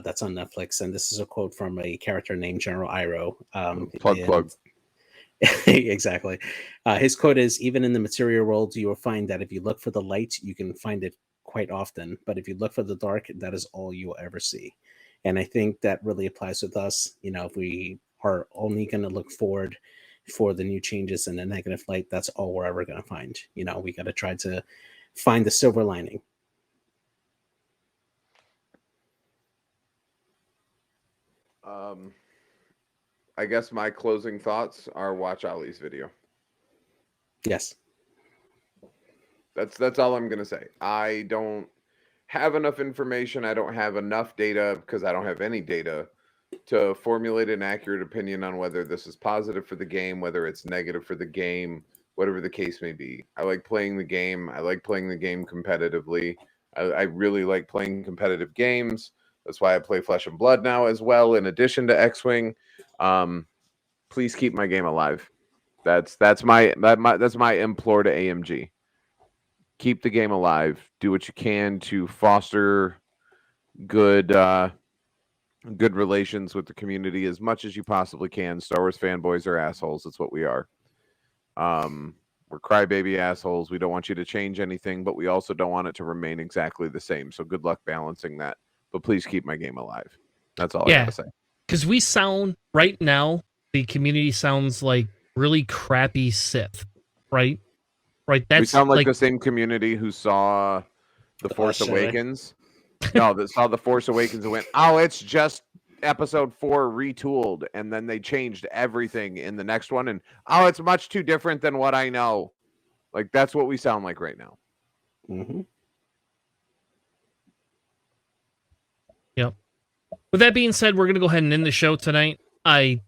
Speaker 3: that's on Netflix. And this is a quote from a character named General Iroh.
Speaker 2: Plug.
Speaker 3: Exactly. His quote is, even in the material world, you will find that if you look for the light, you can find it quite often. But if you look for the dark, that is all you will ever see. And I think that really applies with us. If we are only going to look forward for the new changes in the negative light, that's all we're ever going to find. We got to try to find the silver lining.
Speaker 2: I guess my closing thoughts are watch Ali's video.
Speaker 3: Yes.
Speaker 2: That's all I'm going to say. I don't have enough information. I don't have enough data because I don't have any data to formulate an accurate opinion on whether this is positive for the game, whether it's negative for the game, whatever the case may be. I like playing the game. I like playing the game competitively. I really like playing competitive games. That's why I play Flesh and Blood now as well, in addition to X-Wing. Please keep my game alive. That's my implore to AMG. Keep the game alive. Do what you can to foster good relations with the community as much as you possibly can. Star Wars fanboys are assholes. That's what we are. We're crybaby assholes. We don't want you to change anything, but we also don't want it to remain exactly the same. So good luck balancing that. But please keep my game alive. That's all I gotta say.
Speaker 1: Because we sound right now the community sounds like really crappy Sith, right? Right.
Speaker 2: We
Speaker 1: That's
Speaker 2: sound like
Speaker 1: like
Speaker 2: the same community who saw The Force
Speaker 3: Jedi.
Speaker 2: Awakens. No, that saw The Force Awakens and went, oh, it's just episode 4 retooled. And then they changed everything in the next one. And, oh, it's much too different than what I know. Like, that's what we sound like right now.
Speaker 3: Mm-hmm.
Speaker 1: Yep. With that being said, we're gonna go ahead and end the show tonight. I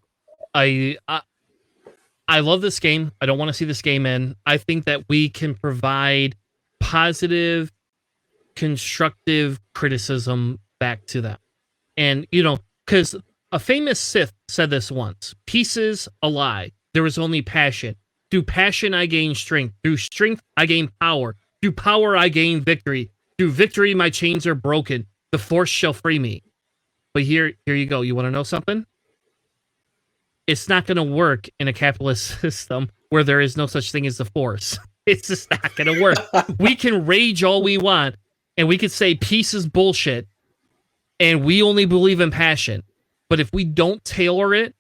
Speaker 1: love this game. I don't want to see this game end. I think that we can provide positive, constructive criticism back to them. And, because a famous Sith said this once, peace is a lie. There is only passion. Through passion, I gain strength. Through strength, I gain power. Through power, I gain victory. Through victory, my chains are broken. The Force shall free me. But here you go. You want to know something? It's not going to work in a capitalist system where there is no such thing as the Force. It's just not going to work. We can rage all we want, and we could say peace is bullshit, and we only believe in passion. But if we don't tailor it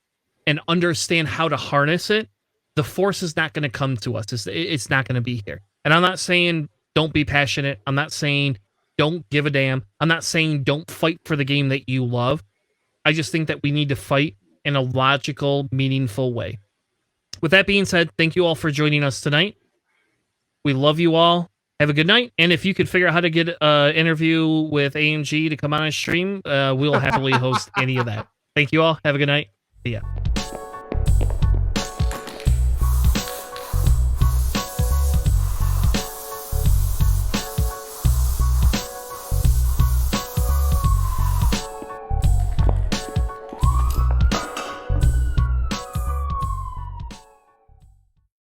Speaker 1: and understand how to harness it, the Force is not going to come to us. It's not going to be here. And I'm not saying don't be passionate. I'm not saying don't give a damn. I'm not saying don't fight for the game that you love. I just think that we need to fight in a logical, meaningful way. With that being said, thank you all for joining us tonight. We love you all. Have a good night. And if you could figure out how to get an interview with AMG to come on a stream, we'll happily host any of that. Thank you all. Have a good night. See ya.